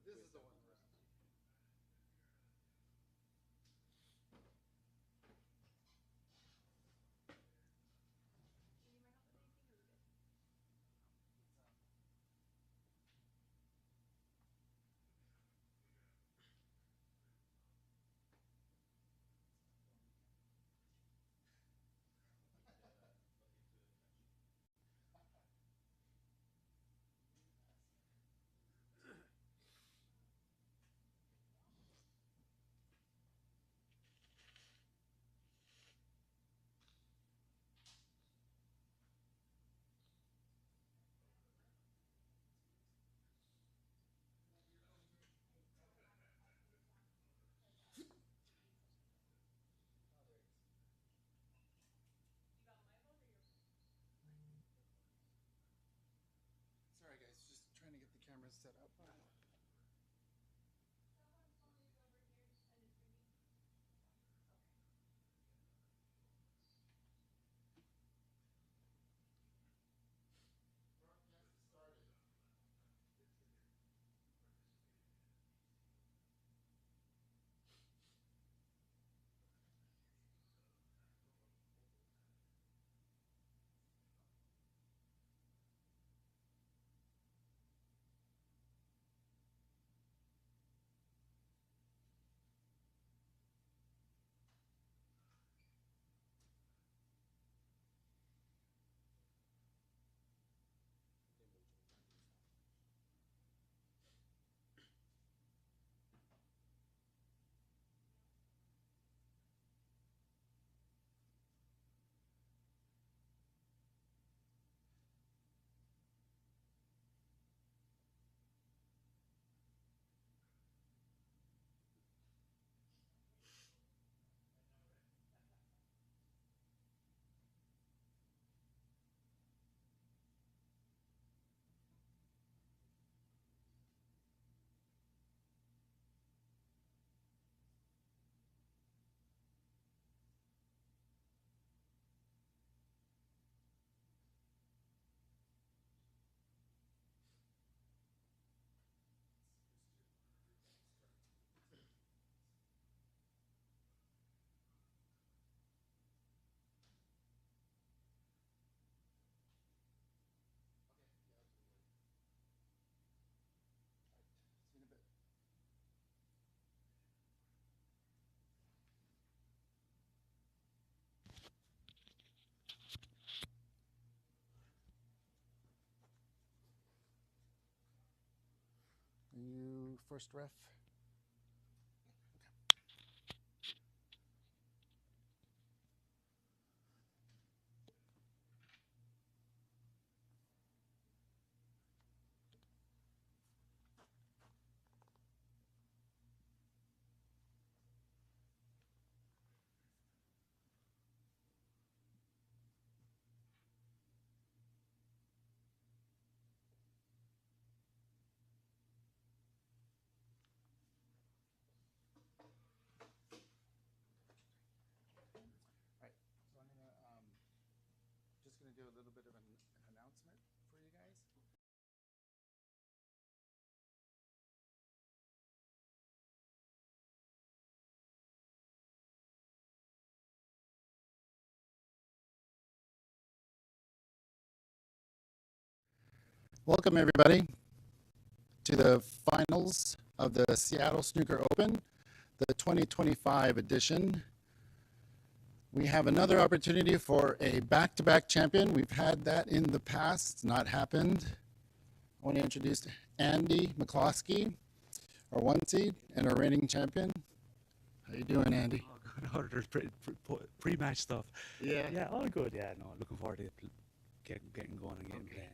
But this is the one round. Sorry guys, just trying to get the camera set up. See you in a bit. Are you first ref? Right. So I'm just gonna do a little bit of an announcement for you guys. Welcome everybody to the finals of the Seattle Snooker Open, the 2025 edition. We have another opportunity for a back-to-back champion. We've had that in the past. It's not happened. I want to introduce Andy McCloskey, our one seed and our reigning champion. How you doing, Andy? Oh, good. There's pre-match stuff. Yeah. Yeah, all good. Yeah, no, looking forward to getting going and getting playing.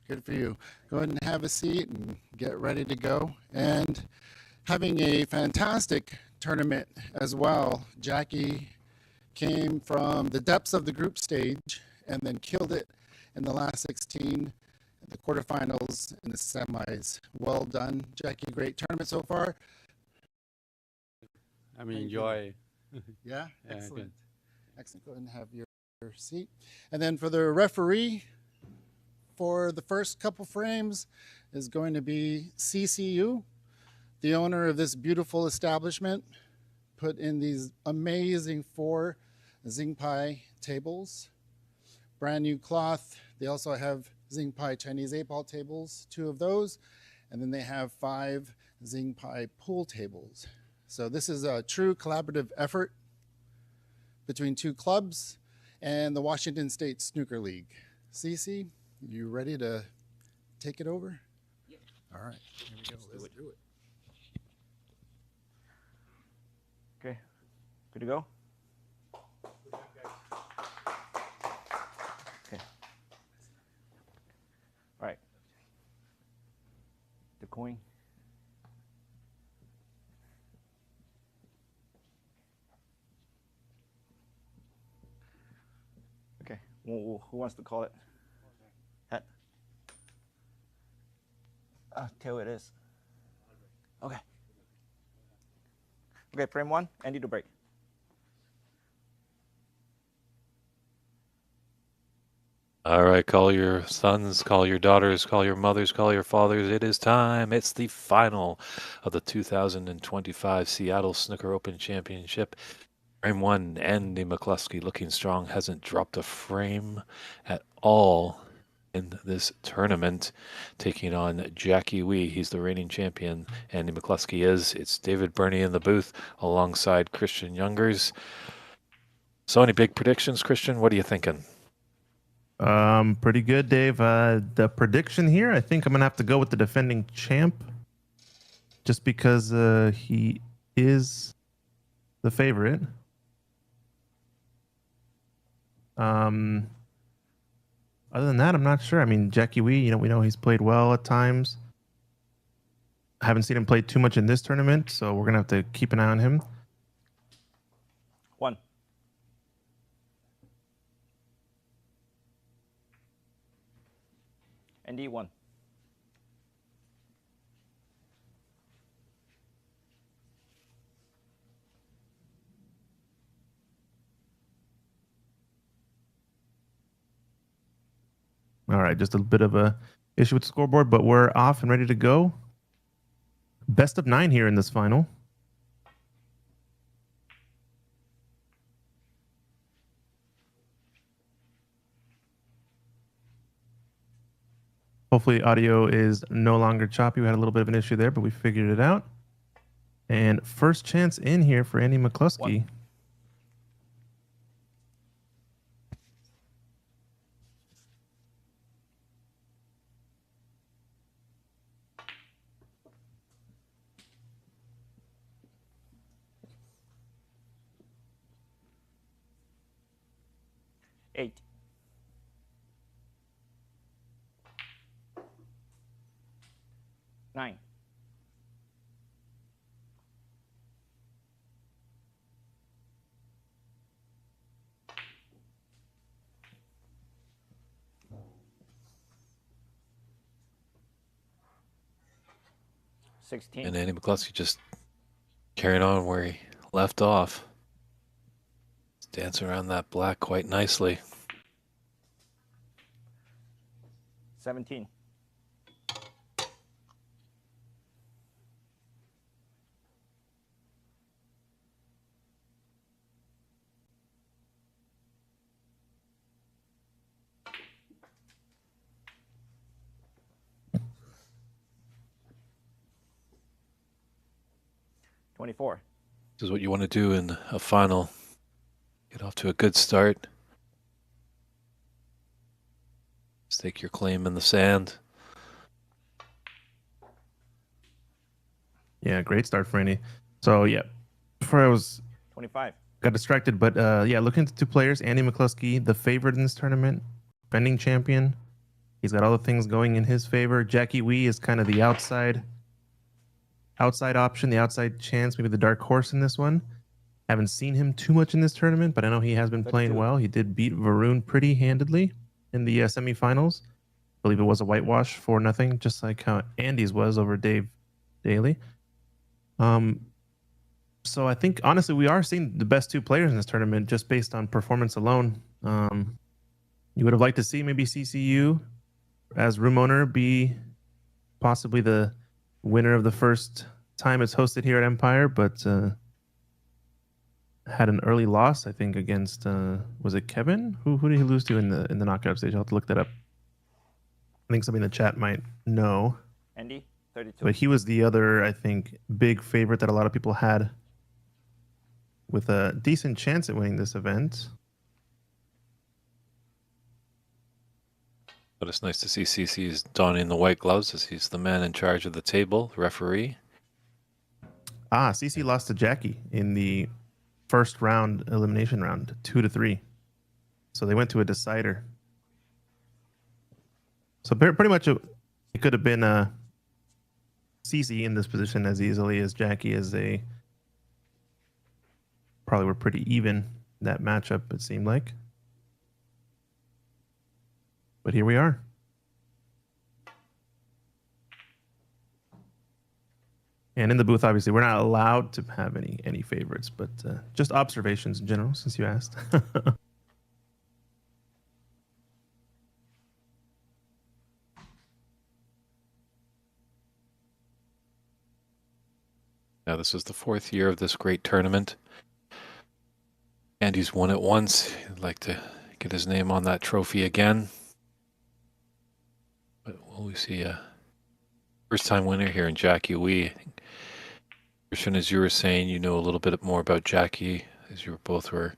Good for you. Go ahead and have a seat and get ready to go. And having a fantastic tournament as well. Jackie came from the depths of the group stage and then killed it in the last 16, the quarterfinals, and the semis. Well done, Jackie. Great tournament so far. I mean, enjoy. Yeah, Yeah, excellent. good. Excellent. Go ahead and have your seat. And then for the referee for the first couple frames is going to be CCU. The owner of this beautiful establishment put in these amazing 4 Xingpai tables, brand new cloth. They also have Xingpai Chinese 8-ball tables, 2 of those, and then they have 5 Xingpai pool tables. So this is a true collaborative effort between 2 clubs and the Washington State Snooker League. Cece, you ready to take it over? Yeah. All right, here we go. Let's do it. Okay, good to go? Okay. All right. The coin. Okay, who wants to call it? Hat. Tail it is. Okay. Okay, frame 1, Andy to break. All right, call your sons, call your daughters, call your mothers, call your fathers. It is time. It's the final of the 2025 Seattle Snooker Open Championship. Frame 1, Andy McCluskey looking strong, hasn't dropped a frame at all in this tournament, taking on Jackie Wee. He's the reigning champion. Andy McCluskey is. It's David Burney in the booth alongside Christian Youngers. So any big predictions, Christian? What are you thinking? Pretty good, Dave. The prediction here, I think I'm gonna have to go with the defending champ, just because he is the favorite. Other than that, I'm not sure. I mean, Jackie Wee, we know he's played well at times. I haven't seen him play too much in this tournament, so we're gonna have to keep an eye on him. 1. Andy 1. All right, just a bit of a issue with the scoreboard, but we're off and ready to go. Best of 9 here in this final. Hopefully audio is no longer choppy. We had a little bit of an issue there, but we figured it out. And first chance in here for Andy McCluskey. 1. Eight. 9. 16. And Andy McCluskey just carrying on where he left off. He's dancing around that black quite nicely. 17. 24. This is what you want to do in a final. Get off to a good start. Stake your claim in the sand. Yeah, great start for Andy. So yeah, before I 25. got distracted, but yeah, looking at the 2 players, Andy McCluskey, the favorite in this tournament, defending champion. He's got all the things going in his favor. Jackie Wee is kind of the outside option, the outside chance, maybe the dark horse in this one. Haven't seen him too much in this tournament, but I know he has been playing well. He did beat Varun pretty handedly in the semifinals. I believe it was a whitewash 4-0, just like how Andy's was over Dave Daly. So I think honestly we are seeing the best 2 players in this tournament just based on performance alone. You would have liked to see maybe CCU as room owner be possibly the winner of the first time it's hosted here at Empire, but had an early loss, I think, against was it Kevin? Who did he lose to in the knockout stage? I'll have to look that up. I think somebody in the chat might know. Andy, 32. But he was the other, I think, big favorite that a lot of people had with a decent chance at winning this event. But it's nice to see CC's donning the white gloves as he's the man in charge of the table, referee. CC lost to Jackie in the first round, elimination round, 2-3. So they went to a decider. So pretty much it could have been CC in this position as easily as Jackie, as they probably were pretty even that matchup, it seemed like. But here we are. And in the booth, obviously, we're not allowed to have any favorites, but just observations in general, since you asked. Now, this is the 4th year of this great tournament. Andy's won it once. He'd like to get his name on that trophy again. But will we see a first-time winner here in Jackie Wee? Christian, as you were saying, you know a little bit more about Jackie, as you both were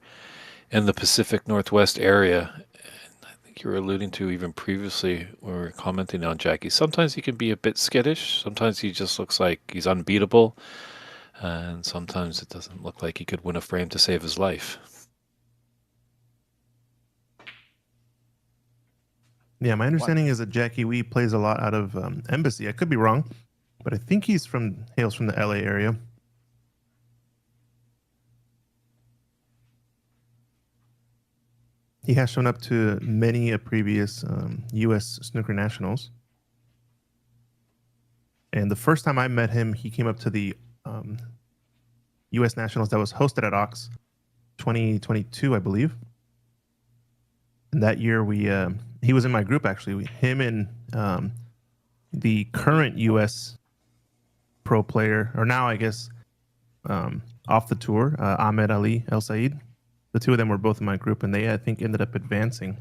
in the Pacific Northwest area. And I think you were alluding to even previously when we were commenting on Jackie. Sometimes he can be a bit skittish. Sometimes he just looks like he's unbeatable. And sometimes it doesn't look like he could win a frame to save his life. Yeah, my understanding is that Jackie Wee plays a lot out of Embassy. I could be wrong, but I think hails from the LA area. He has shown up to many a previous U.S. Snooker Nationals. And the first time I met him, he came up to the U.S. Nationals that was hosted at Ox 2022, I believe. And that year, he was in my group, actually. Him and the current U.S. pro player, or now, I guess, off the tour, Ahmed Ali El Said. The two of them were both in my group, and they, I think, ended up advancing.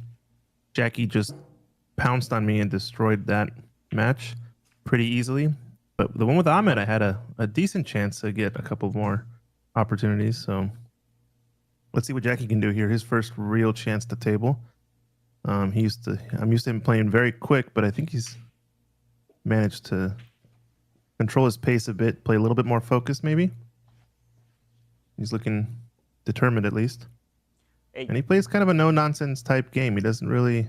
Jackie just pounced on me and destroyed that match pretty easily. But the one with Ahmed, I had a decent chance to get a couple more opportunities. So let's see what Jackie can do here. His first real chance to table. I'm used to him playing very quick, but I think he's managed to control his pace a bit, play a little bit more focused, maybe. He's looking determined, at least. And he plays kind of a no-nonsense type game. He doesn't really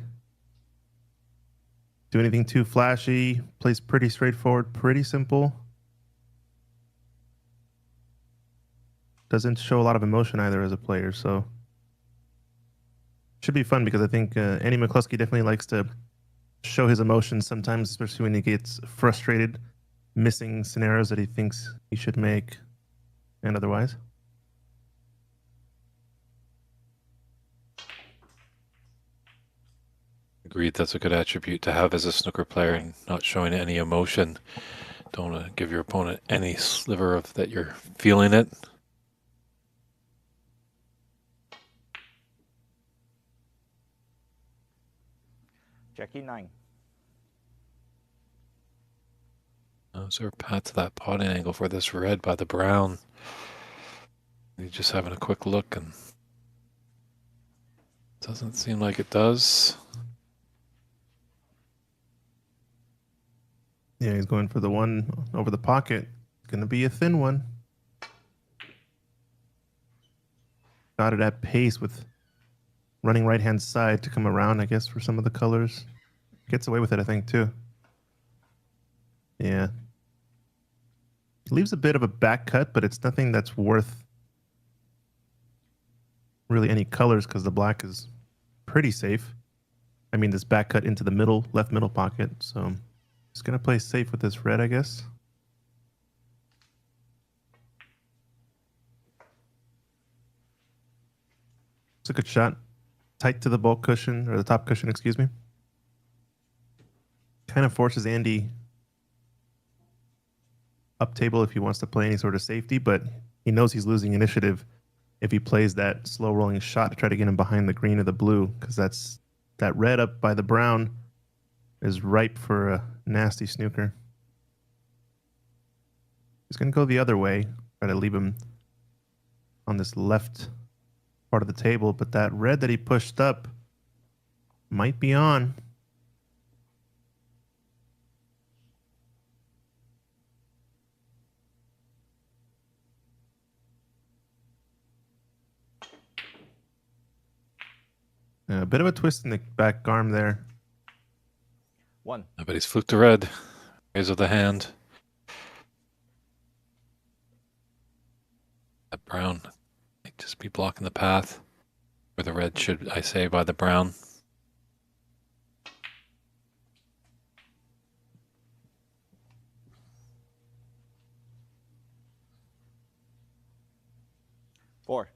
do anything too flashy. Plays pretty straightforward, pretty simple. Doesn't show a lot of emotion either as a player, so should be fun because I think Andy McCluskey definitely likes to show his emotions sometimes, especially when he gets frustrated, missing scenarios that he thinks he should make, and otherwise. Agreed, that's a good attribute to have as a snooker player, and not showing any emotion. Don't want to give your opponent any sliver of that you're feeling it. Jackie 9. Is there a path to that potting angle for this red by the brown? You're just having a quick look, and doesn't seem like it does. Yeah, he's going for the one over the pocket. Going to be a thin one. Got it at pace with running right-hand side to come around, I guess, for some of the colors. Gets away with it, I think, too. Yeah. Leaves a bit of a back cut, but it's nothing that's worth really any colors because the black is pretty safe. I mean, this back cut into the middle, left middle pocket, so just going to play safe with this red, I guess. It's a good shot. Tight to the bulk cushion, or the top cushion, excuse me. Kind of forces Andy up table if he wants to play any sort of safety, but he knows he's losing initiative if he plays that slow rolling shot to try to get him behind the green or the blue, because that red up by the brown is ripe for a nasty snooker. He's going to go the other way, try to leave him on this left part of the table, but that red that he pushed up might be on. A bit of a twist in the back arm there. 1. But he's fluked a red. Raise of the hand. That brown might just be blocking the path. Or the red, should I say, by the brown. Four.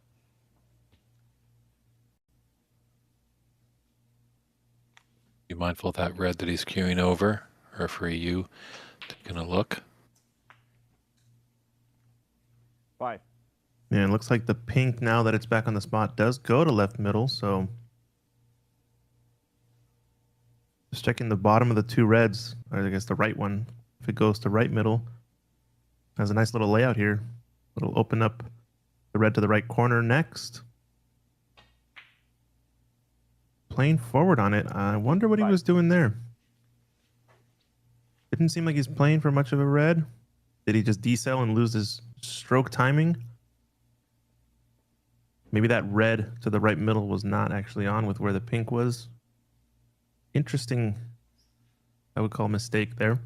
Be mindful of that red that he's queuing over. Referee, you taking a look. 5. Yeah, it looks like the pink, now that it's back on the spot, does go to left middle, so just checking the bottom of the two reds, or I guess the right one. If it goes to right middle, has a nice little layout here. It'll open up the red to the right corner next. Playing forward on it. I wonder what he was doing there. Didn't seem like he's playing for much of a red. Did he just decel and lose his stroke timing? Maybe that red to the right middle was not actually on with where the pink was. Interesting, I would call, mistake there.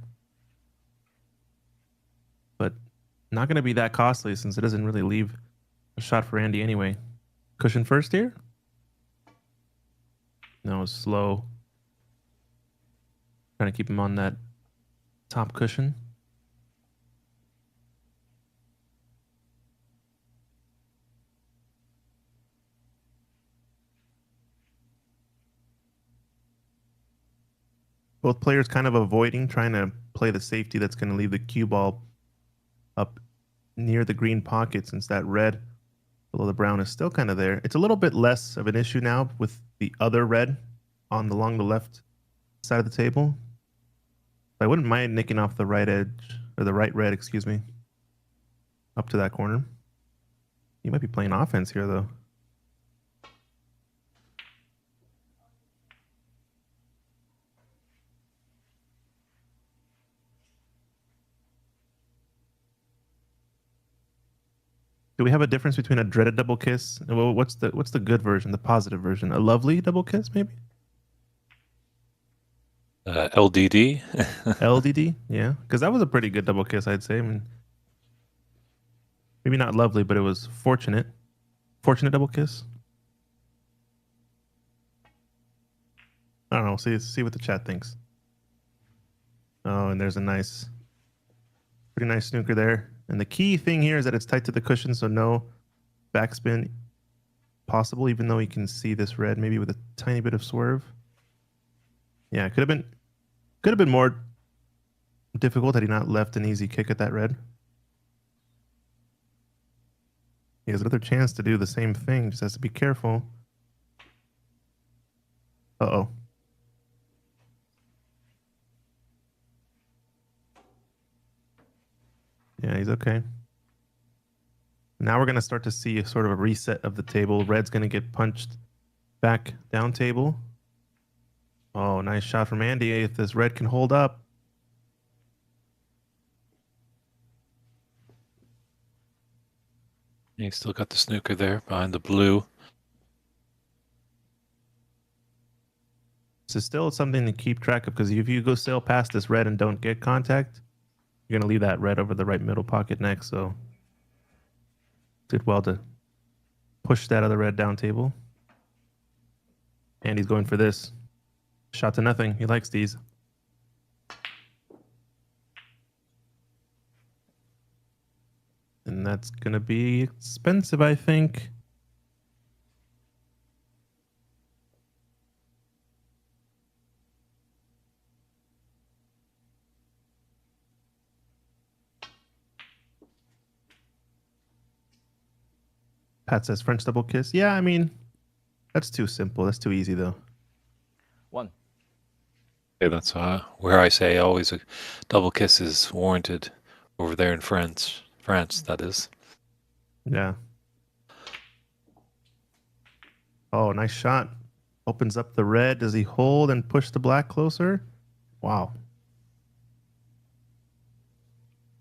But not going to be that costly since it doesn't really leave a shot for Andy anyway. Cushion first here? No, it's slow. Trying to keep him on that top cushion. Both players kind of avoiding trying to play the safety that's going to leave the cue ball up near the green pocket, since that red below the brown is still kind of there. It's a little bit less of an issue now with the other red along the left side of the table. I wouldn't mind nicking off the right edge, or the right red, excuse me, up to that corner. You might be playing offense here, though. Do we have a difference between a dreaded double kiss? Well, what's the good version, the positive version? A lovely double kiss, maybe? LDD. LDD, yeah, because that was a pretty good double kiss, I'd say. I mean, maybe not lovely, but it was fortunate. Fortunate double kiss. I don't know. See what the chat thinks. Oh, and there's a pretty nice snooker there. And the key thing here is that it's tight to the cushion, so no backspin possible, even though you can see this red maybe with a tiny bit of swerve. Yeah, it could have been more difficult had he not left an easy kick at that red. He has another chance to do the same thing, just has to be careful. Uh-oh. Yeah, he's okay. Now we're going to start to see a sort of a reset of the table. Red's going to get punched back down table. Oh, nice shot from Andy. If this red can hold up. He's still got the snooker there behind the blue. This is still something to keep track of, because if you go sail past this red and don't get contact, you're going to leave that red over the right middle pocket next. So did well to push that other red down table. And he's going for this. Shot to nothing. He likes these. And that's going to be expensive, I think. Pat says French double kiss. Yeah, I mean, that's too simple. That's too easy, though. 1. Okay, that's where I say always a double kiss is warranted over there in France. France, that is. Yeah. Oh, nice shot. Opens up the red. Does he hold and push the black closer? Wow.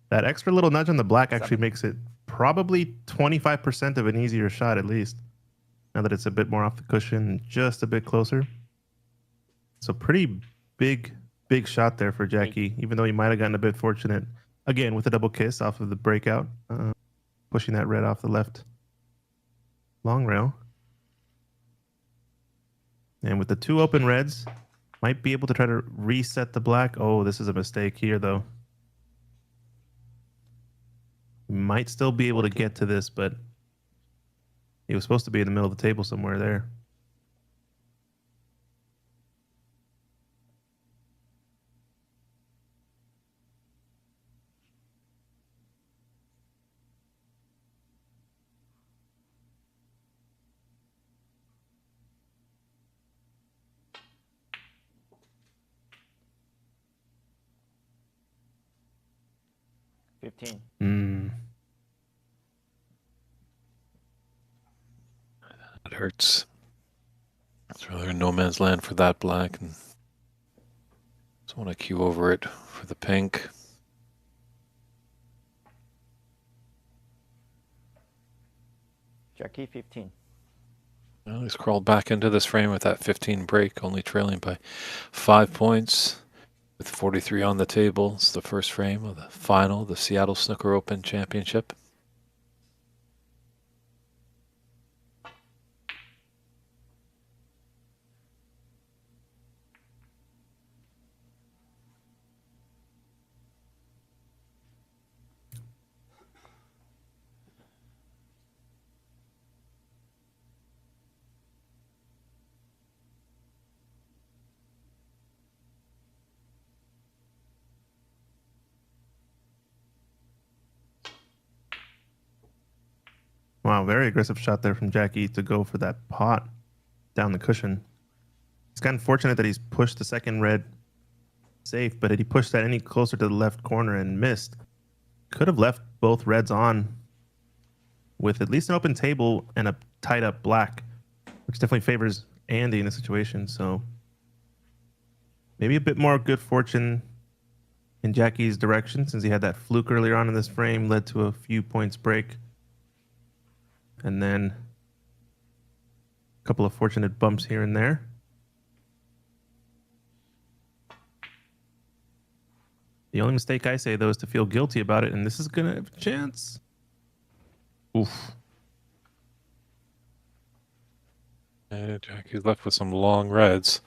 That extra little nudge on the black actually makes it probably 25% of an easier shot, at least. Now that it's a bit more off the cushion and just a bit closer. So pretty big shot there for Jackie, even though he might have gotten a bit fortunate. Again, with a double kiss off of the breakout. Pushing that red off the left long rail. And with the 2 open reds, might be able to try to reset the black. Oh, this is a mistake here, though. Might still be able to get to this, but he was supposed to be in the middle of the table somewhere there. That hurts. It's really no man's land for that black, and just want to cue over it for the pink. Jackie 15. Well, he's crawled back into this frame with that 15 break, only trailing by 5 points. With 43 on the table, it's the first frame of the final, the Seattle Snooker Open Championship. Wow, very aggressive shot there from Jackie to go for that pot down the cushion. It's kind of fortunate that he's pushed the second red safe, but had he pushed that any closer to the left corner and missed, could have left both reds on with at least an open table and a tied up black, which definitely favors Andy in this situation. So maybe a bit more good fortune in Jackie's direction, since he had that fluke earlier on in this frame, led to a few points break. And then a couple of fortunate bumps here and there. The only mistake I say, though, is to feel guilty about it, and this is going to have a chance. Oof. Jackie's left with some long reds.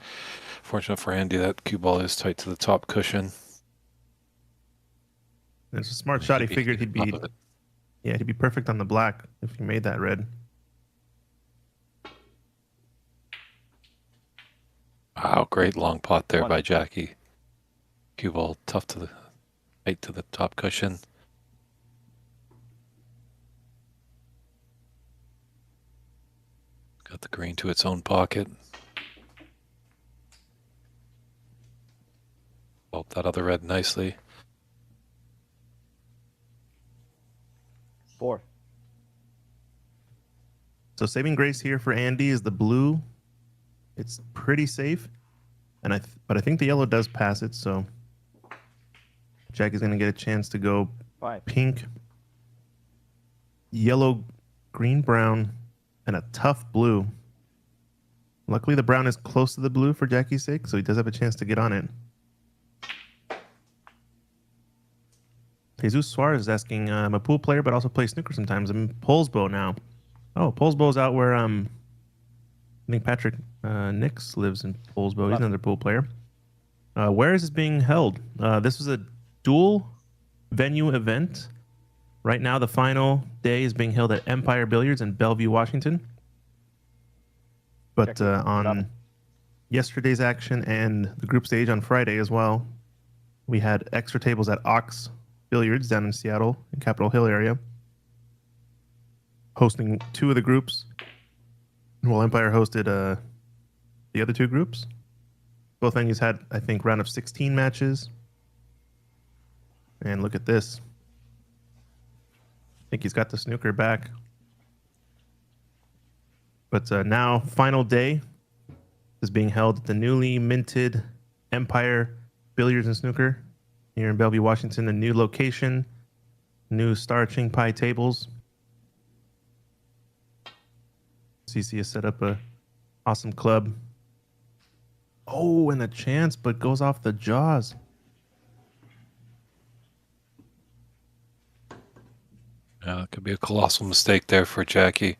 Fortunate for Andy, that cue ball is tight to the top cushion. And it's a smart shot. He figured he'd be... Yeah, he'd be perfect on the black if he made that red. Wow, great long pot there by Jackie. Cue ball tough to the tight to the top cushion. Got the green to its own pocket. Bulb that other red nicely. 4. So saving grace here for Andy is the blue. It's pretty safe, and but I think the yellow does pass it. So Jackie's going to get a chance to go 5. pink, yellow, green, brown, and a tough blue. Luckily, the brown is close to the blue for Jackie's sake, so he does have a chance to get on it. Jesus Suarez is asking, I'm a pool player, but also play snooker sometimes. I'm in Polsbo now. Oh, Polsbo's out where I think Patrick Nix lives in Polsbo. He's another pool player. Where is this being held? This was a dual venue event. Right now, the final day is being held at Empire Billiards in Bellevue, Washington. But on yesterday's action and the group stage on Friday as well, we had extra tables at Ox Billiards down in Seattle, in Capitol Hill area. hosting 2 of the groups, while Empire hosted the other 2 groups. Both venues had, I think, round of 16 matches. And look at this. I think he's got the snooker back. But now, final day is being held at the newly minted Empire Billiards and Snooker here in Bellevue, Washington. A new location, new Star Ching Pai tables. CC has set up a awesome club. Oh, and a chance, but goes off the jaws. Yeah, it could be a colossal mistake there for Jackie.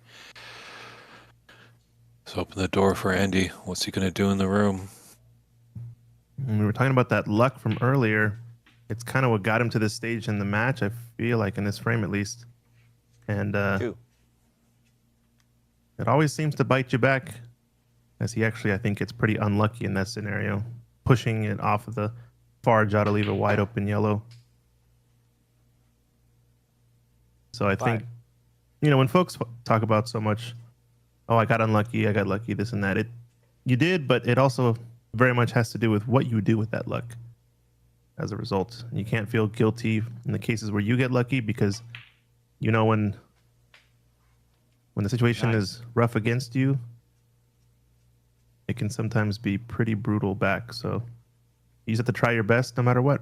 Let's open the door for Andy. What's he going to do in the room? And we were talking about that luck from earlier. It's kind of what got him to this stage in the match, I feel like, in this frame at least. And 2. it always seems to bite you back, as he actually, I think, gets pretty unlucky in that scenario, pushing it off of the far jaw to leave a wide open yellow. So I think, when folks talk about so much, oh, I got unlucky, I got lucky, this and that, you did, but it also very much has to do with what you do with that luck as a result. You can't feel guilty in the cases where you get lucky, because when the situation is rough against you, it can sometimes be pretty brutal back. So you just have to try your best no matter what.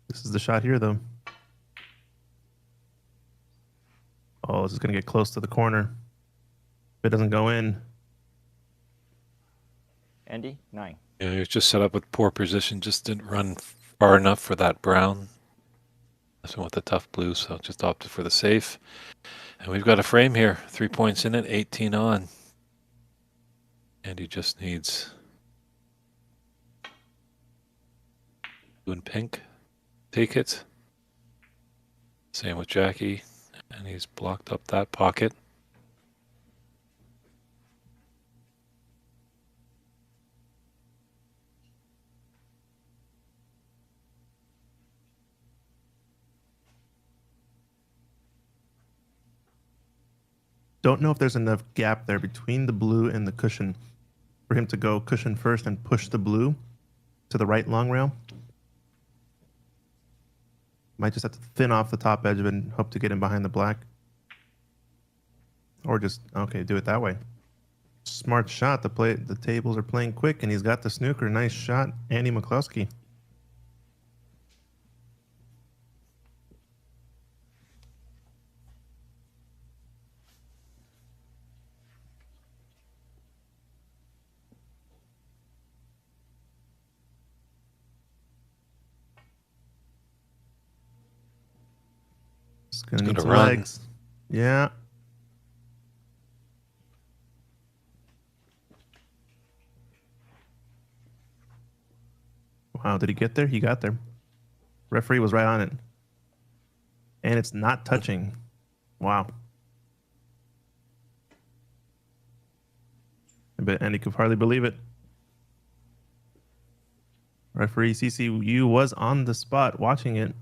This is the shot here, though. Oh, this is going to get close to the corner. If it doesn't go in. Andy, 9. Yeah, he was just set up with poor position, just didn't run far enough for that brown. This one with the tough blue, so just opted for the safe. And we've got a frame here. 3 points in it, 18 on. And he just needs blue and pink. Take it. Same with Jackie. And he's blocked up that pocket. Don't know if there's enough gap there between the blue and the cushion for him to go cushion first and push the blue to the right long rail. Might just have to thin off the top edge of it and hope to get in behind the black. Or just, okay, do it that way. Smart shot. The tables are playing quick, and he's got the snooker. Nice shot, Andy McCluskey. It's gonna need some run. legs. Yeah. Wow, did he get there? He got there. Referee was right on it. And it's not touching. Wow. I bet Andy could hardly believe it. Referee CCU was on the spot watching it.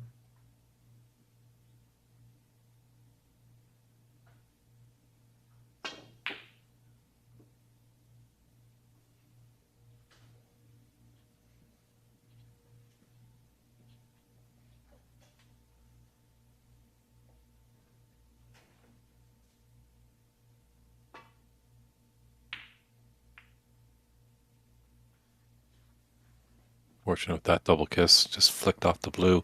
Fortunate with that double kiss, just flicked off the blue,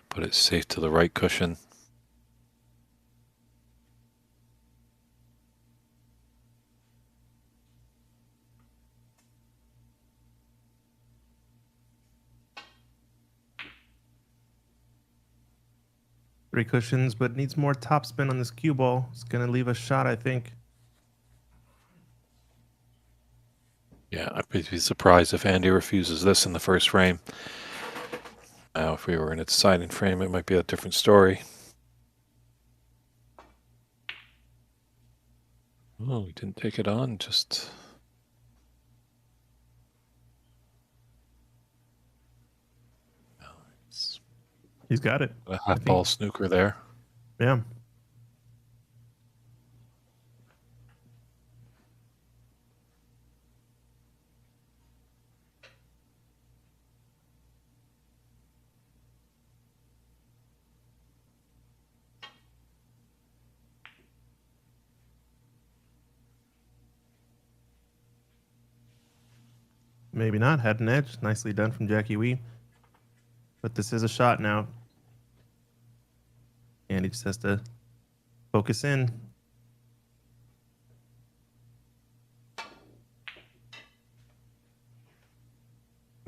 put it safe to the right cushion. Three cushions, but needs more topspin on this cue ball. It's going to leave a shot, I think. Yeah, I'd be surprised if Andy refuses this in the first frame. Now, if we were in a deciding frame, it might be a different story. Oh, he didn't take it on, just... He's got it. A half ball snooker there. Yeah. Maybe not. Had an edge. Nicely done from Jackie Wee. But this is a shot now. And he just has to focus in.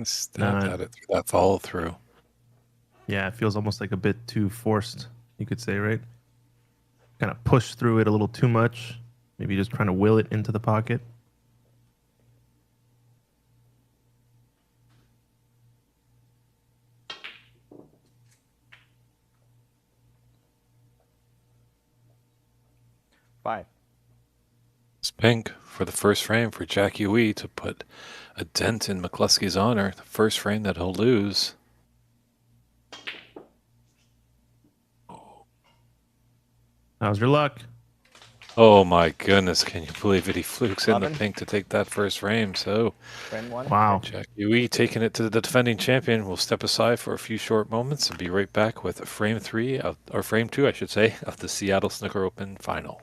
Stabbed at it through that follow through. Yeah, it feels almost like a bit too forced, you could say, right? Kind of push through it a little too much. Maybe just trying to will it into the pocket. Five. It's pink for the first frame for Jackie Wee to put a dent in McCluskey's honor. The first frame that he'll lose. How's your luck? Oh my goodness, can you believe it? He flukes in the 11. pink to take that first frame. So Frame one. Wow. Jackie Wee taking it to the defending champion. We'll step aside for a few short moments and be right back with frame frame two, I should say, of the Seattle Snooker Open final.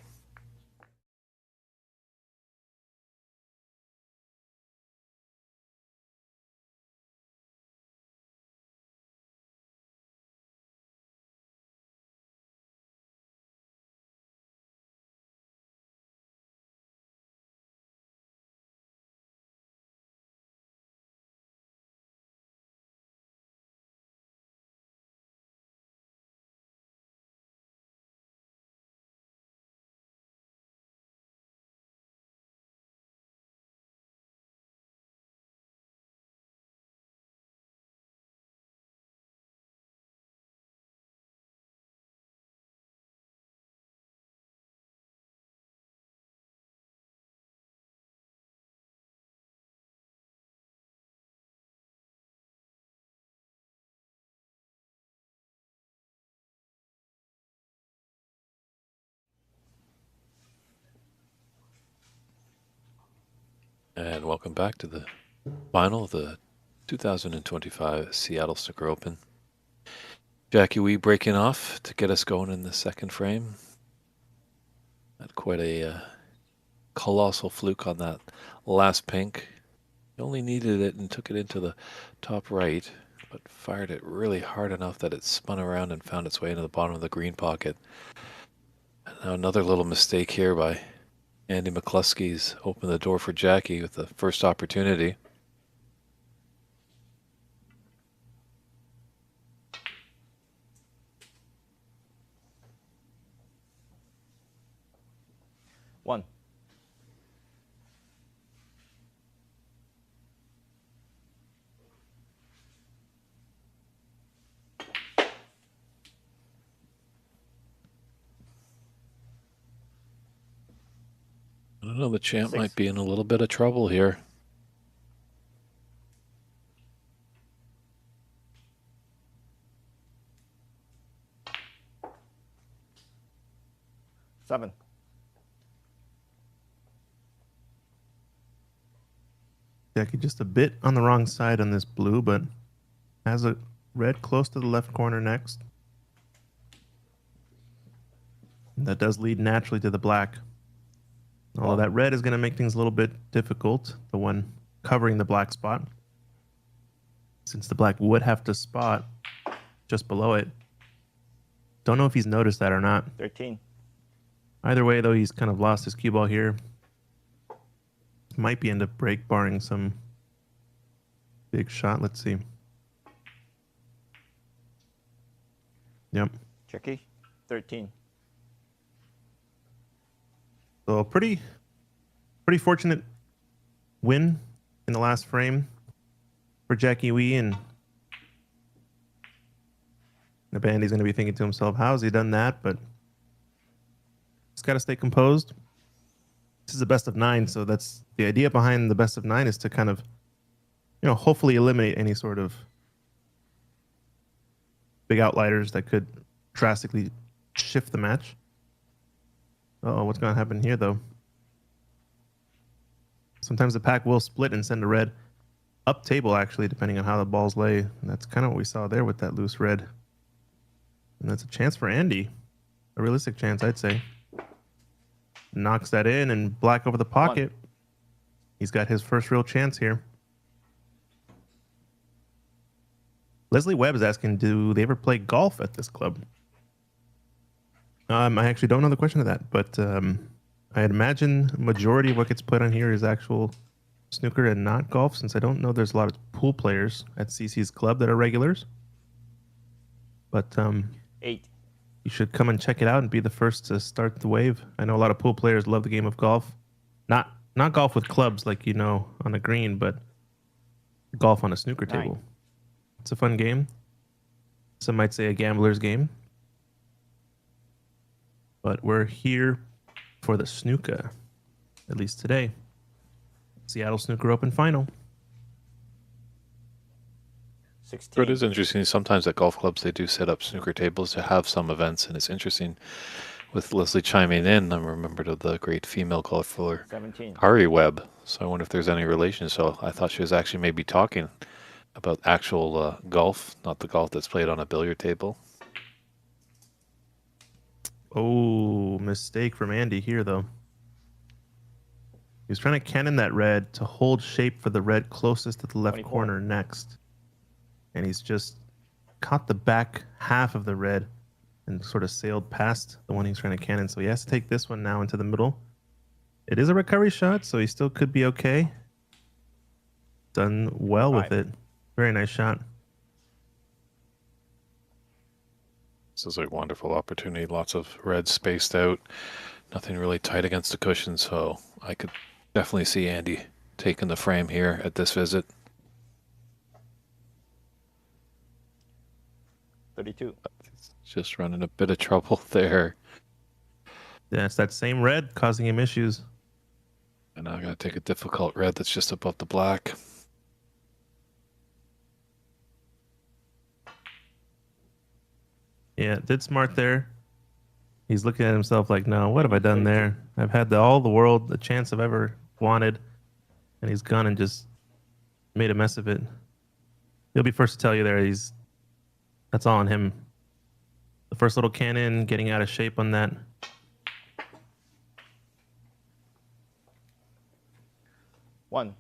And welcome back to the final of the 2025 Seattle Snooker Open. Jackie Wee breaking off to get us going in the second frame. Had quite a colossal fluke on that last pink. He only needed it and took it into the top right, but fired it really hard enough that it spun around and found its way into the bottom of the green pocket. And now another little mistake here by Andy McCluskey's opened the door for Jackie with the first opportunity. One. I don't know, the champ 6. might be in a little bit of trouble here. Seven. Jackie just a bit on the wrong side on this blue, but has a red close to the left corner next. That does lead naturally to the black. Although that red is going to make things a little bit difficult, the one covering the black spot. Since the black would have to spot just below it. Don't know if he's noticed that or not. 13. Either way, though, he's kind of lost his cue ball here. Might be into break, barring some big shot. Let's see. Yep. Tricky. 13. So a pretty fortunate win in the last frame for Jackie Wee, and the bandy's going to be thinking to himself, how has he done that? But he's got to stay composed. This is a best of 9, so that's the idea behind the best of 9 is to kind of, hopefully eliminate any sort of big outliers that could drastically shift the match. Oh, what's going to happen here, though? Sometimes the pack will split and send a red up table, actually, depending on how the balls lay. And that's kind of what we saw there with that loose red. And that's a chance for Andy. A realistic chance, I'd say. Knocks that in, and black over the pocket. He's got his first real chance here. Leslie Webb is asking, do they ever play golf at this club? I actually don't know the question of that, but I'd imagine majority of what gets played on here is actual snooker and not golf, since I don't know there's a lot of pool players at CC's club that are regulars. But 8. you should come and check it out and be the first to start the wave. I know a lot of pool players love the game of golf. Not golf with clubs like on a green, but golf on a snooker 9. table. It's a fun game. Some might say a gambler's game. But we're here for the snooker, at least today. Seattle Snooker Open Final. 16. It is interesting. Sometimes at golf clubs, they do set up snooker tables to have some events, and it's interesting with Leslie chiming in. I remembered of the great female golfer, 17. Hari Webb. So I wonder if there's any relation. So I thought she was actually maybe talking about actual golf, not the golf that's played on a billiard table. Oh, mistake from Andy here, though. He was trying to cannon that red to hold shape for the red closest to the left 24. corner next. And he's just caught the back half of the red and sort of sailed past the one he's trying to cannon. So he has to take this one now into the middle. It is a recovery shot, so he still could be okay. Done well with it. Very nice shot. This is a wonderful opportunity. Lots of red spaced out. Nothing really tight against the cushion, so I could definitely see Andy taking the frame here at this visit. 32. Just running a bit of trouble there. Yeah, it's that same red causing him issues. And now I gotta take a difficult red that's just above the black. Yeah, did smart there. He's looking at himself like, no, what have I done there? I've had all the world, the chance I've ever wanted. And he's gone and just made a mess of it. He'll be first to tell you there. That's all on him. The first little cannon, getting out of shape on that. One.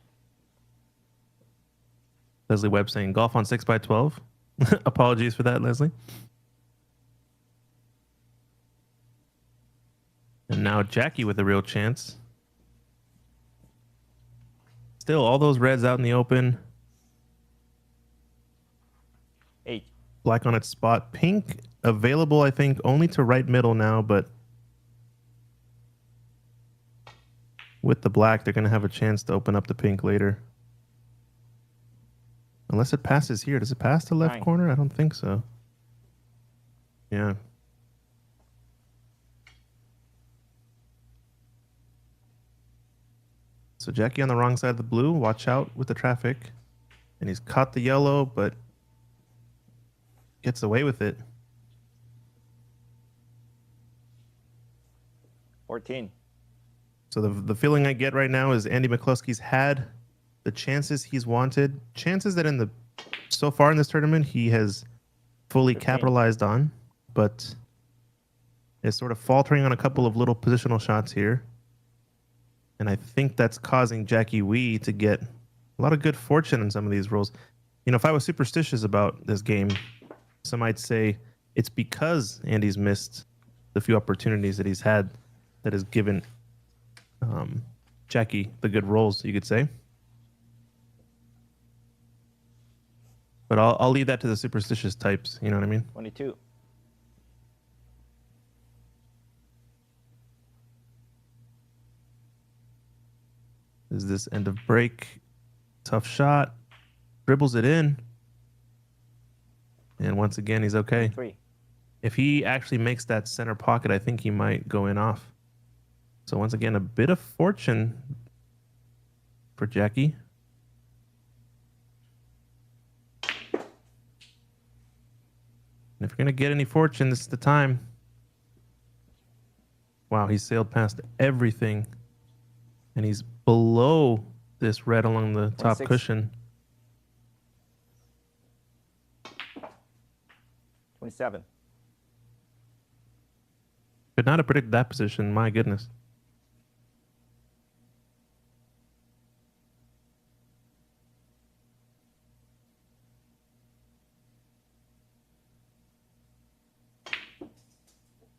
Leslie Webb saying golf on 6x12. Apologies for that, Leslie. And now Jackie with a real chance. Still, all those reds out in the open. 8. Black on its spot. Pink available, I think, only to right middle now, but with the black, they're going to have a chance to open up the pink later. Unless it passes here. Does it pass to left 9. corner? I don't think so. Yeah. So Jackie on the wrong side of the blue. Watch out with the traffic. And he's caught the yellow, but gets away with it. 14. So the feeling I get right now is Andy McCluskey's had the chances he's wanted. Chances that so far in this tournament he has fully 15. capitalized on, but is sort of faltering on a couple of little positional shots here. And I think that's causing Jackie Wee to get a lot of good fortune in some of these rolls. If I was superstitious about this game, some might say it's because Andy's missed the few opportunities that he's had that has given Jackie the good rolls, you could say. But I'll leave that to the superstitious types, you know what I mean? 22. Is this end of break? Tough shot. Dribbles it in. And once again, he's okay. 3. If he actually makes that center pocket, I think he might go in off. So once again, a bit of fortune for Jackie. And if you're going to get any fortune, this is the time. Wow, he sailed past everything. And he's below this red along the top 26. cushion. 27. Could not have predicted that position. My goodness.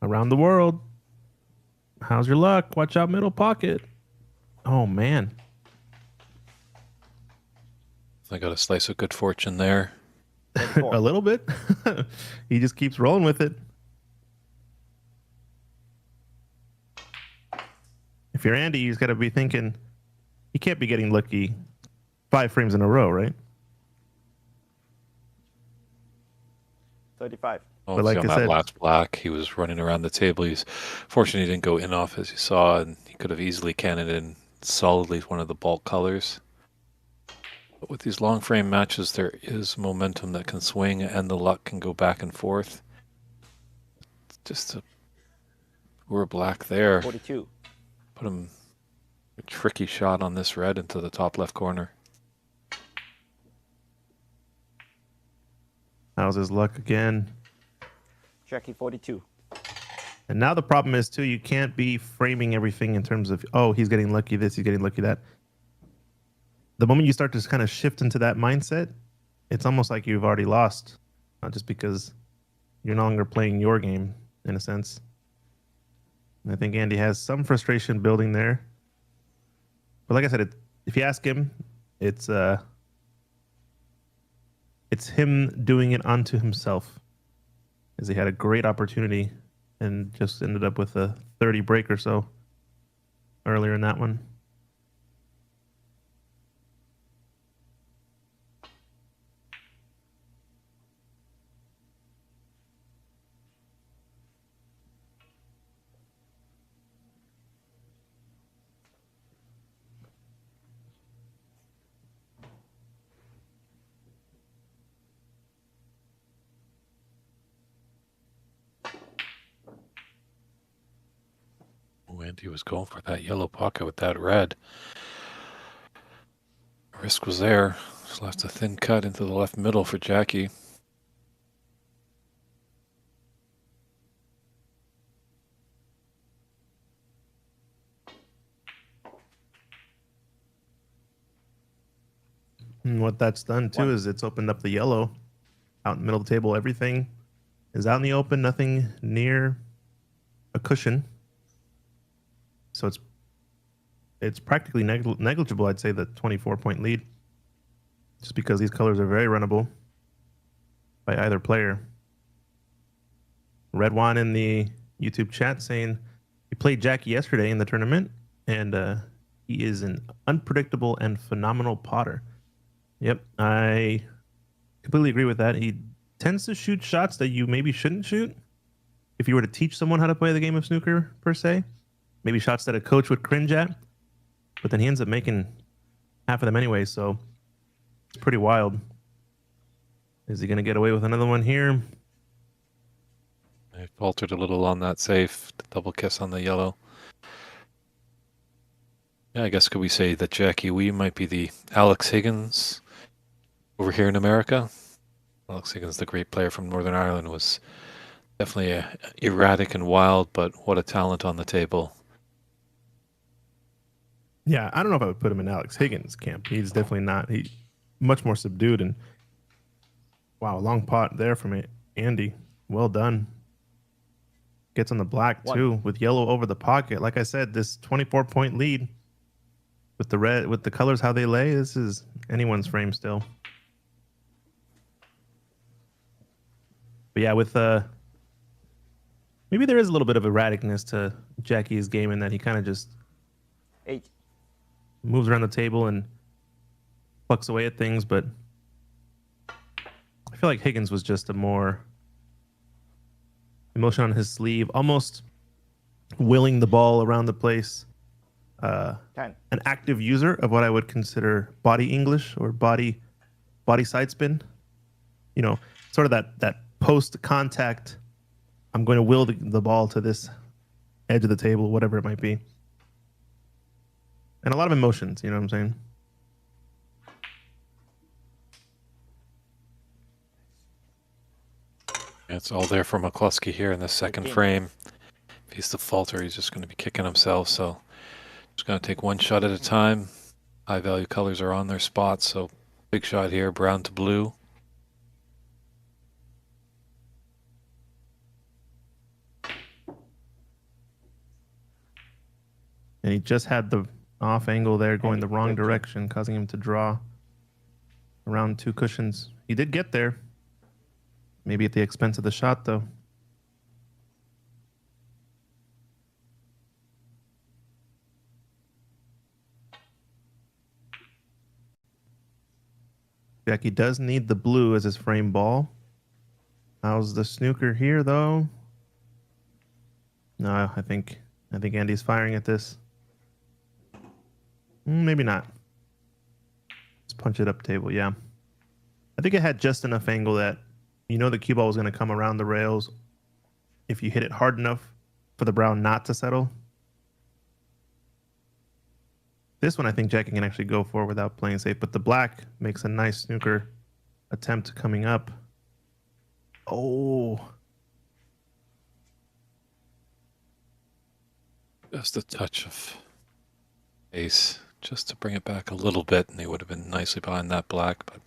Around the world. How's your luck? Watch out, middle pocket. Oh, man. I got a slice of good fortune there. 34. A little bit. He just keeps rolling with it. If you're Andy, you just got to be thinking, you can't be getting lucky 5 frames in a row, right? 35. Oh, But like on I that said- last black, he was running around the table. He's fortunately he didn't go in off as you saw, and he could have easily cannoned in solidly one of the bulk colors. But with these long frame matches, there is momentum that can swing, and the luck can go back and forth. Just a poor black there. 42. Put him a tricky shot on this red into the top left corner. How's his luck again? Jackie 42. And now the problem is, too, you can't be framing everything in terms of, oh, he's getting lucky this, he's getting lucky that. The moment you start to kind of shift into that mindset, it's almost like you've already lost. Not just because you're no longer playing your game, in a sense. And I think Andy has some frustration building there. But like I said, if you ask him, it's him doing it unto himself. As he had a great opportunity and just ended up with a 30 break or so earlier in that one. Andy was going for that yellow pocket with that red. Risk was there. Just left a thin cut into the left middle for Jackie. And what that's done too is it's opened up the yellow out in the middle of the table. Everything is out in the open, nothing near a cushion. So it's practically negligible, I'd say, the 24-point lead. Just because these colors are very runnable by either player. Red One in the YouTube chat saying he played Jackie yesterday in the tournament, and he is an unpredictable and phenomenal potter. Yep, I completely agree with that. He tends to shoot shots that you maybe shouldn't shoot if you were to teach someone how to play the game of snooker, per se. Maybe shots that a coach would cringe at, but then he ends up making half of them anyway, so it's pretty wild. Is he going to get away with another one here? I faltered a little on that safe. Double kiss on the yellow. Yeah, I guess could we say that Jackie Wee might be the Alex Higgins over here in America? Alex Higgins, the great player from Northern Ireland, was definitely erratic and wild, but what a talent on the table. Yeah, I don't know if I would put him in Alex Higgins' camp. He's definitely not. He's much more subdued. And wow, long pot there from Andy. Well done. Gets on the black too with yellow over the pocket. Like I said, this 24-point lead with the red, with the colors how they lay, this is anyone's frame still. But yeah, with maybe there is a little bit of erraticness to Jackie's game in that he kind of just 8. moves around the table and plucks away at things, but I feel like Higgins was just a more emotion on his sleeve, almost willing the ball around the place. 10. An active user of what I would consider body English or body side spin. You know, sort of that post contact, I'm going to will the ball to this edge of the table, whatever it might be. And a lot of emotions, you know what I'm saying? It's all there for McCluskey here in the second frame. If he's the falter, he's just going to be kicking himself. So just going to take one shot at a time. High value colors are on their spots. So big shot here, brown to blue. And he just had the off angle there going the wrong direction, causing him to draw around 2 cushions. He did get there. Maybe at the expense of the shot, though. Jackie does need the blue as his frame ball. How's the snooker here, though? No, I think Andy's firing at this. Maybe not. Let's punch it up table, yeah. I think it had just enough angle that you know the cue ball was going to come around the rails if you hit it hard enough for the brown not to settle. This one I think Jackie can actually go for without playing safe, but the black makes a nice snooker attempt coming up. Oh. Just a touch of ace, just to bring it back a little bit, and they would have been nicely behind that black, but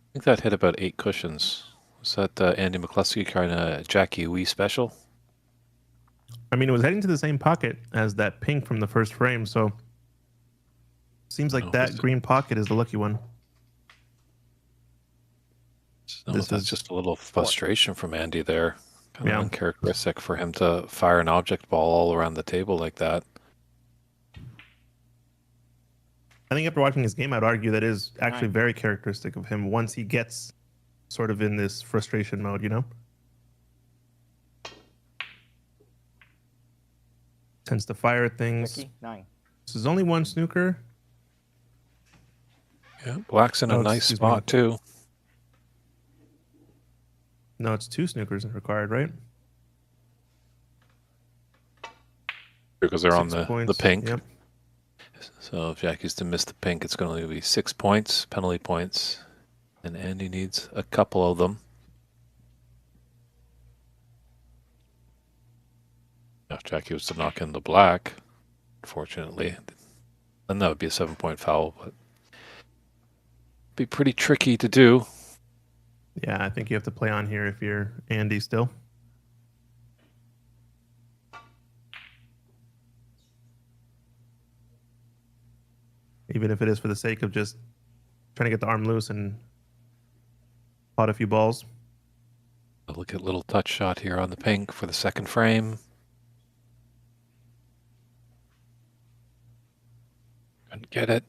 I think that hit about 8 cushions. Was that Andy McCluskey kind of Jackie Wee special? I mean, it was heading to the same pocket as that pink from the first frame, so seems like that green pocket is the lucky one. This is just a little frustration from Andy there. Kind of uncharacteristic for him to fire an object ball all around the table like that. I think after watching his game, I'd argue that is actually very characteristic of him once he gets sort of in this frustration mode, you know? Tends to fire at things. Ricky, 9. This is only one snooker. Yeah, black's in a nice spot too. No, it's 2 snookers required, right? Because they're on the pink. Yep. So if Jackie's to miss the pink, it's going to be 6 points, penalty points. And Andy needs a couple of them. If Jackie was to knock in the black, unfortunately, then that would be a 7-point foul, but be pretty tricky to do. Yeah, I think you have to play on here if you're Andy still. Even if it is for the sake of just trying to get the arm loose and pot a few balls. Look at little touch shot here on the pink for the second frame. Couldn't get it.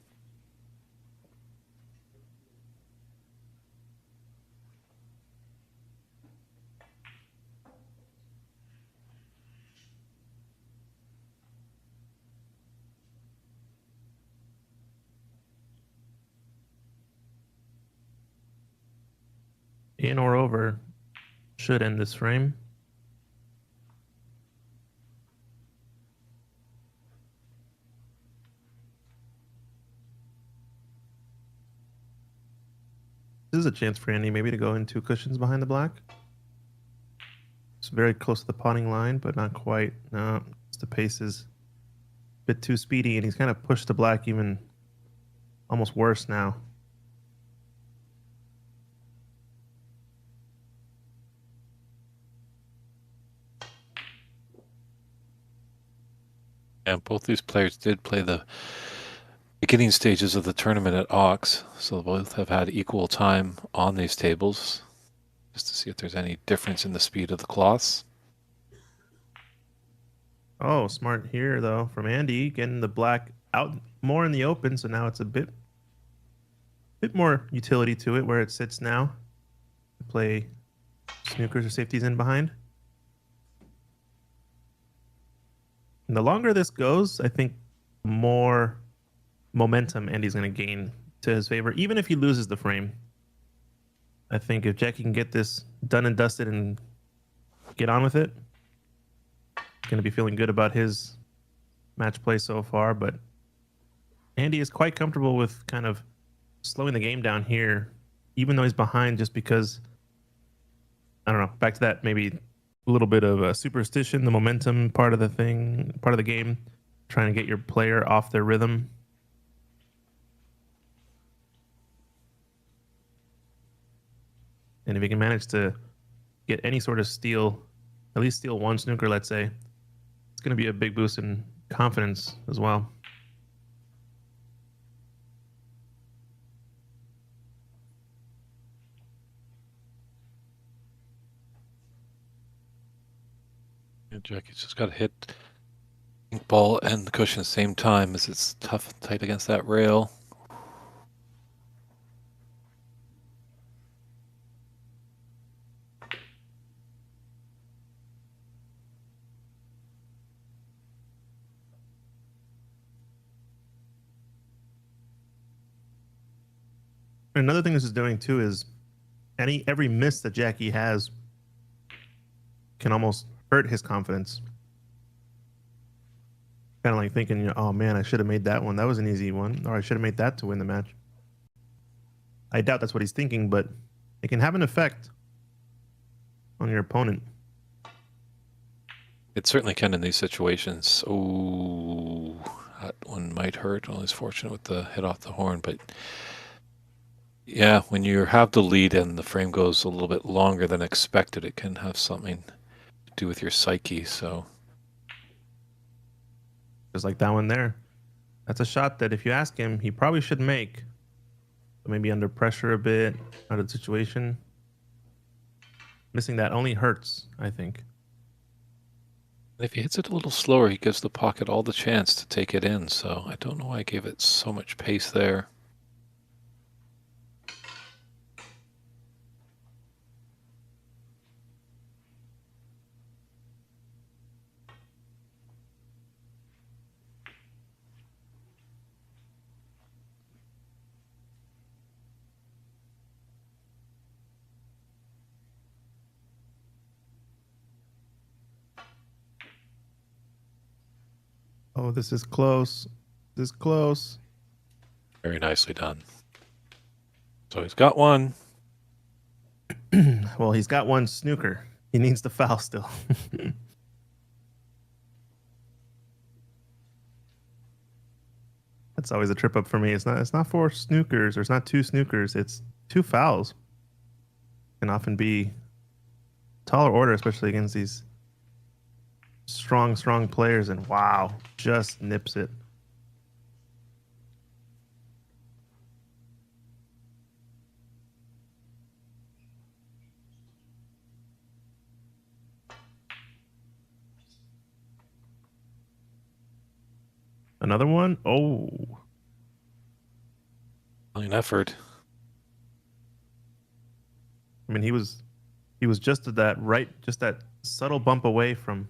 In or over should end this frame. This is a chance for Andy maybe to go in 2 cushions behind the black. It's very close to the potting line, but not quite. No, the pace is a bit too speedy, and he's kind of pushed the black even almost worse now. And both these players did play the beginning stages of the tournament at Ox, so both have had equal time on these tables, just to see if there's any difference in the speed of the cloths. Oh, smart here, though, from Andy, getting the black out more in the open, so now it's a bit more utility to it where it sits now. Play snookers or safeties in behind. And the longer this goes, I think more momentum Andy's going to gain to his favor, even if he loses the frame. I think if Jackie can get this done and dusted and get on with it, he's going to be feeling good about his match play so far. But Andy is quite comfortable with kind of slowing the game down here, even though he's behind, just because, I don't know, back to that maybe a little bit of a superstition, the momentum part of the game, trying to get your player off their rhythm. And if he can manage to get any sort of steal, at least steal one snooker, let's say, it's going to be a big boost in confidence as well. Jackie's just got to hit pink ball and the cushion at the same time as it's tough and tight against that rail. Another thing this is doing too is every miss that Jackie has can almost hurt his confidence. Kind of like thinking, oh man, I should have made that one. That was an easy one. Or I should have made that to win the match. I doubt that's what he's thinking, but it can have an effect on your opponent. It certainly can in these situations. Oh, that one might hurt. Well, he's fortunate with the hit off the horn, but yeah, when you have the lead and the frame goes a little bit longer than expected, it can have something to do with your psyche. So, just like that one there, that's a shot that if you ask him, he probably should make. But maybe under pressure a bit, out of the situation. Missing that only hurts, I think. if he hits it a little slower, he gives the pocket all the chance to take it in. So I don't know why I gave it so much pace there. Oh, this is close. This is close. Very nicely done. So he's got one. Well, he's got one snooker. He needs the foul still. That's always a trip up for me. It's not four snookers, or it's not two snookers. It's two fouls. Can often be taller order, especially against these strong players. And wow, just nips it. Another one. Oh, An effort. I mean, he was just at that just that subtle bump away from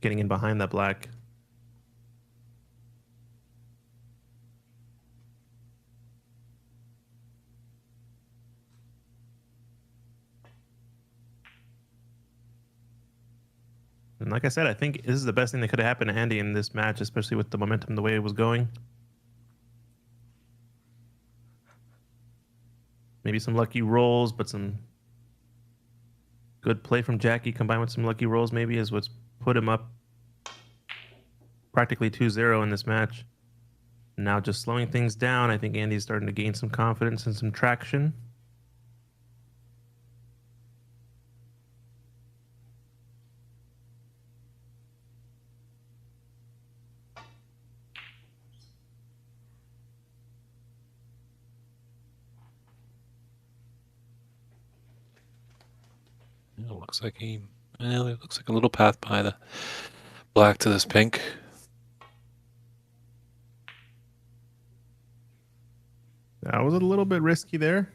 getting in behind that black. And like I said, I think this is the best thing that could have happened to Andy in this match, especially with the momentum the way it was going. Maybe some lucky rolls, but some good play from Jackie combined with some lucky rolls maybe is what's put him up practically 2-0 in this match. Now just slowing things down, I think Andy's starting to gain some confidence and some traction. It looks like it looks like a little path by the black to this pink. That was a little bit risky there.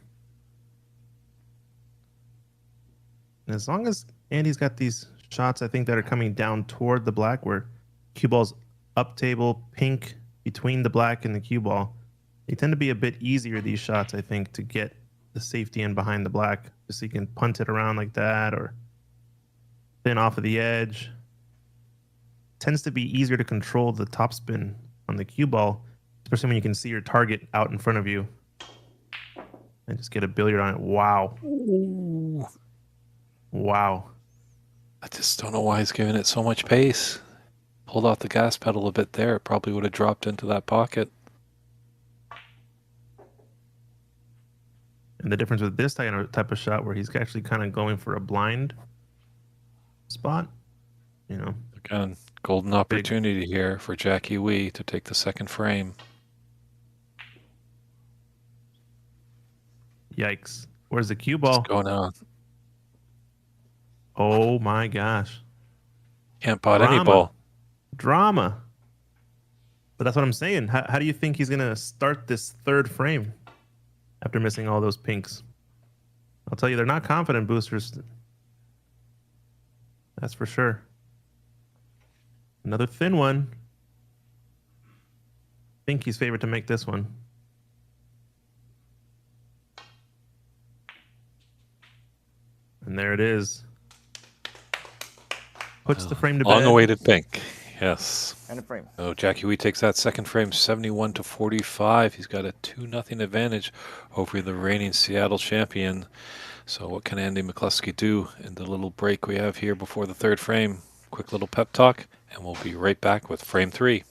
And as long as Andy's got these shots, I think, that are coming down toward the black, where cue ball's up table, pink between the black and the cue ball. They tend to be a bit easier, these shots, I think, to get the safety in behind the black, just so you can punt it around like that or thin off of the edge. Tends to be easier to control the topspin on the cue ball, especially when you can see your target out in front of you. And just get a billiard on it. Wow. Ooh. Wow. I just don't know why he's giving it so much pace. Pulled off the gas pedal a bit there. It probably would have dropped into that pocket. And the difference with this type of shot, where he's actually kind of going for a blind spot, you know. Again, golden opportunity here for Jackie Wee to take the second frame. Yikes. Where's the cue ball? Just going out. Oh my gosh. Can't pot any ball. Drama. But that's what I'm saying. How do you think he's going to start this third frame after missing all those pinks? I'll tell you, they're not confident boosters. That's for sure. Another thin one. I think he's favored to make this one. And there it is. Puts the frame to bed. Long-awaited pink. Yes. And a frame. So Jackie Wee takes that second frame, 71-45. He's got a 2-0 advantage over the reigning Seattle champion. So what can Andy McCluskey do in the little break we have here before the third frame? Quick little pep talk, and we'll be right back with frame 3.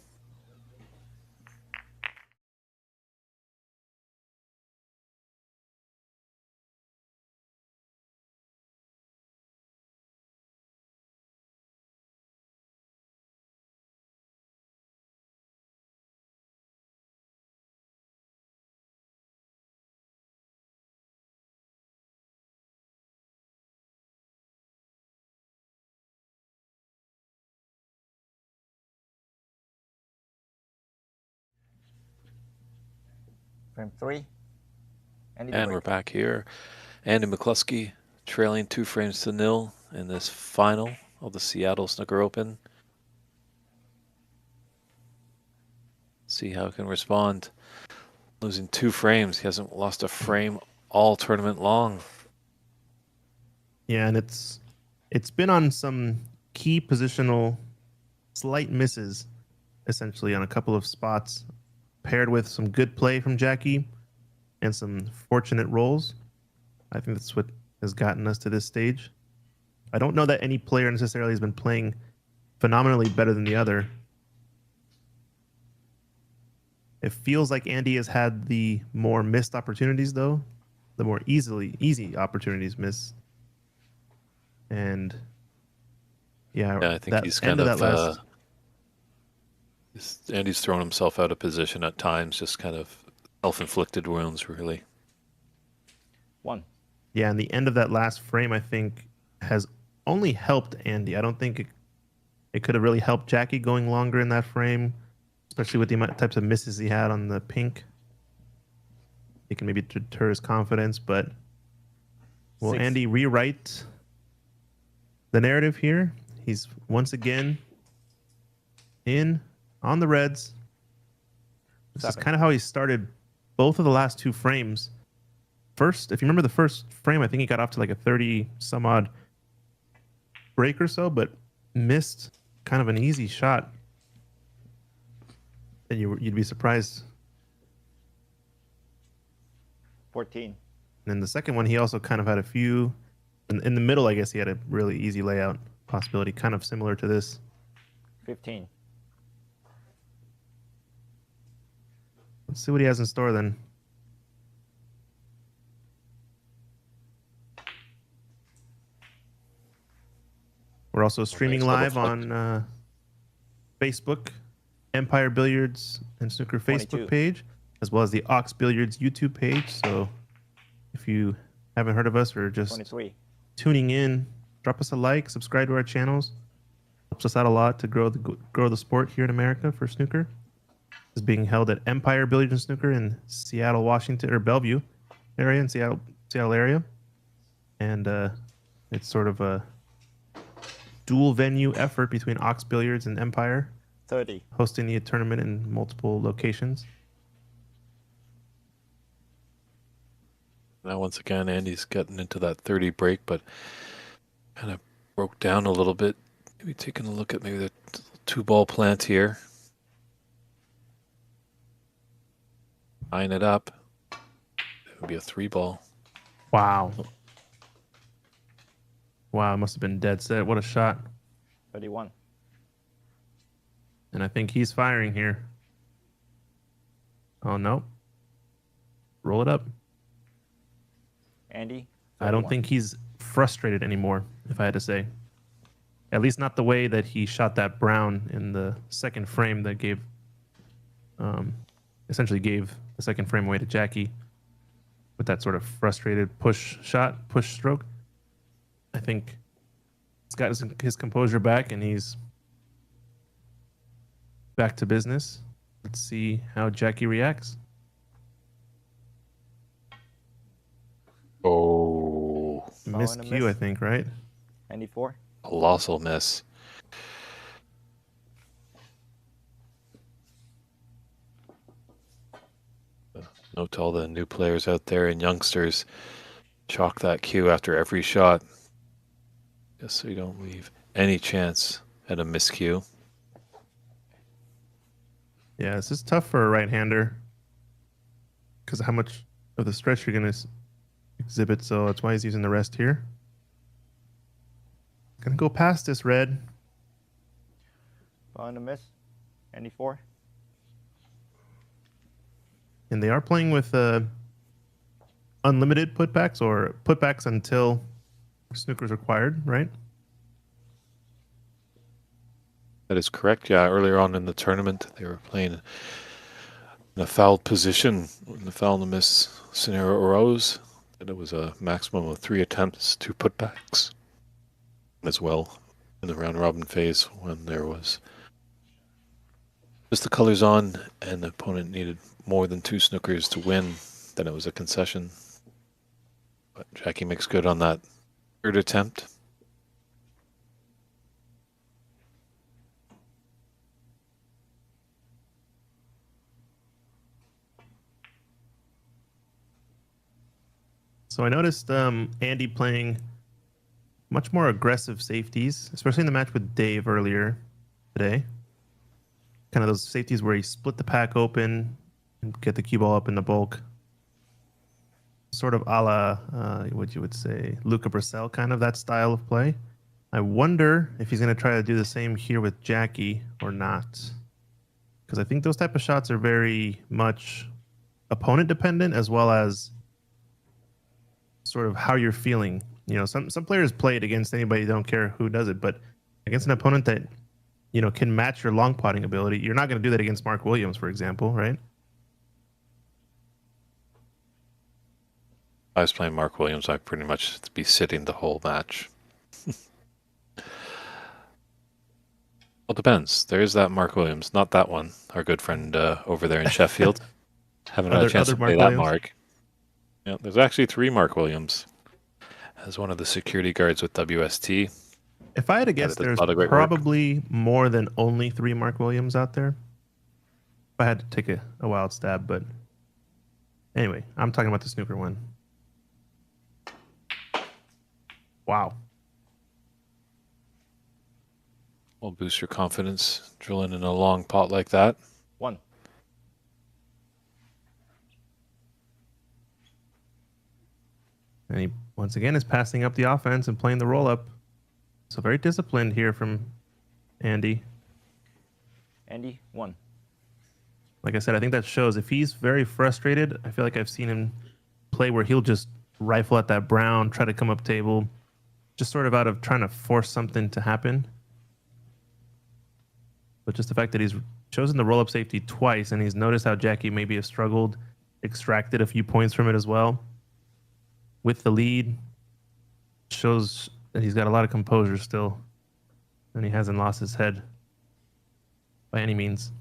Frame 3. And we're back here. Andy McCluskey trailing 2 frames to 0 in this final of the Seattle Snooker Open. See how he can respond. Losing 2 frames. He hasn't lost a frame all tournament long. Yeah, and it's been on some key positional slight misses, essentially, on a couple of spots, paired with some good play from Jackie and some fortunate rolls. I think that's what has gotten us to this stage. I don't know that any player necessarily has been playing phenomenally better than the other. It feels like Andy has had the more missed opportunities, though. The more easy opportunities missed. And yeah, I think he's kind of Andy's thrown himself out of position at times, just kind of self-inflicted wounds, really. 1. Yeah, and the end of that last frame, I think, has only helped Andy. I don't think it could have really helped Jackie going longer in that frame, especially with the types of misses he had on the pink. It can maybe deter his confidence, but will 6. Andy rewrite the narrative here? He's once again in on the reds. This is 7. kind of how he started both of the last 2 frames. First, if you remember the first frame, I think he got off to like a 30-some-odd break or so, but missed kind of an easy shot. And you'd be surprised. 14. And then the second one, he also kind of had a few. In the middle, I guess he had a really easy layout possibility, kind of similar to this. 15. Let's see what he has in store then. We're also streaming live on Facebook, Empire Billiards and Snooker Facebook 22. page, as well as the Ox Billiards YouTube page. So if you haven't heard of us or just 23. tuning in, drop us a like, subscribe to our channels. Helps us out a lot to grow the sport here in America for snooker. It's being held at Empire Billiards and Snooker in Seattle, Washington, or Bellevue area in Seattle area, and it's sort of a dual venue effort between Ox Billiards and Empire, 30. hosting the tournament in multiple locations. Now, once again, Andy's getting into that 30 break, but kind of broke down a little bit. Maybe taking a look at maybe the 2-ball plant here. Eyeing it up. It would be a 3-ball. Wow. Wow, it must have been dead set. What a shot. 31. And I think he's firing here. Oh, no. Roll it up. Andy. I don't 31. think he's frustrated anymore, if I had to say. At least not the way that he shot that brown in the second frame that gave, essentially gave the second frame away to Jackie with that sort of frustrated push stroke. I think he's got his composure back and he's back to business. Let's see how Jackie reacts. Oh, Miscue, I think, right? 94. a colossal miss. Note to all the new players out there and youngsters, chalk that cue after every shot, just so you don't leave any chance at a miscue. Yeah, this is tough for a right-hander because of how much of the stretch you're going to exhibit, so that's why he's using the rest here. Gonna go past this red. On the miss. 94. And they are playing with unlimited putbacks or putbacks until snooker's required, right? That is correct. Yeah, earlier on in the tournament, they were playing in a fouled position when the foul and the miss scenario arose, and it was a maximum of 3 attempts, 2 putbacks as well in the round robin phase when there was just the colors on and the opponent needed more than 2 snookers to win. Then it was a concession. But Jackie makes good on that 3rd attempt. So I noticed Andy playing much more aggressive safeties, especially in the match with Dave earlier today. Kind of those safeties where he split the pack open and get the cue ball up in the bulk. Sort of a la, what you would say, Luca Brissell, kind of that style of play. I wonder if he's going to try to do the same here with Jackie or not. Because I think those type of shots are very much opponent dependent as well as sort of how you're feeling. You know, some players play it against anybody, don't care who does it, but against an opponent that, you know, can match your long potting ability, you're not going to do that against Mark Williams, for example, right? If I was playing Mark Williams, I'd pretty much be sitting the whole match. Well, it depends. There is that Mark Williams, not that one. Our good friend over there in Sheffield. Haven't had a chance to play that Mark. Yeah, there's actually 3 Mark Williams. As one of the security guards with WST. If I had to guess, there's probably more than only 3 Mark Williams out there. If I had to take a wild stab, but anyway, I'm talking about the snooker one. Wow. Will boost your confidence drilling in a long pot like that. 1. And he, once again, is passing up the offense and playing the roll-up. So very disciplined here from Andy. Andy, 1. Like I said, I think that shows if he's very frustrated, I feel like I've seen him play where he'll just rifle at that brown, try to come up table, just sort of out of trying to force something to happen. But just the fact that he's chosen the roll-up safety twice and he's noticed how Jackie maybe has struggled, extracted a few points from it as well. With the lead, shows that he's got a lot of composure still, and he hasn't lost his head by any means.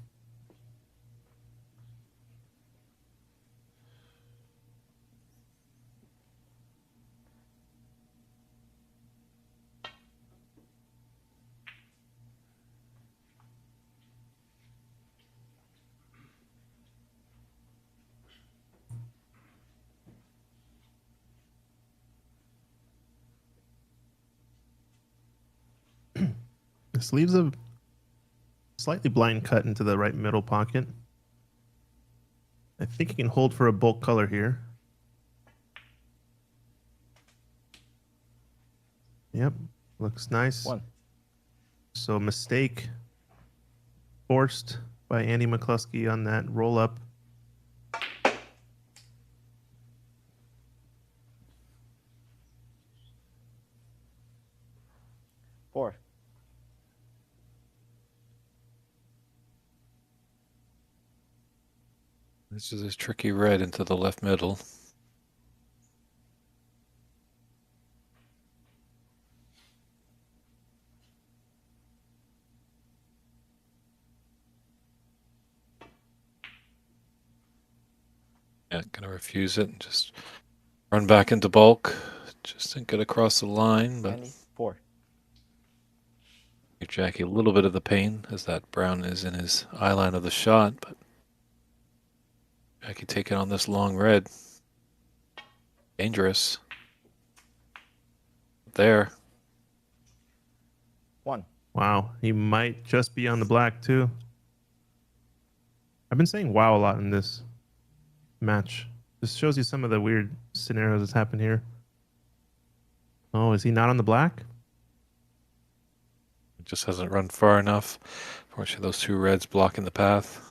This leaves a slightly blind cut into the right middle pocket. I think he can hold for a bulk color here. Yep, looks nice. 1. So mistake forced by Andy McCluskey on that roll up. Four. This is a tricky red into the left middle. Yeah, gonna refuse it and just run back into bulk. Just didn't get across the line, but Andy, 4. give Jackie a little bit of the pain as that brown is in his eye line of the shot, but Jackie taking on this long red. Dangerous. There. 1. Wow, he might just be on the black too. I've been saying wow a lot in this match. This shows you some of the weird scenarios that's happened here. Oh, is he not on the black? It just hasn't run far enough. Fortunately, those two reds blocking the path.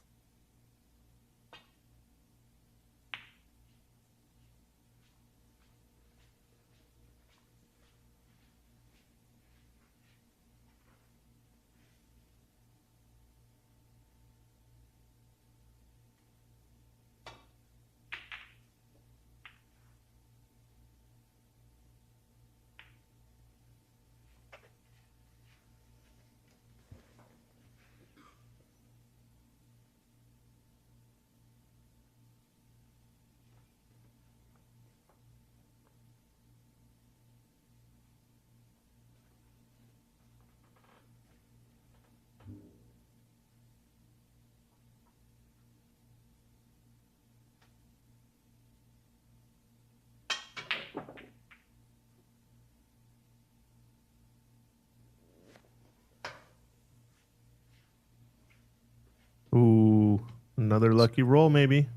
Ooh, another lucky roll maybe.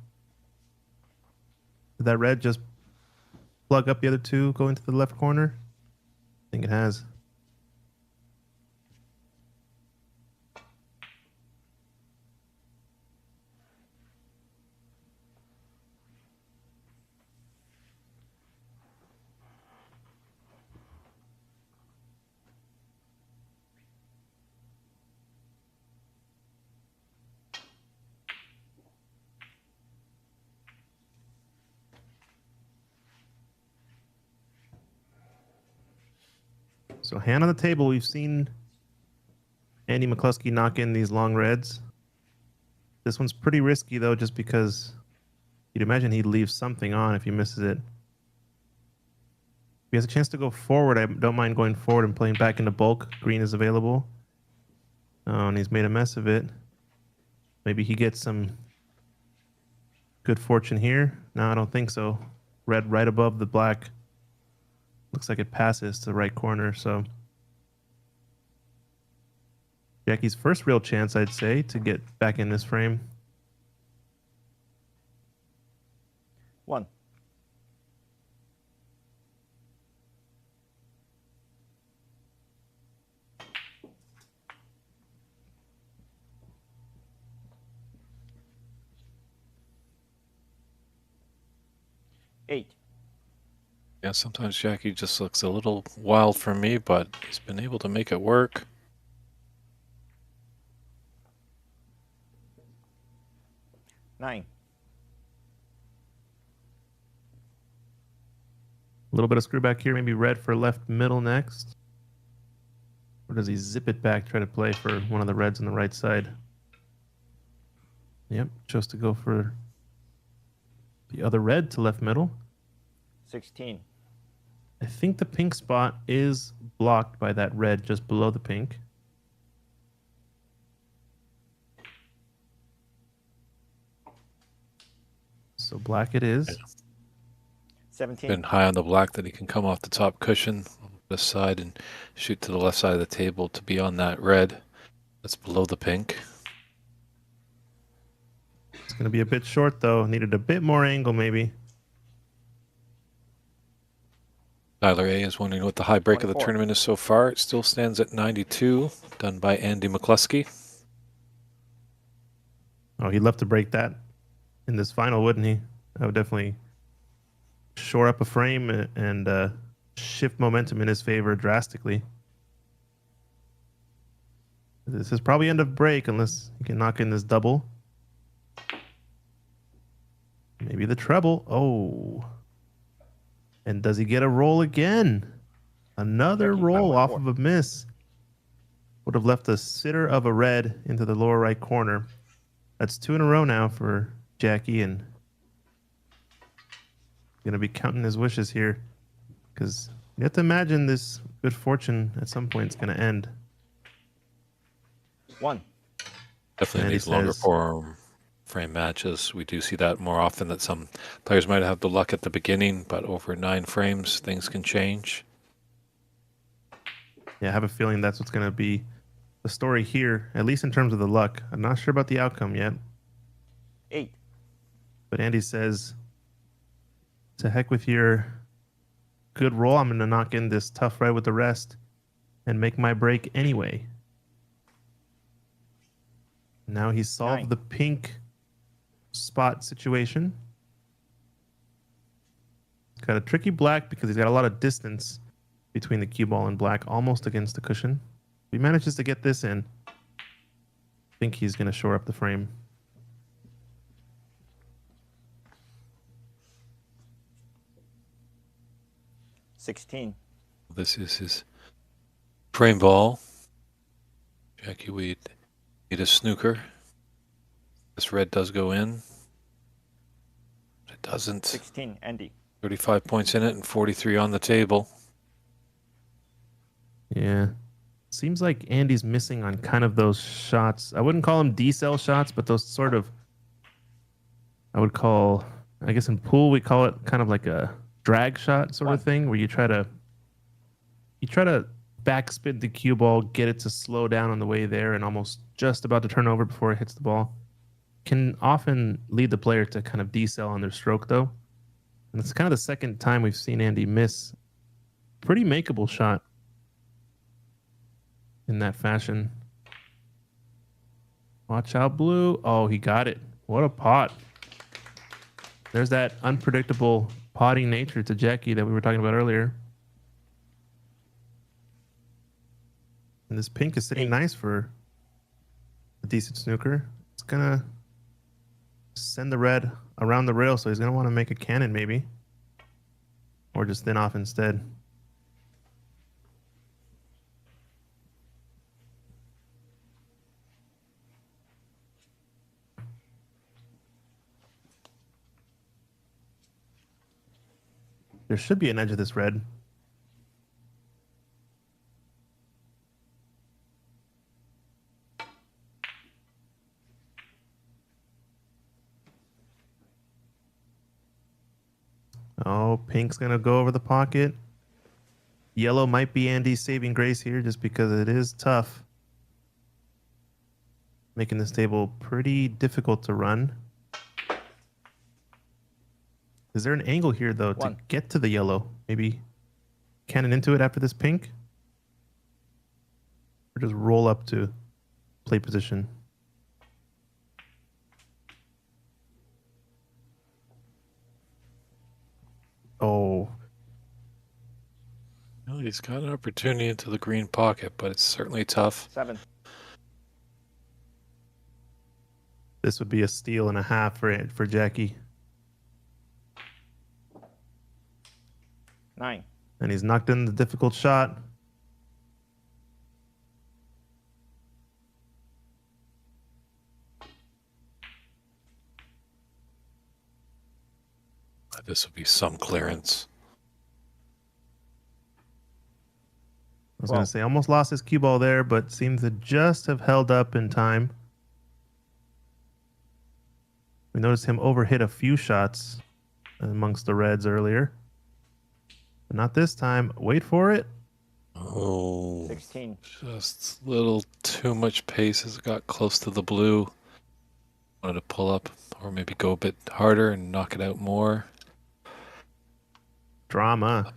Did that red just plug up the other two, go into the left corner? I think it has. So hand on the table, we've seen Andy McCluskey knock in these long reds. This one's pretty risky though, just because you'd imagine he'd leave something on if he misses it. If he has a chance to go forward, I don't mind going forward and playing back into bulk. Green is available. Oh, and he's made a mess of it. Maybe he gets some good fortune here. No, I don't think so. Red right above the black. Looks like it passes to the right corner, so Jackie's first real chance, I'd say, to get back in this frame. 1. Eight. Yeah, sometimes Jackie just looks a little wild for me, but he's been able to make it work. 9. A little bit of screw back here, maybe red for left middle next. Or does he zip it back, try to play for one of the reds on the right side? Yep, chose to go for the other red to left middle. 16. I think the pink spot is blocked by that red just below the pink. So black it is. 17. Been high on the black that he can come off the top cushion. this side and shoot to the left side of the table to be on that red that's below the pink. It's going to be a bit short, though. Needed a bit more angle, maybe. Tyler A is wondering what the high break of the 24. tournament is so far. It still stands at 92, done by Andy McCluskey. Oh, he'd love to break that in this final, wouldn't he? That would definitely shore up a frame and shift momentum in his favor drastically. This is probably end of break unless he can knock in this double. Maybe the treble. Oh. And does he get a roll again? Another Jackie, roll off 5.4. of a miss. Would have left a sitter of a red into the lower right corner. That's 2 in a row now for Jackie, and going to be counting his wishes here because you have to imagine this good fortune at some point is going to end. 1. Definitely And needs he longer says- form frame matches. We do see that more often, that some players might have the luck at the beginning, but over 9 frames, things can change. Yeah, I have a feeling that's what's going to be the story here, at least in terms of the luck. I'm not sure about the outcome yet, 8. but Andy says, to heck with your good roll. I'm going to knock in this tough red with the rest and make my break anyway. Now he's solved 9. the pink spot situation. He's got a tricky black because he's got a lot of distance between the cue ball and black, almost against the cushion. If he manages to get this in, I think he's going to shore up the frame. $16. This is his frame ball. Jackie, we need a snooker. This red does go in. It doesn't. 16. Andy. 35 points in it and 43 on the table. Yeah. Seems like Andy's missing on kind of those shots. I wouldn't call them D-cell shots, but those sort of, I would call, I guess in pool, we call it kind of like a drag shot sort of thing where you try to backspin the cue ball, get it to slow down on the way there and almost just about to turn over before it hits the ball. Can often lead the player to kind of decel on their stroke, though. And it's kind of the second time we've seen Andy miss pretty makeable shot in that fashion. Watch out, blue. Oh, he got it. What a pot. There's that unpredictable potting nature to Jackie that we were talking about earlier. And this pink is sitting nice for a decent snooker. It's going to send the red around the rail, so he's going to want to make a cannon maybe. Or just thin off instead. There should be an edge of this red. Oh, pink's going to go over the pocket. Yellow might be Andy's saving grace here just because it is tough. Making this table pretty difficult to run. Is there an angle here, though, to get to the yellow? Maybe cannon into it after this pink? Or just roll up to play position? Oh. Well, he's got an opportunity into the green pocket, but it's certainly tough. 7. This would be a steal and a half for Jackie. 9. And he's knocked in the difficult shot. This would be some clearance. I was going to say, almost lost his cue ball there, but seems to just have held up in time. We noticed him overhit a few shots amongst the reds earlier. But not this time. Wait for it. Oh, 16. just a little too much pace as it got close to the blue. Wanted to pull up or maybe go a bit harder and knock it out more. Drama.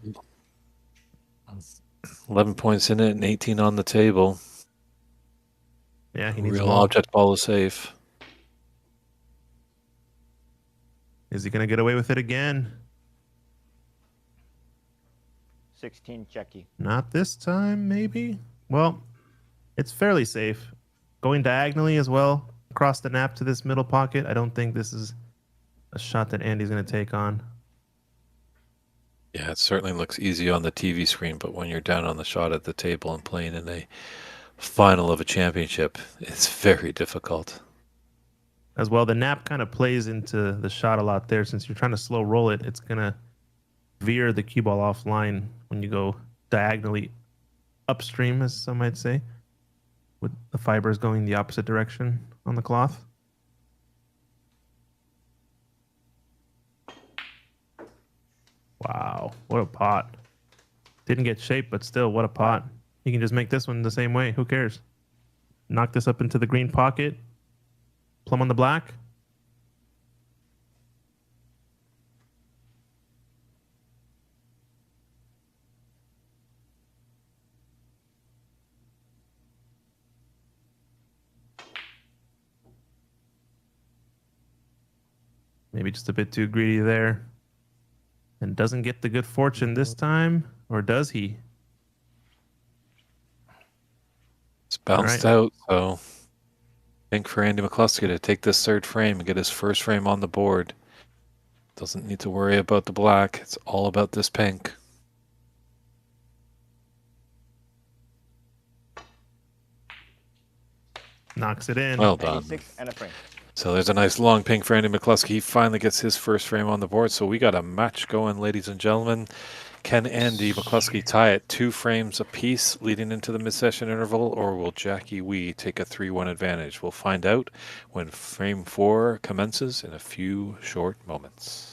11 points in it and 18 on the table. Yeah, he needs a Real ball. object ball is safe. Is he going to get away with it again? 16 checky. Not this time, maybe? Well, it's fairly safe. Going diagonally as well, across the nap to this middle pocket. I don't think this is a shot that Andy's going to take on. Yeah, it certainly looks easy on the TV screen, but when you're down on the shot at the table and playing in a final of a championship, it's very difficult. As well, the nap kind of plays into the shot a lot there. Since you're trying to slow roll it, it's going to veer the cue ball offline when you go diagonally upstream, as some might say, with the fibers going the opposite direction on the cloth. Wow, what a pot. Didn't get shaped, but still, what a pot. You can just make this one the same way. Who cares? Knock this up into the green pocket. Plum on the black. Maybe just a bit too greedy there. And doesn't get the good fortune this time, or does he? It's bounced out, so I think for Andy McCluskey to take this third frame and get his first frame on the board. Doesn't need to worry about the black. It's all about this pink. Knocks it in. Well done. 86 and a frame. So there's a nice long pink for Andy McCluskey. He finally gets his first frame on the board. So we got a match going, ladies and gentlemen. Can Andy McCluskey tie it 2 frames apiece leading into the mid-session interval, or will Jackie Wee take a 3-1 advantage? We'll find out when frame 4 commences in a few short moments.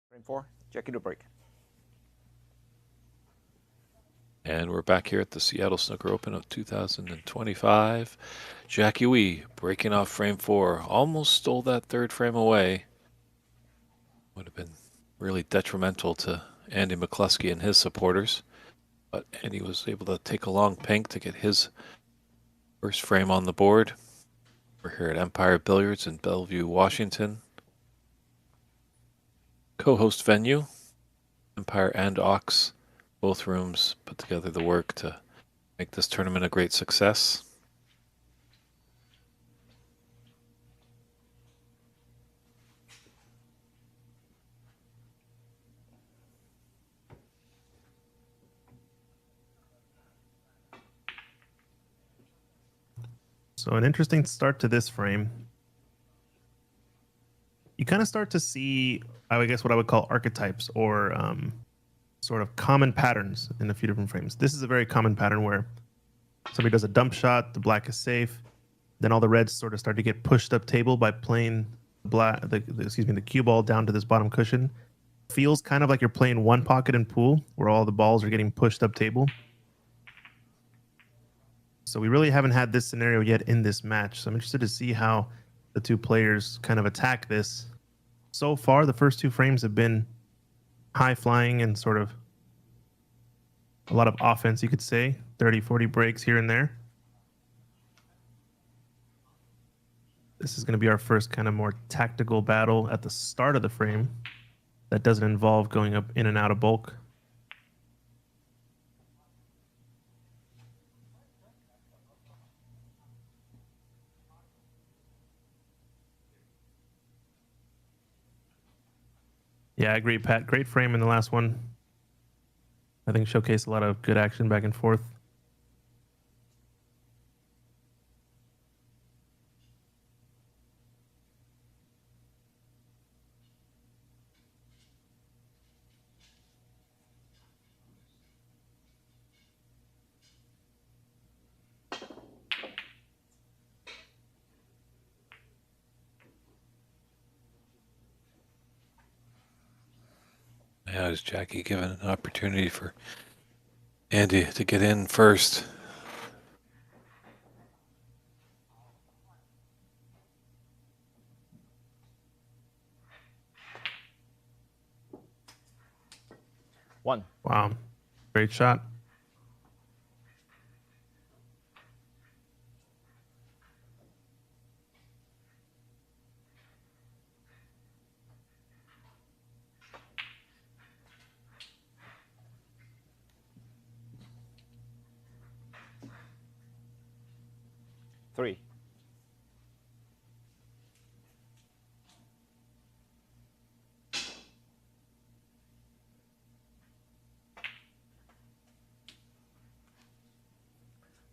Frame 4, Jackie to break. And we're back here at the Seattle Snooker Open of 2025. Jackie Wee breaking off frame 4. Almost stole that third frame away. Would have been really detrimental to Andy McCluskey and his supporters. But Andy was able to take a long pink to get his first frame on the board. We're here at Empire Billiards in Bellevue, Washington. Co-host venue, Empire and Ox. Both rooms put together the work to make this tournament a great success. So an interesting start to this frame. You kind of start to see, I guess, what I would call archetypes or sort of common patterns in a few different frames. This is a very common pattern where somebody does a dump shot, the black is safe, then all the reds sort of start to get pushed up table by playing the cue ball down to this bottom cushion. Feels kind of like you're playing one pocket in pool where all the balls are getting pushed up table. So we really haven't had this scenario yet in this match. So I'm interested to see how the two players kind of attack this. So far, the first 2 frames have been high flying and sort of a lot of offense, you could say. 30, 40 breaks here and there. This is going to be our first kind of more tactical battle at the start of the frame that doesn't involve going up in and out of bulk. Yeah, I agree, Pat. Great frame in the last one. I think showcased a lot of good action back and forth. Yeah, is Jackie given an opportunity for Andy to get in first? One. Wow. Great shot. Three.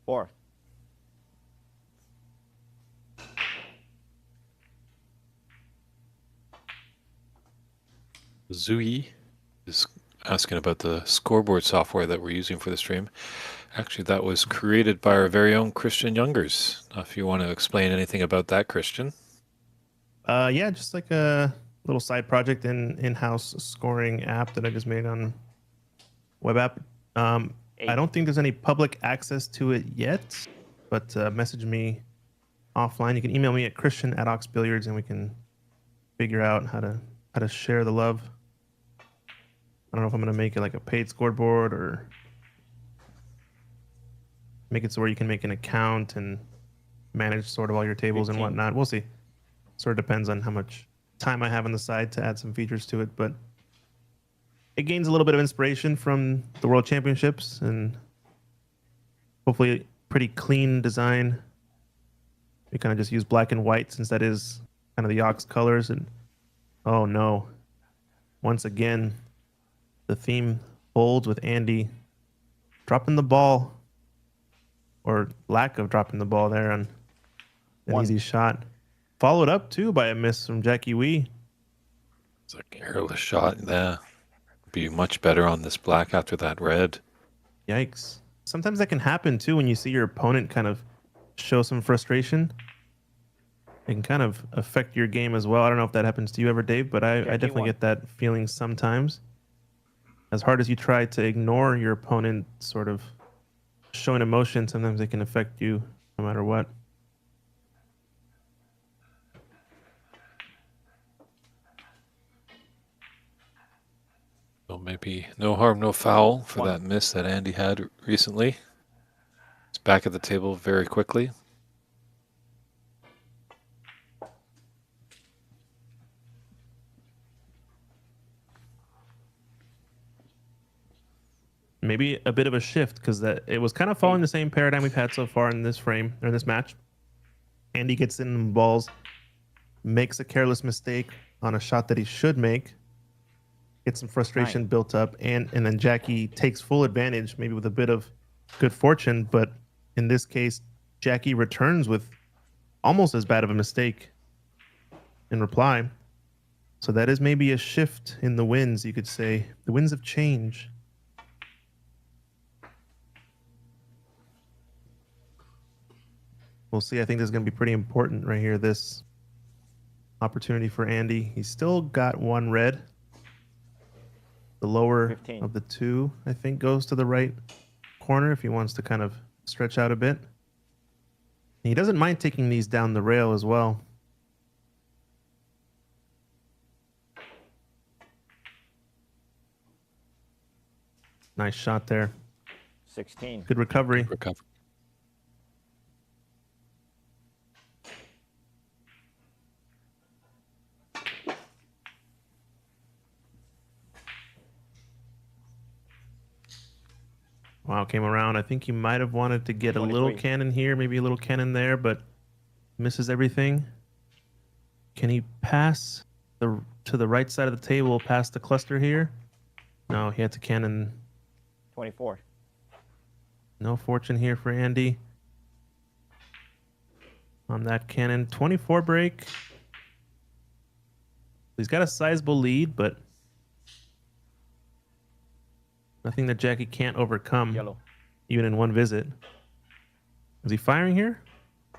Four. Zui is asking about the scoreboard software that we're using for the stream. Actually, that was created by our very own Christian Youngers. If you want to explain anything about that, Christian. Yeah, just like a little side project in-house scoring app that I just made on web app. I don't think there's any public access to it yet, but message me offline. You can email me at christian@oxbilliards, and we can figure out how to share the love. I don't know if I'm going to make it like a paid scoreboard or make it so where you can make an account and manage sort of all your tables 15. and whatnot. We'll see. Sort of depends on how much time I have on the side to add some features to it, but it gains a little bit of inspiration from the World Championships and hopefully pretty clean design. We kind of just use black and white since that is kind of the Ox colors. And oh no, once again, the theme holds with Andy dropping the ball, or lack of dropping the ball there on an One. easy shot. Followed up too by a miss from Jackie Wee. It's a careless shot. Yeah, be much better on this black after that red. Yikes. Sometimes that can happen too when you see your opponent kind of show some frustration. It can kind of affect your game as well. I don't know if that happens to you ever, Dave, but I definitely won. get that feeling sometimes. As hard as you try to ignore your opponent sort of showing emotion, sometimes it can affect you no matter what. So maybe no harm, no foul for One. that miss that Andy had recently. It's back at the table very quickly. Maybe a bit of a shift because it was kind of following the same paradigm we've had so far in this frame or this match. Andy gets in balls, makes a careless mistake on a shot that he should make, gets some frustration built up, and then Jackie takes full advantage, maybe with a bit of good fortune. But in this case, Jackie returns with almost as bad of a mistake in reply. So that is maybe a shift in the winds, you could say. The winds of change. We'll see. I think this is going to be pretty important right here, this opportunity for Andy. He's still got one red. The lower 15. of the two, I think, goes to the right corner if he wants to kind of stretch out a bit. And he doesn't mind taking these down the rail as well. Nice shot there. 16. Good recovery. Recover. Wow, came around. I think he might have wanted to get a little 23. cannon here, maybe a little cannon there, but misses everything. Can he pass to the right side of the table past the cluster here. No, he had to cannon. 24. No fortune here for Andy. On that cannon. 24 break. He's got a sizable lead, but nothing that Jackie can't overcome, Yellow. even in one visit. Was he firing here? I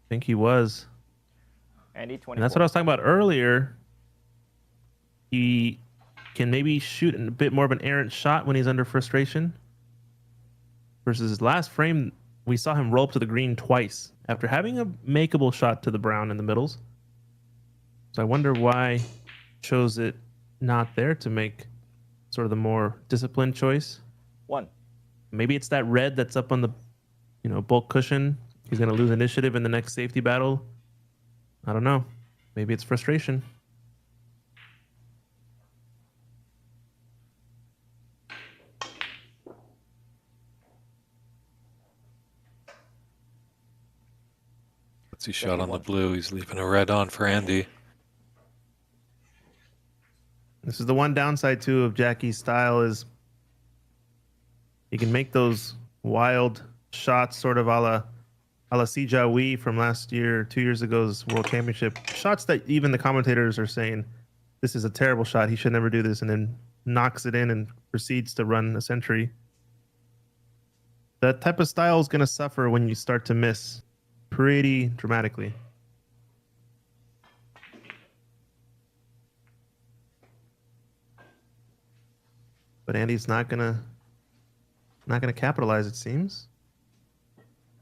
think he was. Andy, 24. And that's what I was talking about earlier. He can maybe shoot a bit more of an errant shot when he's under frustration. Versus his last frame, we saw him roll up to the green twice after having a makeable shot to the brown in the middles. So I wonder why he chose it not there to make sort of the more disciplined choice. 1. Maybe it's that red that's up on the, bulk cushion. He's going to lose initiative in the next safety battle. I don't know. Maybe it's frustration. What's he shot on the blue? He's leaving a red on for Andy. This is the one downside, too, of Jackie's style is he can make those wild shots sort of a la Si Jiahui from last year, 2 years ago's World Championship. Shots that even the commentators are saying, this is a terrible shot. He should never do this, and then knocks it in and proceeds to run a century. That type of style is going to suffer when you start to miss pretty dramatically. But Andy's not gonna capitalize, it seems.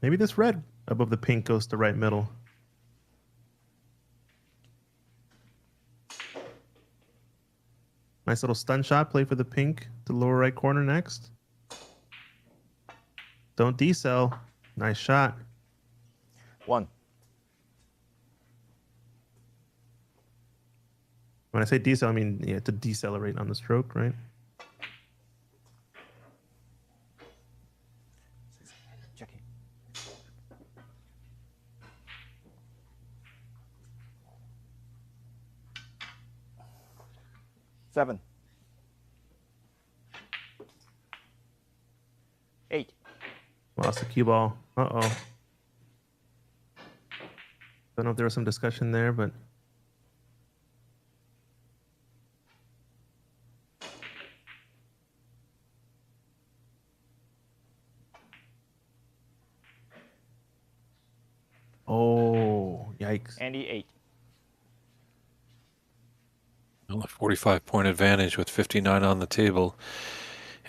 Maybe this red above the pink goes to right middle. Nice little stun shot play for the pink to lower right corner next. Don't decel. Nice shot. 1. When I say decel, I mean to decelerate on the stroke, right? Jackie. 7. 8. Lost the cue ball. Uh-oh. Don't know if there was some discussion there, but oh, yikes. Andy, 8. Well, a 45-point advantage with 59 on the table.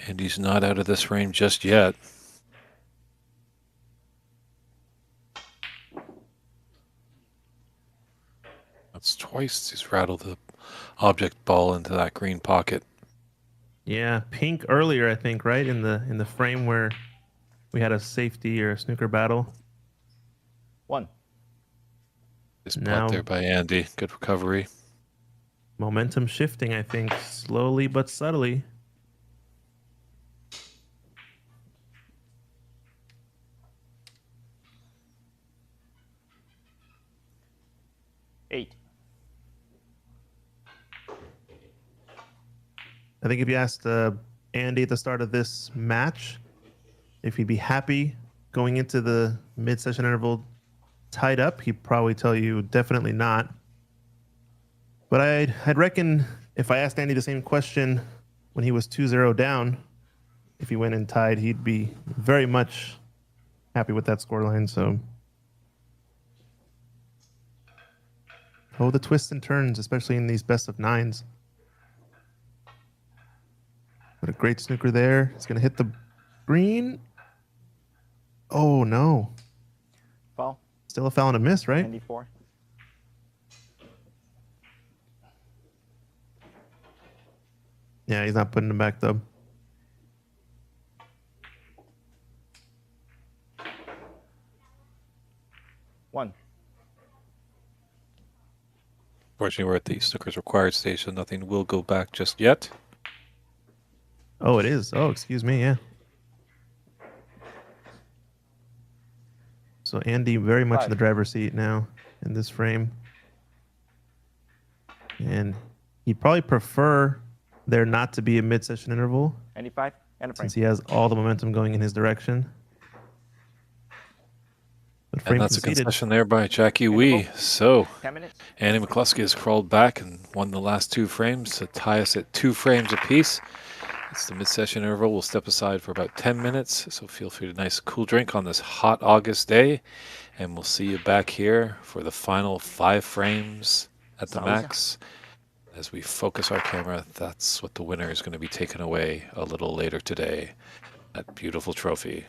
And he's not out of this frame just yet. That's twice he's rattled the object ball into that green pocket. Yeah, pink earlier, I think, right? In the frame where we had a safety or a snooker battle. 1. Just Now- putt there by Andy. Good recovery. Momentum shifting, I think, slowly but subtly. Eight. I think if you asked Andy at the start of this match if he'd be happy going into the mid-session interval tied up, he'd probably tell you definitely not. But I'd reckon if I asked Andy the same question when he was 2-0 down, if he went in tied, he'd be very much happy with that scoreline. So, oh, the twists and turns, especially in these best of nines. What a great snooker there. It's going to hit the green. Oh, no. Foul. Still a foul and a miss, right? Andy, 4. Yeah, he's not putting him back, though. One. Fortunately, we're at the snooker's required stage, so nothing will go back just yet. Oh, it is. Oh, excuse me. Yeah. So Andy very much in the driver's seat now in this frame. And he'd probably prefer there not to be a mid-session interval 95 and a frame. since he has all the momentum going in his direction. But frame And that's conceded. a concession there by Jackie Interval. Wee. So 10 minutes. Annie McCluskey has crawled back and won the last 2 frames to tie us at 2 frames apiece. It's the mid-session interval. We'll step aside for about 10 minutes, so feel free to nice cool drink on this hot August day. And we'll see you back here for the final 5 frames at the max. As we focus our camera, that's what the winner is going to be taken away a little later today. That beautiful trophy.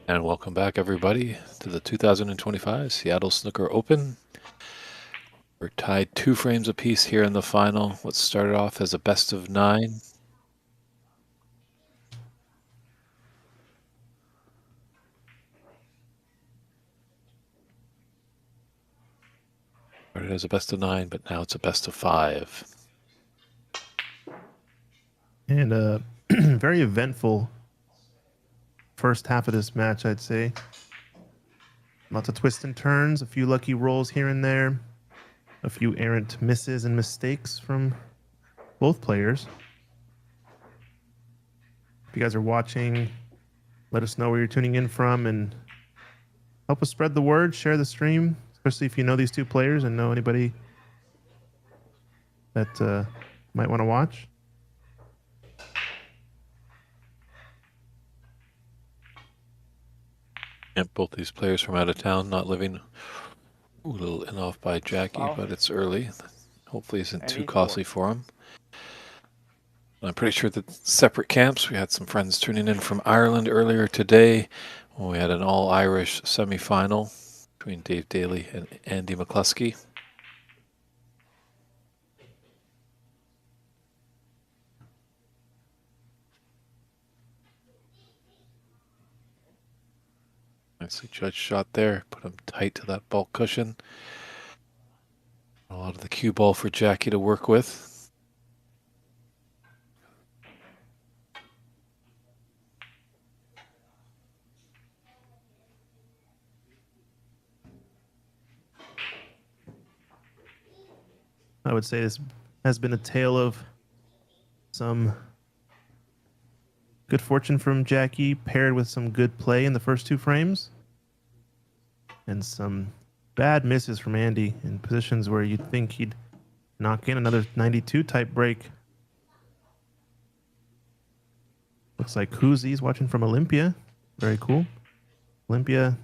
And welcome back, everybody, to the 2025 Seattle Snooker Open. We're tied 2 frames apiece here in the final. What started off as a best of 9. Started as a best of 9, but now it's a best of 5. And a very eventful first half of this match, I'd say. Lots of twists and turns, a few lucky rolls here and there, a few errant misses and mistakes from both players. If you guys are watching, let us know where you're tuning in from and help us spread the word, share the stream, especially if you know these two players and know anybody that might want to watch. And both these players from out of town, not living. Ooh, a little in off by Jackie, Wow. but it's early. Hopefully, isn't And too 84. costly for him. I'm pretty sure that separate camps. We had some friends tuning in from Ireland earlier today. When we had an all-Irish semi-final between Dave Daly and Andy McCluskey. Nicely judged shot there. Put him tight to that bulk cushion. A lot of the cue ball for Jackie to work with. I would say this has been a tale of some good fortune from Jackie paired with some good play in the first 2 frames and some bad misses from Andy in positions where you'd think he'd knock in another 92 type break. Looks like Koozies watching from Olympia. Very cool. Olympia,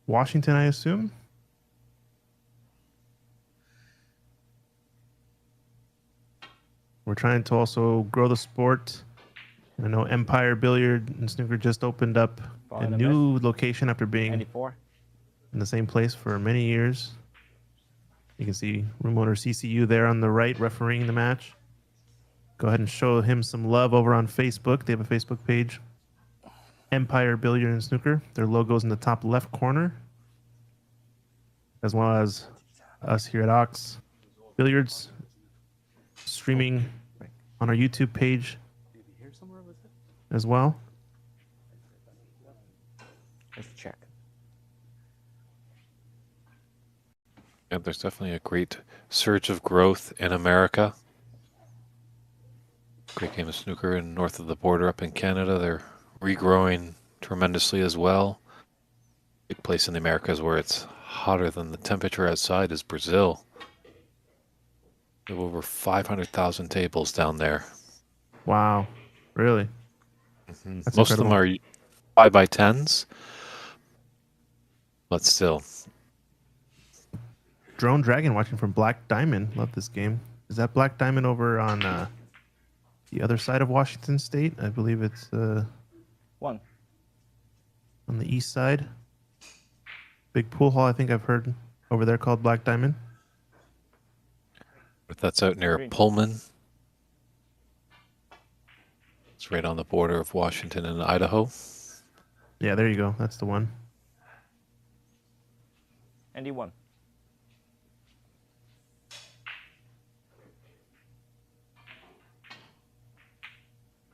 Washington, I assume. We're trying to also grow the sport. I know Empire Billiard and Snooker just opened up a Following the new location after being 94. in the same place for many years. You can see room owner CCU there on the right refereeing the match. Go ahead and show him some love over on Facebook. They have a Facebook page, Empire Billiard and Snooker. Their logo's in the top left corner, as well as us here at Ox Billiards streaming on our YouTube page as well. Let's check. Yeah, there's definitely a great surge of growth in America. Great game of snooker in north of the border up in Canada. They're regrowing tremendously as well. Big place in the Americas where it's hotter than the temperature outside is Brazil. We have over 500,000 tables down there. Wow, really? That's Most of them are 5x10s, but still. Drone Dragon watching from Black Diamond. Love this game. Is that Black Diamond over on the other side of Washington State? I believe it's 1. on the east side. Big pool hall, I think I've heard over there called Black Diamond. But that's out near Green. Pullman. It's right on the border of Washington and Idaho. Yeah, there you go. That's the one. Andy 1.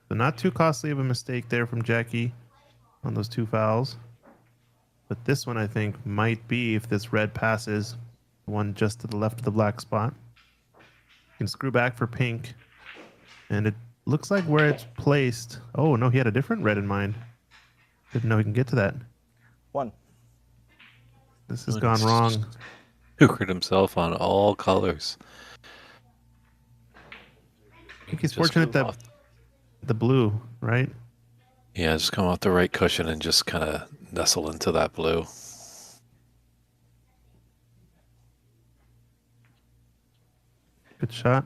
So not too costly of a mistake there from Jackie on those 2 fouls. But this one, I think, might be, if this red passes, the one just to the left of the black spot. You can screw back for pink. And it looks like where it's placed. Oh, no, he had a different red in mind. Didn't know he can get to that. 1. This has gone wrong. Snookered himself on all colors. I think he's Just fortunate come that off- the blue, right? Yeah, just come off the right cushion and just kind of nestle into that blue. Good shot.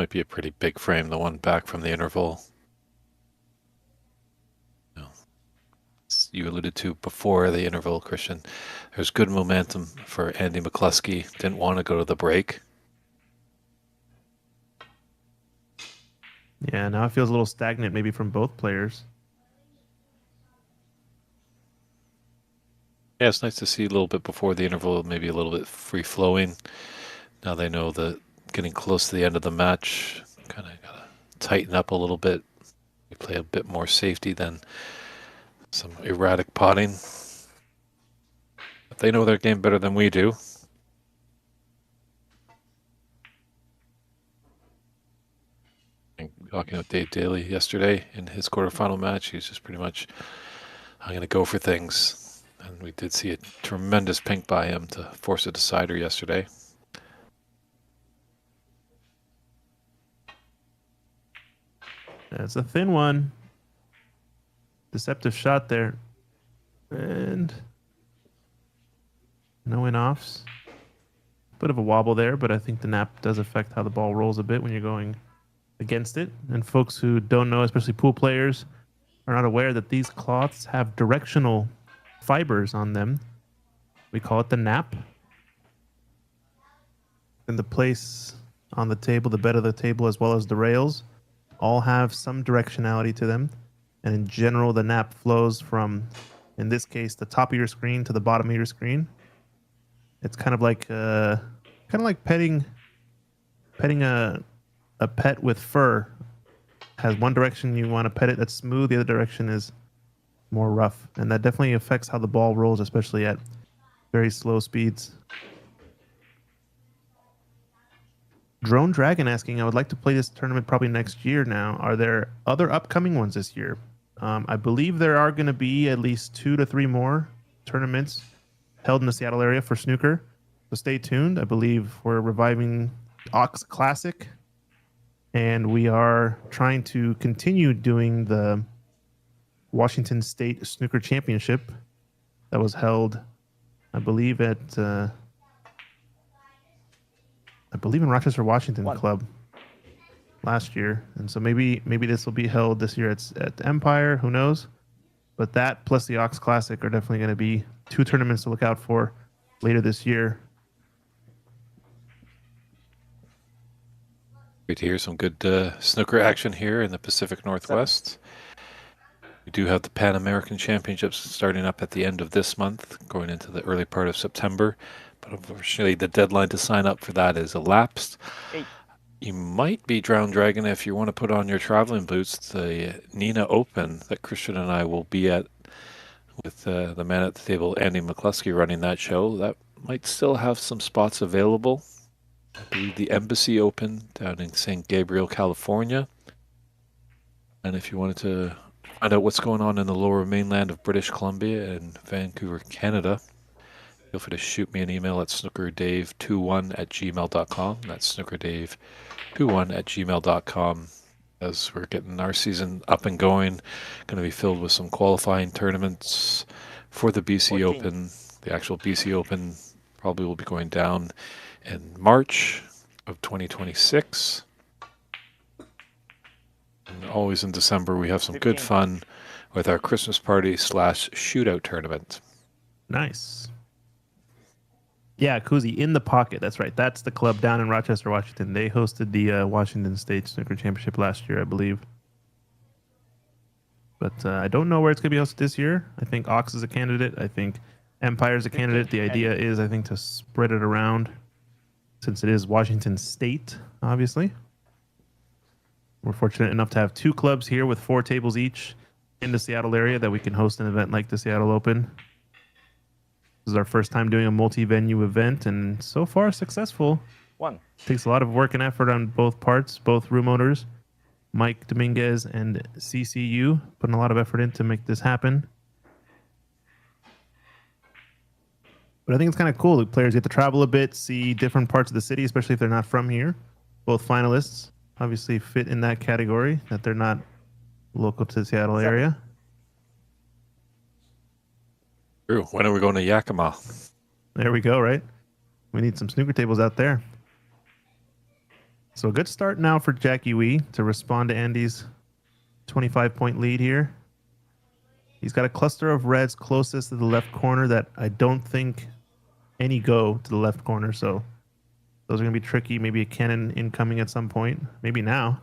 Might be a pretty big frame, the one back from the interval. As you alluded to before the interval, Christian, there's good momentum for Andy McCluskey. Didn't want to go to the break. Yeah, now it feels a little stagnant maybe from both players. Yeah, it's nice to see a little bit before the interval, maybe a little bit free-flowing. Now they know that getting close to the end of the match, kind of got to tighten up a little bit. We play a bit more safety than some erratic potting. But they know their game better than we do. And talking with Dave Daly yesterday in his quarterfinal match, he's just pretty much, I'm going to go for things. And we did see a tremendous pink by him to force a decider yesterday. That's a thin one. Deceptive shot there. And no in-offs. Bit of a wobble there, but I think the nap does affect how the ball rolls a bit when you're going against it. And folks who don't know, especially pool players, are not aware that these cloths have directional fibers on them. We call it the nap. And the place on the table, the bed of the table, as well as the rails, all have some directionality to them. And in general, the nap flows from, in this case, the top of your screen to the bottom of your screen. It's kind of like petting a pet with fur. Has one direction you want to pet it that's smooth, the other direction is more rough, and that definitely affects how the ball rolls, especially at very slow speeds. Drone Dragon asking, I would like to play this tournament probably next year now. Are there other upcoming ones this year? I believe there are going to be at least 2 to 3 more tournaments held in the Seattle area for snooker. So stay tuned. I believe we're reviving Ox Classic, and we are trying to continue doing the Washington State Snooker Championship that was held, I believe, in Rochester, Washington Club last year. And so maybe this will be held this year at Empire, who knows? But that plus the Ox Classic are definitely going to be 2 tournaments to look out for later this year. Great to hear some good snooker action here in the Pacific Northwest. We do have the Pan American Championships starting up at the end of this month, going into the early part of September. But unfortunately, the deadline to sign up for that is elapsed. You might be Drowned Dragon if you want to put on your traveling boots. The Nina Open that Christian and I will be at with the man at the table, Andy McCluskey, running that show. That might still have some spots available. I believe the Embassy Open down in St. Gabriel, California. And if you wanted to find out what's going on in the lower mainland of British Columbia and Vancouver, Canada, feel free to shoot me an email at snookerdave21@gmail.com. That's snookerdave21@gmail.com. As we're getting our season up and going, going to be filled with some qualifying tournaments for the BC 14. Open. The actual BC Open probably will be going down in March of 2026. And always in December, we have some good 15. fun with our Christmas party / shootout tournament. Nice. Yeah, Kuzi, In the Pocket. That's right. That's the club down in Rochester, Washington. They hosted the Washington State Snooker Championship last year, I believe. But I don't know where it's going to be hosted this year. I think Ox is a candidate. I think Empire is a candidate. The idea is, I think, to spread it around since it is Washington State, obviously. We're fortunate enough to have 2 clubs here with 4 tables each in the Seattle area that we can host an event like the Seattle Open. This is our first time doing a multi-venue event, and so far successful. 1. Takes a lot of work and effort on both parts, both room owners, Mike Dominguez and CCU, putting a lot of effort in to make this happen. But I think it's kind of cool. The players get to travel a bit, see different parts of the city, especially if they're not from here. Both finalists obviously fit in that category, that they're not local to the Seattle area. True. When are we going to Yakima? There we go, right? We need some snooker tables out there. So a good start now for Jackie Wee to respond to Andy's 25-point lead here. He's got a cluster of reds closest to the left corner that I don't think any go to the left corner. So those are going to be tricky. Maybe a cannon incoming at some point. Maybe now.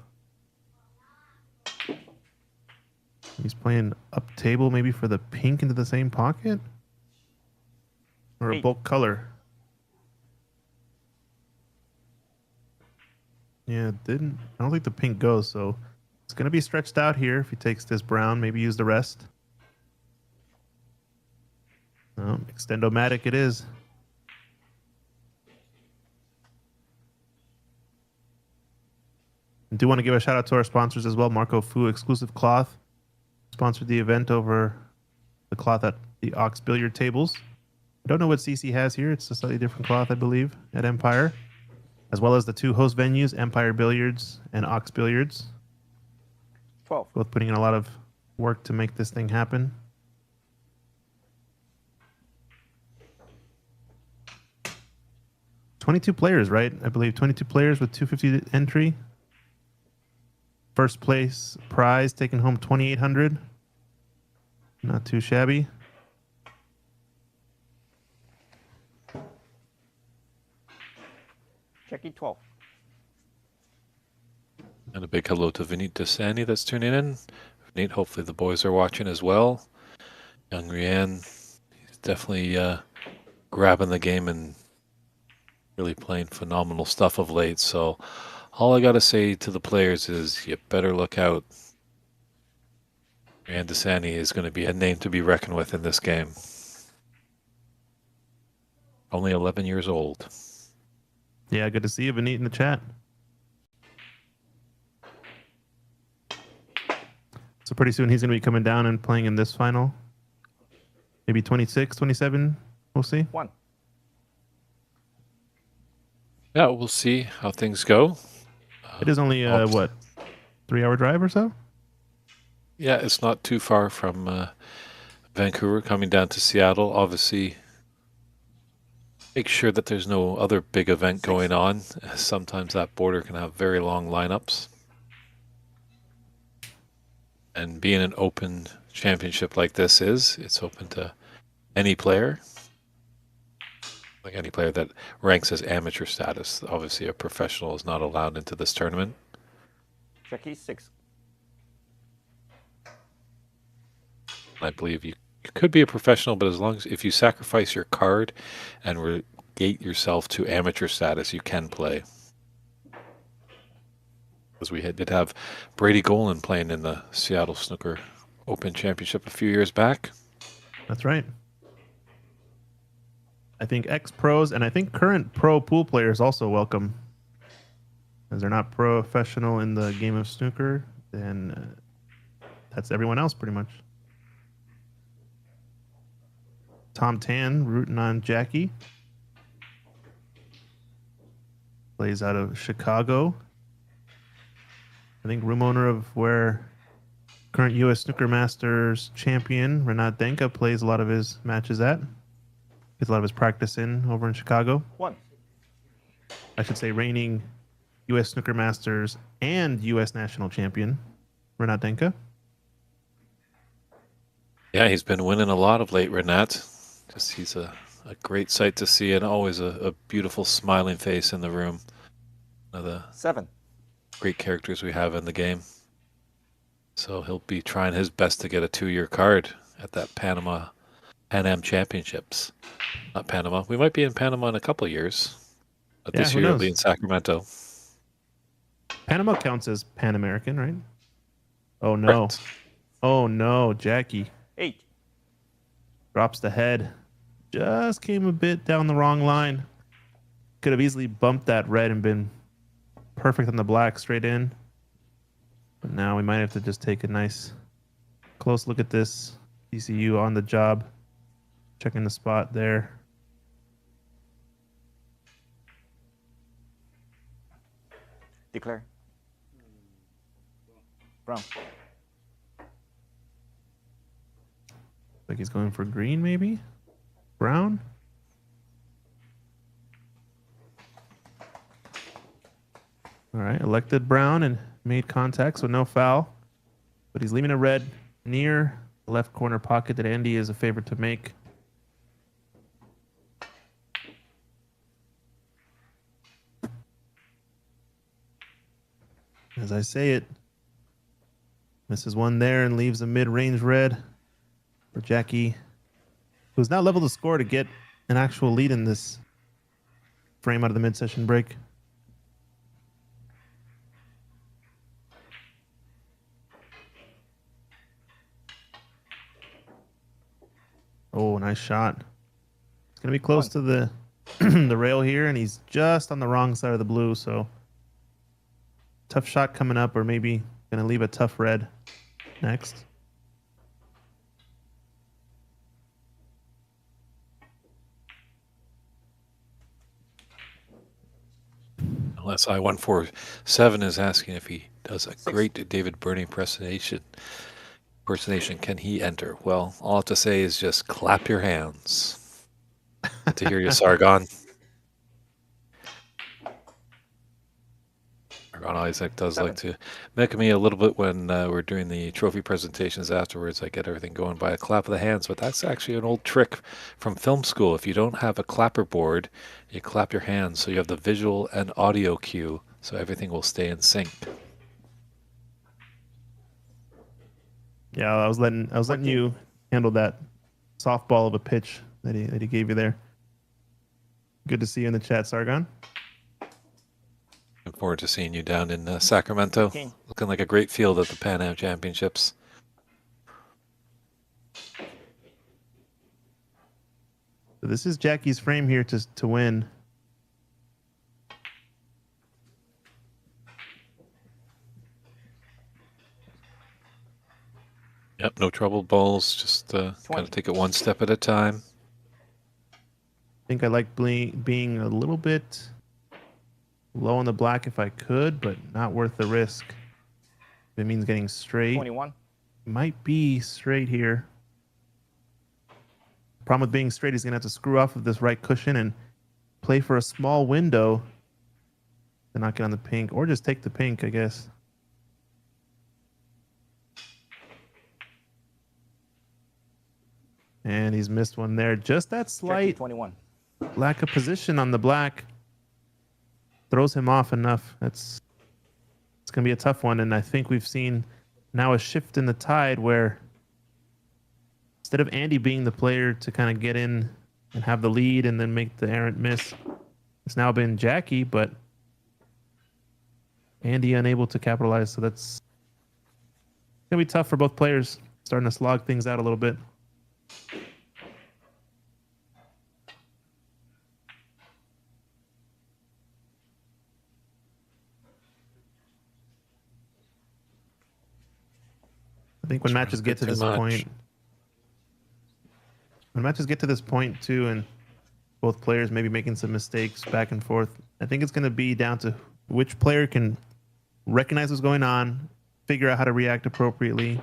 He's playing up table maybe for the pink into the same pocket. Or a 8. bulk color. Yeah, it didn't. I don't think the pink goes, so it's going to be stretched out here if he takes this brown. Maybe use the rest. Oh, Extend-O-Matic it is. I do want to give a shout out to our sponsors as well. Marco Fu Exclusive Cloth sponsored the event over the cloth at the Ox Billiard tables. I don't know what CC has here. It's a slightly different cloth, I believe, at Empire. As well as the 2 host venues, Empire Billiards and Ox Billiards. 12. Both putting in a lot of work to make this thing happen. $22 players, right? I believe 22 players with 250 entry. First place prize taking home $2,800. Not too shabby. Jackie 12. And a big hello to Vineet Desani that's tuning in. Vineet, hopefully the boys are watching as well. Young Rianne, he's definitely grabbing the game and really playing phenomenal stuff of late. So all I got to say to the players is you better look out. Rianne Desani is going to be a name to be reckoned with in this game. Only 11 years old. Yeah, good to see you, Vineet, in the chat. So pretty soon he's going to be coming down and playing in this final. Maybe 26, 27, we'll see. 1. Yeah, we'll see how things go. It is only, what, 3-hour drive or so? Yeah, it's not too far from Vancouver coming down to Seattle. Obviously, make sure that there's no other big event going on. Sometimes that border can have very long lineups. And being an open championship like this it's open to any player. Like any player that ranks as amateur status. Obviously, a professional is not allowed into this tournament. Jackie 6. I believe you could be a professional, but as long as if you sacrifice your card and regate yourself to amateur status, you can play. Because we did have Brady Golan playing in the Seattle Snooker Open Championship a few years back. That's right. I think ex-pros and I think current pro pool players also welcome. As they're not professional in the game of snooker, then that's everyone else pretty much. Tom Tan rooting on Jackie. Plays out of Chicago. I think room owner of where current U.S. Snooker Masters champion Renat Denka plays a lot of his matches at. Gets a lot of his practice in over in Chicago. 1. I should say reigning U.S. Snooker Masters and U.S. National Champion Renat Denka. Yeah, he's been winning a lot of late, Renat. Just he's a great sight to see and always a beautiful smiling face in the room. One of the 7. great characters we have in the game. So he'll be trying his best to get a 2-year card at that Pan Am Championships. Not Panama. We might be in Panama in a couple of years. But Yeah, this who year it'll knows? be in Sacramento. Panama counts as Pan American, right? Oh no. Correct. Oh no, Jackie 8. drops the head. Just came a bit down the wrong line. Could have easily bumped that red and been perfect on the black straight in. But now we might have to just take a nice close look at this. DCU on the job. Checking the spot there. Declare. Brown. Like he's going for green, maybe? Brown? All right, elected brown and made contact, so no foul. But he's leaving a red near the left corner pocket that Andy is a favorite to make. As I say it, misses one there and leaves a mid-range red for Jackie, who's now leveled the score to get an actual lead in this frame out of the mid-session break. Oh, nice shot. It's going to be close to the the rail here, and he's just on the wrong side of the blue, so tough shot coming up, or maybe going to leave a tough red next. Unless I-147 is asking if he does a great David Burney impersonation, can he enter? Well, all I have to say is just clap your hands. Good to hear you, Sargon. Sargon Isaac does like to make me a little bit when we're doing the trophy presentations afterwards. I get everything going by a clap of the hands, but that's actually an old trick from film school. If you don't have a clapper board, you clap your hands so you have the visual and audio cue, so everything will stay in sync. Yeah, I was letting you handle that softball of a pitch that he gave you there. Good to see you in the chat, Sargon. Looking forward to seeing you down in Sacramento. Okay. Looking like a great field at the Pan Am Championships. So this is Jackie's frame here to win. Yep, no trouble balls. Just kind of take it one step at a time. I think I like being a little bit low on the black if I could, but not worth the risk. If it means getting straight. 21. Might be straight here. Problem with being straight, he's going to have to screw off of this right cushion and play for a small window to not get on the pink, or just take the pink, I guess. And he's missed one there. Just that slight 21. lack of position on the black throws him off enough. It's going to be a tough one, and I think we've seen now a shift in the tide where instead of Andy being the player to kind of get in and have the lead and then make the errant miss, it's now been Jackie, but Andy unable to capitalize. So that's going to be tough for both players, starting to slog things out a little bit. I think when matches get to this point, too, and both players maybe making some mistakes back and forth, I think it's going to be down to which player can recognize what's going on, figure out how to react appropriately,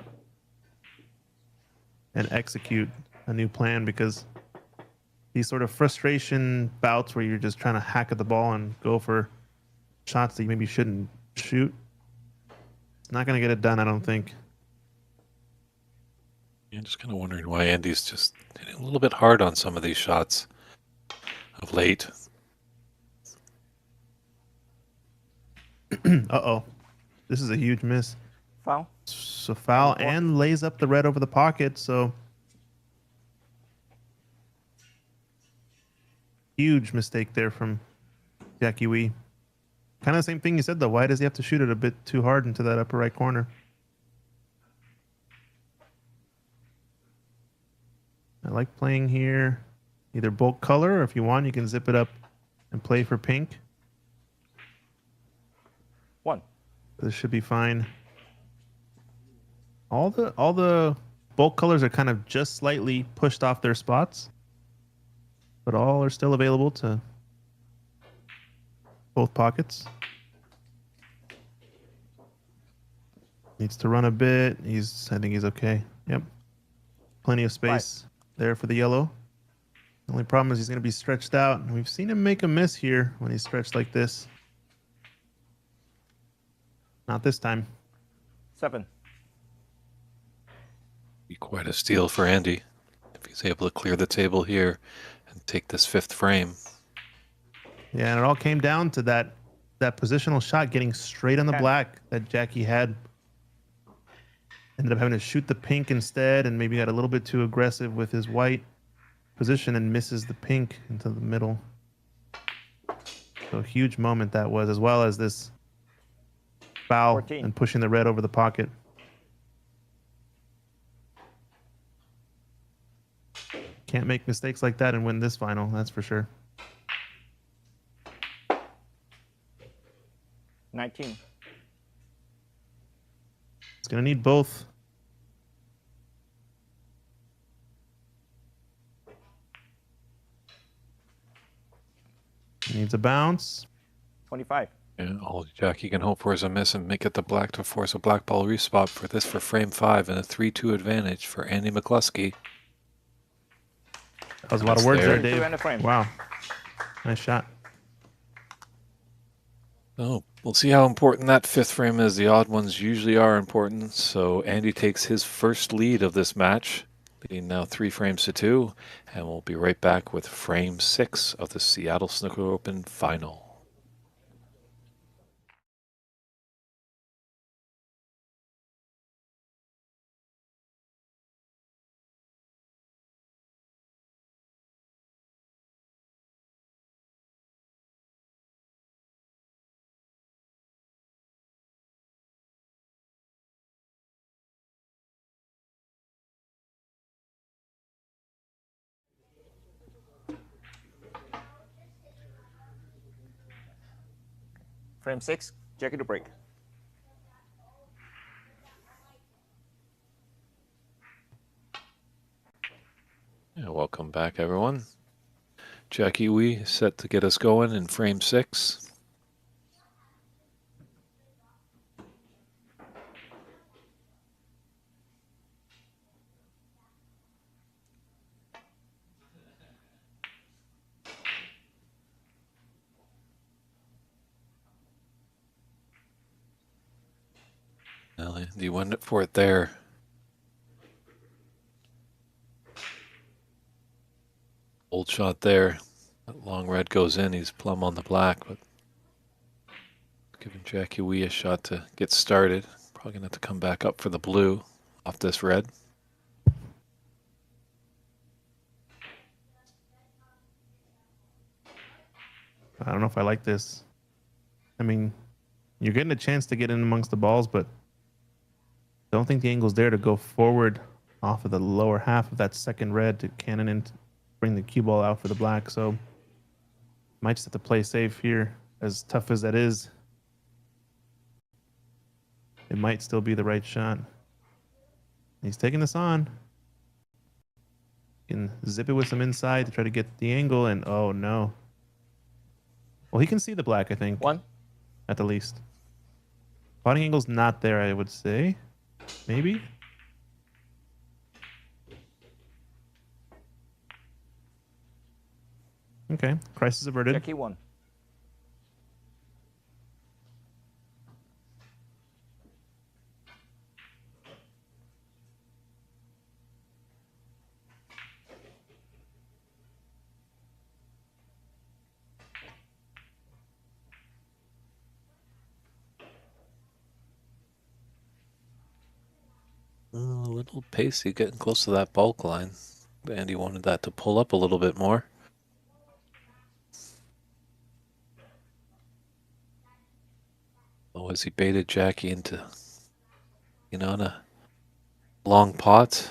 and execute a new plan, because these sort of frustration bouts where you're just trying to hack at the ball and go for shots that you maybe shouldn't shoot, it's not going to get it done, I don't think. I'm just kind of wondering why Andy's just hitting a little bit hard on some of these shots of late. Uh-oh. This is a huge miss. Foul. So foul and lays up the red over the pocket, so huge mistake there from Jackie Wee. Kind of the same thing you said, though. Why does he have to shoot it a bit too hard into that upper right corner? I like playing here either bulk color, or if you want, you can zip it up and play for pink. 1. This should be fine. All the bulk colors are kind of just slightly pushed off their spots, but all are still available to both pockets. Needs to run a bit. I think he's okay. Yep. Plenty of space there for the yellow. The only problem is he's going to be stretched out. And we've seen him make a miss here when he's stretched like this. Not this time. 7. Be quite a steal for Andy if he's able to clear the table here and take this 5th frame. Yeah, and it all came down to that positional shot getting straight on the 10. black that Jackie had. Ended up having to shoot the pink instead, and maybe got a little bit too aggressive with his white position and misses the pink into the middle. So huge moment that was, as well as this foul 14. and pushing the red over the pocket. Can't make mistakes like that and win this final, that's for sure. 19. It's going to need both. Needs a bounce. 25. Yeah, all Jackie can hope for is a miss and make it the black to force a black ball respot for this for frame 5 and a 3-2 advantage for Andy McCluskey. That was a lot of words there, Dave. And a frame. Wow. Nice shot. Oh, we'll see how important that 5th frame is. The odd ones usually are important. So Andy takes his first lead of this match, leading now 3 frames to 2. And we'll be right back with frame 6 of the Seattle Snooker Open final. Frame 6. Jackie to break. Yeah, welcome back, everyone. Jackie Wee set to get us going in frame 6. Well, you went for it there. Old shot there. That long red goes in. He's plumb on the black, but giving Jackie Wee a shot to get started. Probably going to have to come back up for the blue off this red. I don't know if I like this. I mean, you're getting a chance to get in amongst the balls, but don't think the angle's there to go forward off of the lower half of that second red to cannon and bring the cue ball out for the black. So might just have to play safe here. As tough as that is, it might still be the right shot. He's taking this on. Can zip it with some inside to try to get the angle, and oh no. Well, he can see the black, I think. 1. At the least. Spotting angle's not there, I would say. Maybe? Okay, crisis averted. Jackie 1. A little pacey, getting close to that bulk line. Andy wanted that to pull up a little bit more. Oh, as he baited Jackie into, in a long pot.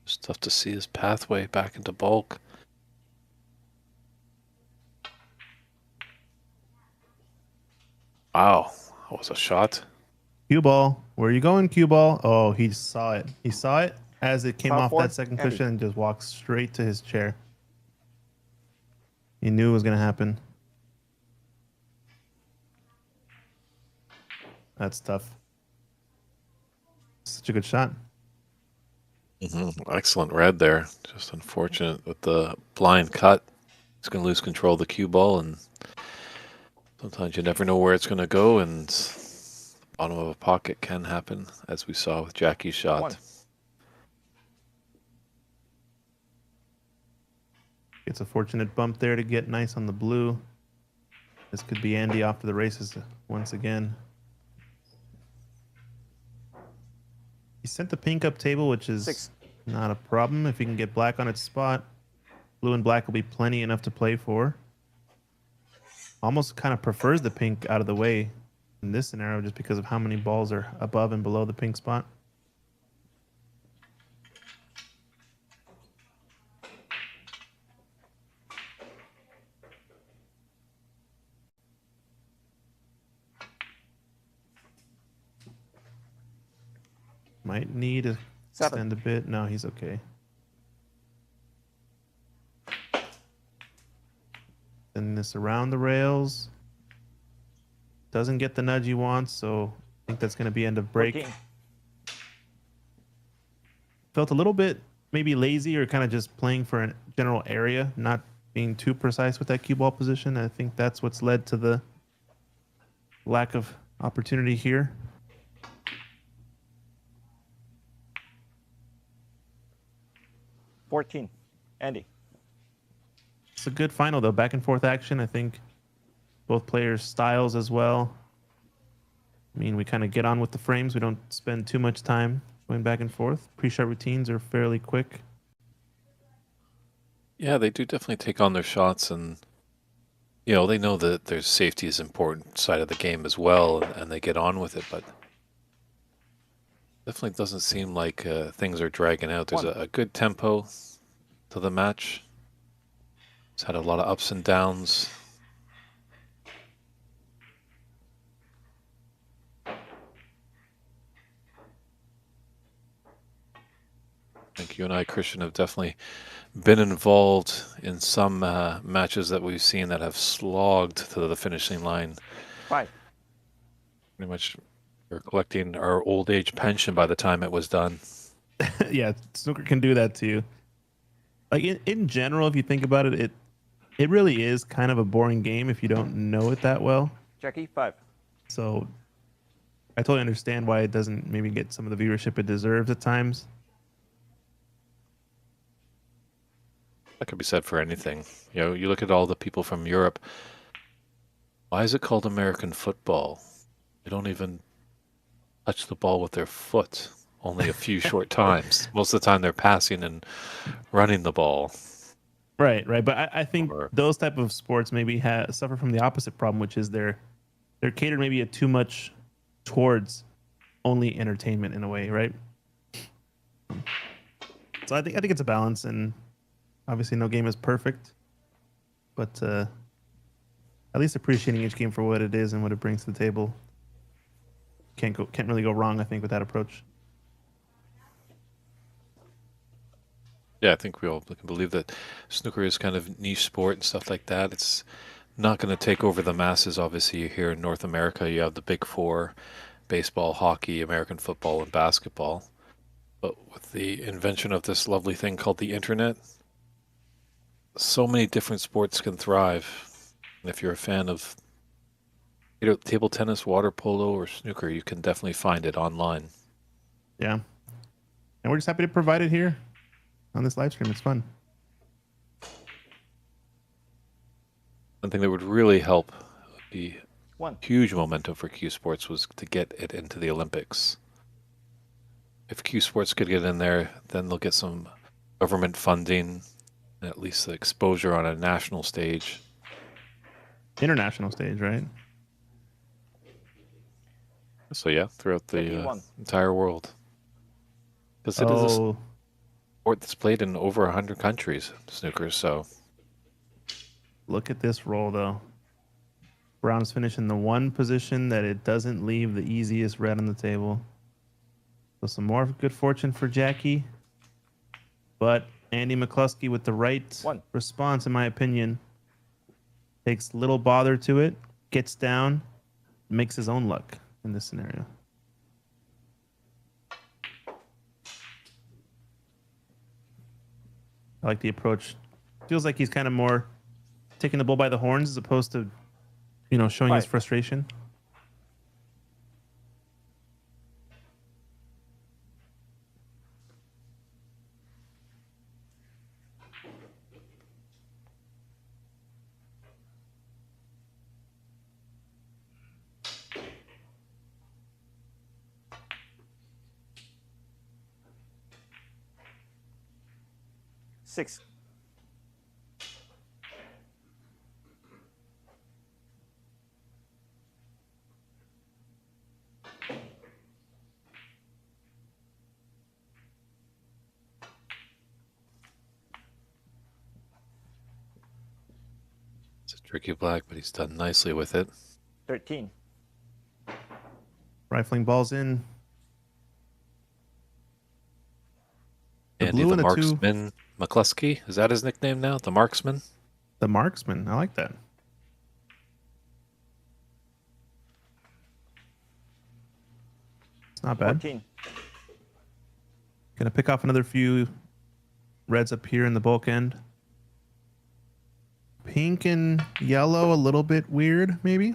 It's tough to see his pathway back into bulk. Wow, that was a shot. Cue ball. Where are you going, cue ball? Oh, he saw it. He saw it as it came Par off 4, that second Andy. cushion and just walked straight to his chair. He knew it was going to happen. That's tough. Such a good shot. Excellent red there. Just unfortunate with the blind cut. He's going to lose control of the cue ball, and sometimes you never know where it's going to go, and bottom of a pocket can happen, as we saw with Jackie's shot. One. It's a fortunate bump there to get nice on the blue. This could be Andy off to the races once again. He sent the pink up table, which is 6. not a problem if he can get black on its spot. Blue and black will be plenty enough to play for. Almost kind of prefers the pink out of the way in this scenario just because of how many balls are above and below the pink spot. Might need to 7. extend a bit. No, he's okay. Send this around the rails. Doesn't get the nudge he wants, so I think that's going to be end of break. 14. Felt a little bit maybe lazy or kind of just playing for a general area, not being too precise with that cue ball position. I think that's what's led to the lack of opportunity here. $14. Andy. It's a good final, though. Back and forth action. I think both players' styles as well. I mean, we kind of get on with the frames. We don't spend too much time going back and forth. Pre-shot routines are fairly quick. Yeah, they do definitely take on their shots, and they know that their safety is an important side of the game as well, and they get on with it, but definitely doesn't seem like things are dragging out. There's a good tempo to the match. It's had a lot of ups and downs. I think you and I, Christian, have definitely been involved in some matches that we've seen that have slogged to the finishing line. 5. Pretty much we're collecting our old age pension by the time it was done. Yeah, snooker can do that to you. Like in general, if you think about it, it really is kind of a boring game if you don't know it that well. Jackie. 5. So I totally understand why it doesn't maybe get some of the viewership it deserves at times. That could be said for anything. You look at all the people from Europe. Why is it called American football? They don't even touch the ball with their foot. Only a few short times. Most of the time they're passing and running the ball. Right. But I think Or- those type of sports maybe suffer from the opposite problem, which is they're catered maybe too much towards only entertainment in a way, right? So I think it's a balance, and obviously no game is perfect, but at least appreciating each game for what it is and what it brings to the table. Can't really go wrong, I think, with that approach. Yeah, I think we all can believe that snooker is kind of niche sport and stuff like that. It's not going to take over the masses. Obviously, here in North America, you have the big four: baseball, hockey, American football, and basketball. But with the invention of this lovely thing called the internet, so many different sports can thrive. And if you're a fan of table tennis, water polo, or snooker, you can definitely find it online. Yeah. And we're just happy to provide it here on this live stream. It's fun. One thing that would really help the 1. huge momentum for Q Sports was to get it into the Olympics. If Q Sports could get in there, then they'll get some government funding and at least the exposure on a national stage. International stage, right? So yeah, throughout the 51. entire world. Because it is a Oh, sport that's played in over 100 countries, snooker, so look at this roll, though. Brown's finishing the one position that it doesn't leave the easiest red on the table. So some more good fortune for Jackie. But Andy McCluskey with the right 1. response, in my opinion, takes little bother to it, gets down, makes his own luck in this scenario. I like the approach. Feels like he's kind of more taking the bull by the horns as opposed to, showing his Right. frustration. Six. It's a tricky black, but he's done nicely with it. 13. Rifling balls in. The Andy blue the and the two. Marksman McCluskey. Is that his nickname now? The Marksman? The marksman. I like that. It's not bad. 14. Gonna pick off another few reds up here in the bulk end. Pink and yellow, a little bit weird, maybe.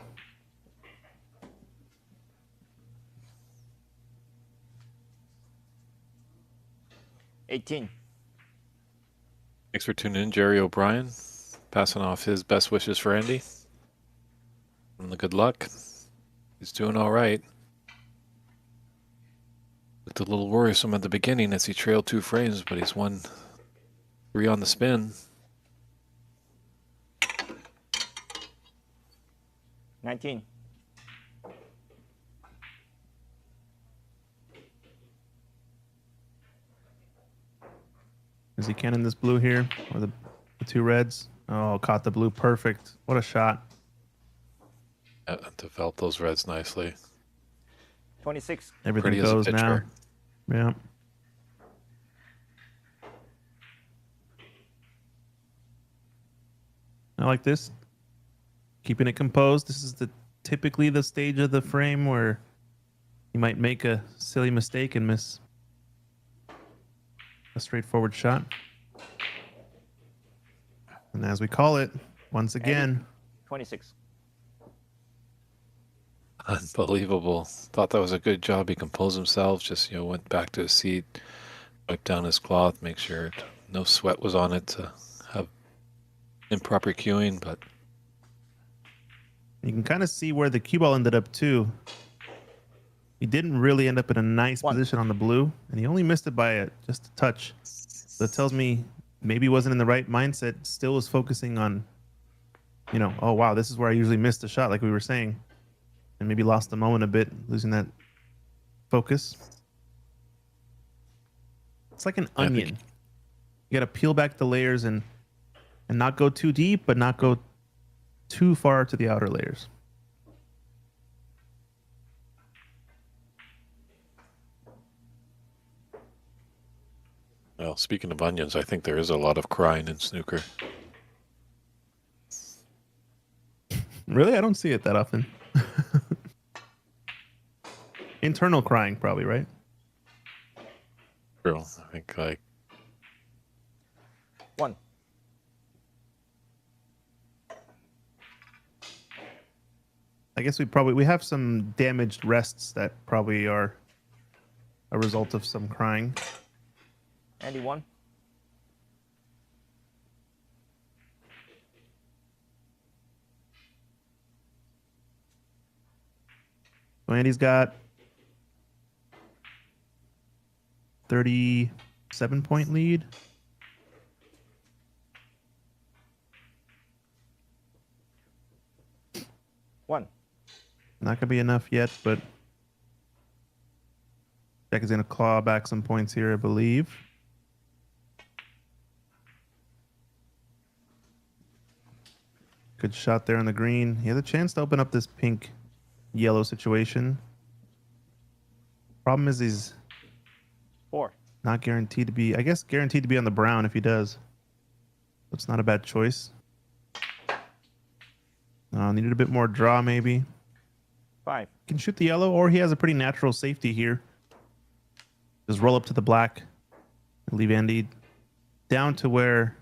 Thanks for tuning in, Jerry O'Brien. Passing off his best wishes for Andy. And the good luck. He's doing all right. Looked a little worrisome at the beginning as he trailed 2 frames, but he's won 3 on the spin. 19. Is he cannon this blue here? Or the 2 reds? Oh, caught the blue. Perfect. What a shot. Developed those reds nicely. 26. Everything Pretty as a goes now. pitcher. Yeah. I like this. Keeping it composed. This is typically the stage of the frame where you might make a silly mistake and miss a straightforward shot. And as we call it, once again, 26. Unbelievable. Thought that was a good job. He composed himself, just, went back to his seat, wiped down his cloth, make sure no sweat was on it to have improper cueing, but you can kind of see where the cue ball ended up too. He didn't really end up in a nice 1. position on the blue, and he only missed it by just a touch. So it tells me maybe he wasn't in the right mindset, still was focusing on, oh wow, this is where I usually miss the shot, like we were saying. And maybe lost the moment a bit, losing that focus. It's like an onion. You got to peel back the layers and not go too deep, but not go too far to the outer layers. well, speaking of onions, I think there is a lot of crying in snooker. Really? I don't see it that often. Internal crying, probably, right? True. I think 1. I guess we have some damaged rests that probably are a result of some crying. Andy 1. So Andy's got 37-point lead. One. Not gonna be enough yet, but Jack is gonna claw back some points here, I believe. Good shot there on the green. He has a chance to open up this pink-yellow situation. Problem is he's 4. not guaranteed to be, I guess guaranteed to be on the brown if he does. It's not a bad choice. Needed a bit more draw maybe. 5. Can shoot the yellow, or he has a pretty natural safety here. Just roll up to the black and leave Andy down to where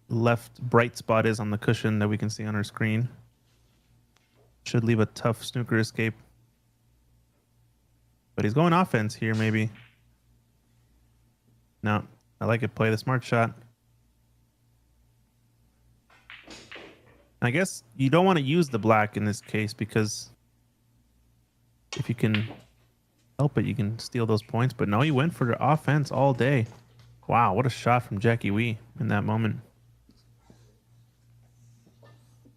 left bright spot is on the cushion that we can see on our screen. Should leave a tough snooker escape. But he's going offense here, maybe. No, I like it. Play the smart shot. I guess you don't want to use the black in this case because if you can help it, you can steal those points. But no, he went for the offense all day. Wow, what a shot from Jackie Wee in that moment.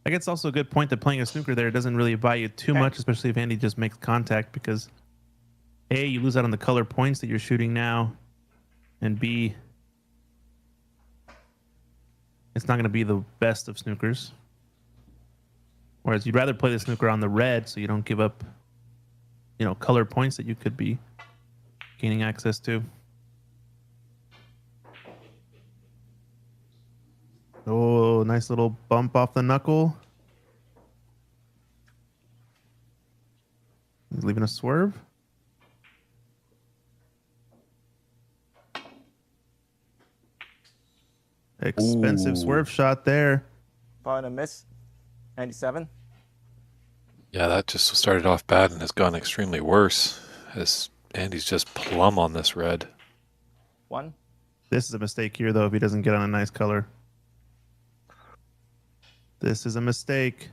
I guess it's also a good point that playing a snooker there doesn't really buy you too much, especially if Andy just makes contact, because A, you lose out on the color points that you're shooting now, and B, it's not going to be the best of snookers. Whereas you'd rather play the snooker on the red so you don't give up, you know, color points that you could be gaining access to. Oh, nice little bump off the knuckle. He's leaving a swerve. Expensive swerve shot there. Probably a miss. 97. Yeah, that just started off bad and has gone extremely worse as Andy's just plumb on this red. 1. This is a mistake here, though, if he doesn't get on a nice color. This is a mistake.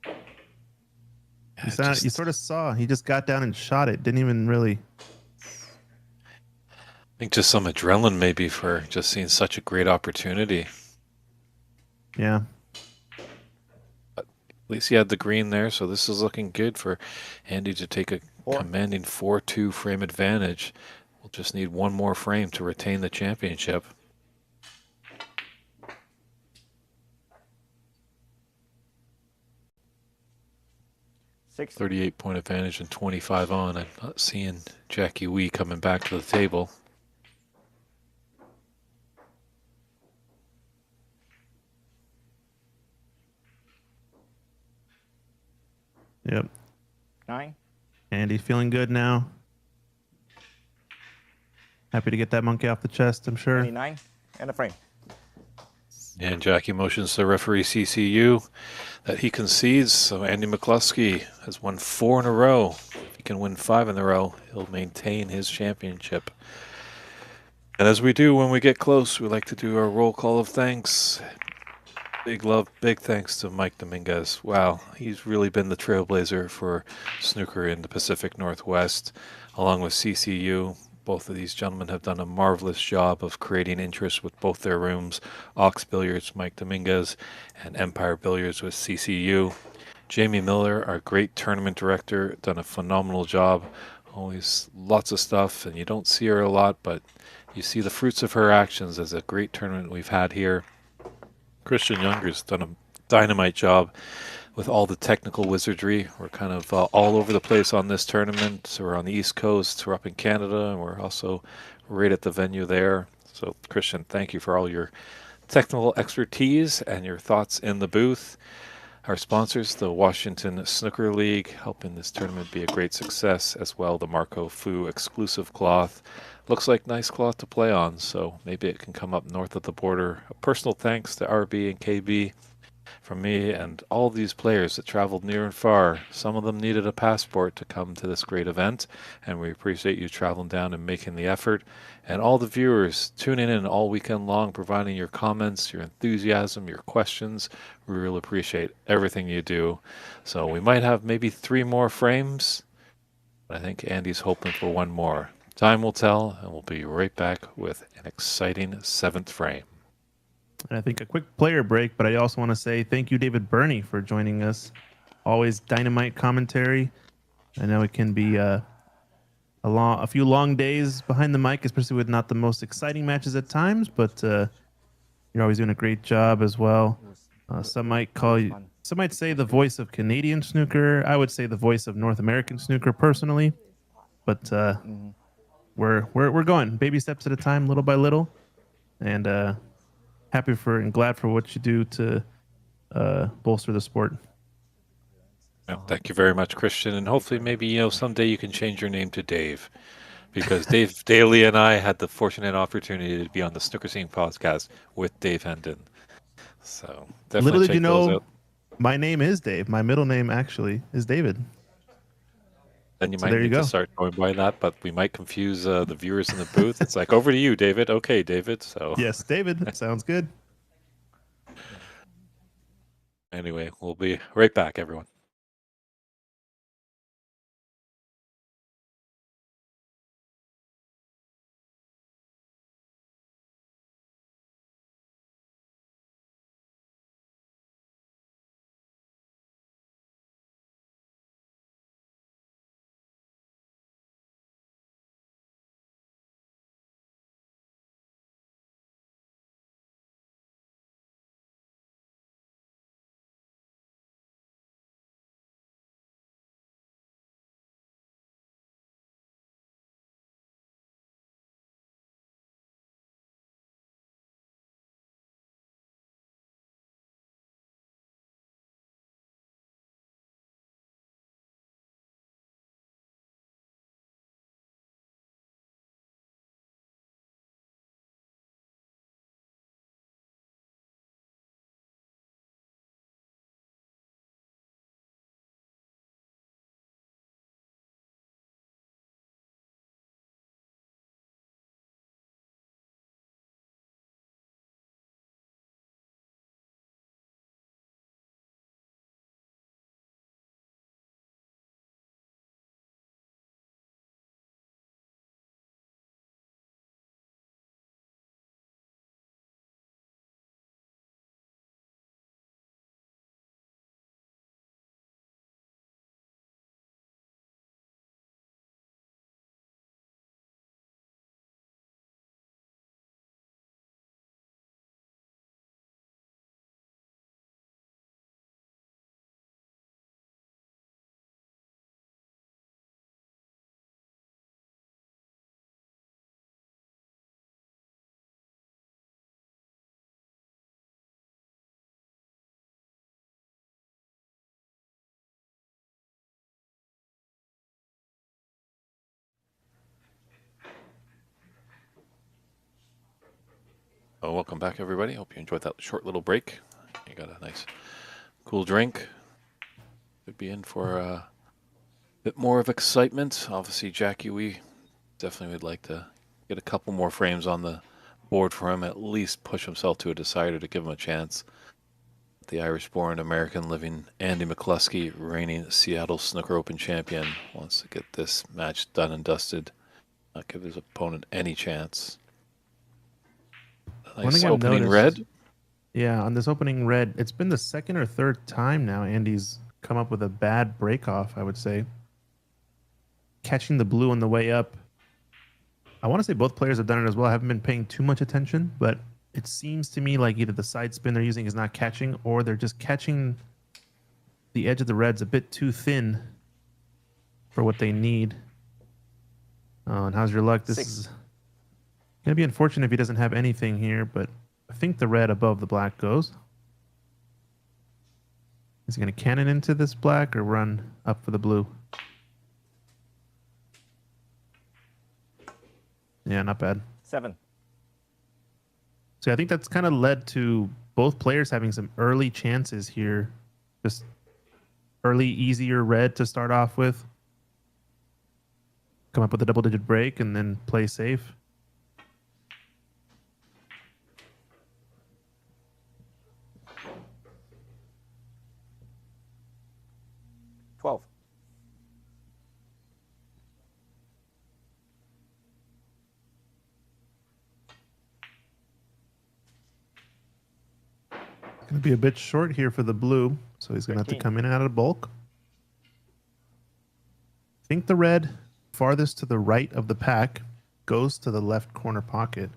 Yeah, You sort of saw. He just got down and shot it. Didn't even really... I think just some adrenaline maybe for just seeing such a great opportunity. Yeah. At least he had the green there, so this is looking good for Andy to take a 4. commanding 4-2 frame advantage. We'll just need one more frame to retain the championship. Six. 38-point advantage and 25 on. I'm not seeing Jackie Wee coming back to the table. Yep. 9. Andy's feeling good now. Happy to get that monkey off the chest, I'm sure. 29. And a frame. And Jackie motions to referee CCU that he concedes. So Andy McCluskey has won 4 in a row. If he can win 5 in a row, he'll maintain his championship. And as we do when we get close, we like to do our roll call of thanks. Big love, big thanks to Mike Dominguez. Wow, he's really been the trailblazer for snooker in the Pacific Northwest, along with CCU. Both of these gentlemen have done a marvelous job of creating interest with both their rooms. Ox Billiards, Mike Dominguez, and Empire Billiards with CCU. Jamie Miller, our great tournament director, done a phenomenal job. Always lots of stuff, and you don't see her a lot, but you see the fruits of her actions as a great tournament we've had here. Christian Younger's done a dynamite job with all the technical wizardry. We're kind of all over the place on this tournament. So we're on the East Coast, we're up in Canada, and we're also right at the venue there. So Christian, thank you for all your technical expertise and your thoughts in the booth. Our sponsors, the Washington Snooker League, helping this tournament be a great success, as well the Marco Fu exclusive cloth. Looks like nice cloth to play on, so maybe it can come up north of the border. A personal thanks to RB and KB from me and all these players that traveled near and far. Some of them needed a passport to come to this great event, and we appreciate you traveling down and making the effort. And all the viewers tuning in all weekend long, providing your comments, your enthusiasm, your questions. We really appreciate everything you do. So we might have maybe 3 more frames. I think Andy's hoping for 1 more. Time will tell, and we'll be right back with an exciting 7th frame. And I think a quick player break, but I also want to say thank you, David Burney, for joining us. Always dynamite commentary. I know it can be a few long days behind the mic, especially with not the most exciting matches at times, but you're always doing a great job as well. Some might say the voice of Canadian snooker. I would say the voice of North American snooker personally, but we're going baby steps at a time, little by little, and happy for and glad for what you do to bolster the sport. Well, thank you very much, Christian, and hopefully maybe someday you can change your name to Dave, because Dave Daly and I had the fortunate opportunity to be on the Snooker Scene podcast with Dave Hendon. So Little definitely did you check those know, out. my name is Dave. My middle name actually is David. Then you So might there you need to go. start going by that, but we might confuse the viewers in the booth. It's like, over to you, David. Okay, David. So Yes, David. Sounds good. anyway, we'll be right back, everyone. Oh, welcome back, everybody. Hope you enjoyed that short little break. You got a nice, cool drink. Could be in for a bit more of excitement. Obviously, Jackie, we definitely would like to get a couple more frames on the board for him, at least push himself to a decider to give him a chance. The Irish-born, American-living Andy McCluskey, reigning Seattle Snooker Open champion, wants to get this match done and dusted, not give his opponent any chance. One Nice thing I've opening noticed, red. yeah, on this opening red, it's been the second or third time now Andy's come up with a bad break off, I would say. Catching the blue on the way up. I want to say both players have done it as well. I haven't been paying too much attention, but it seems to me like either the side spin they're using is not catching, or they're just catching the edge of the reds a bit too thin for what they need. And how's your luck? This 6. is going to be unfortunate if he doesn't have anything here, but I think the red above the black goes. Is he going to cannon into this black or run up for the blue? Yeah, not bad. 7. So I think that's kind of led to both players having some early chances here. Just early, easier red to start off with. Come up with a double-digit break and then play safe. $12. Going to be a bit short here for the blue, so he's going to have to 13. come in and out of bulk. I think the red farthest to the right of the pack goes to the left corner pocket.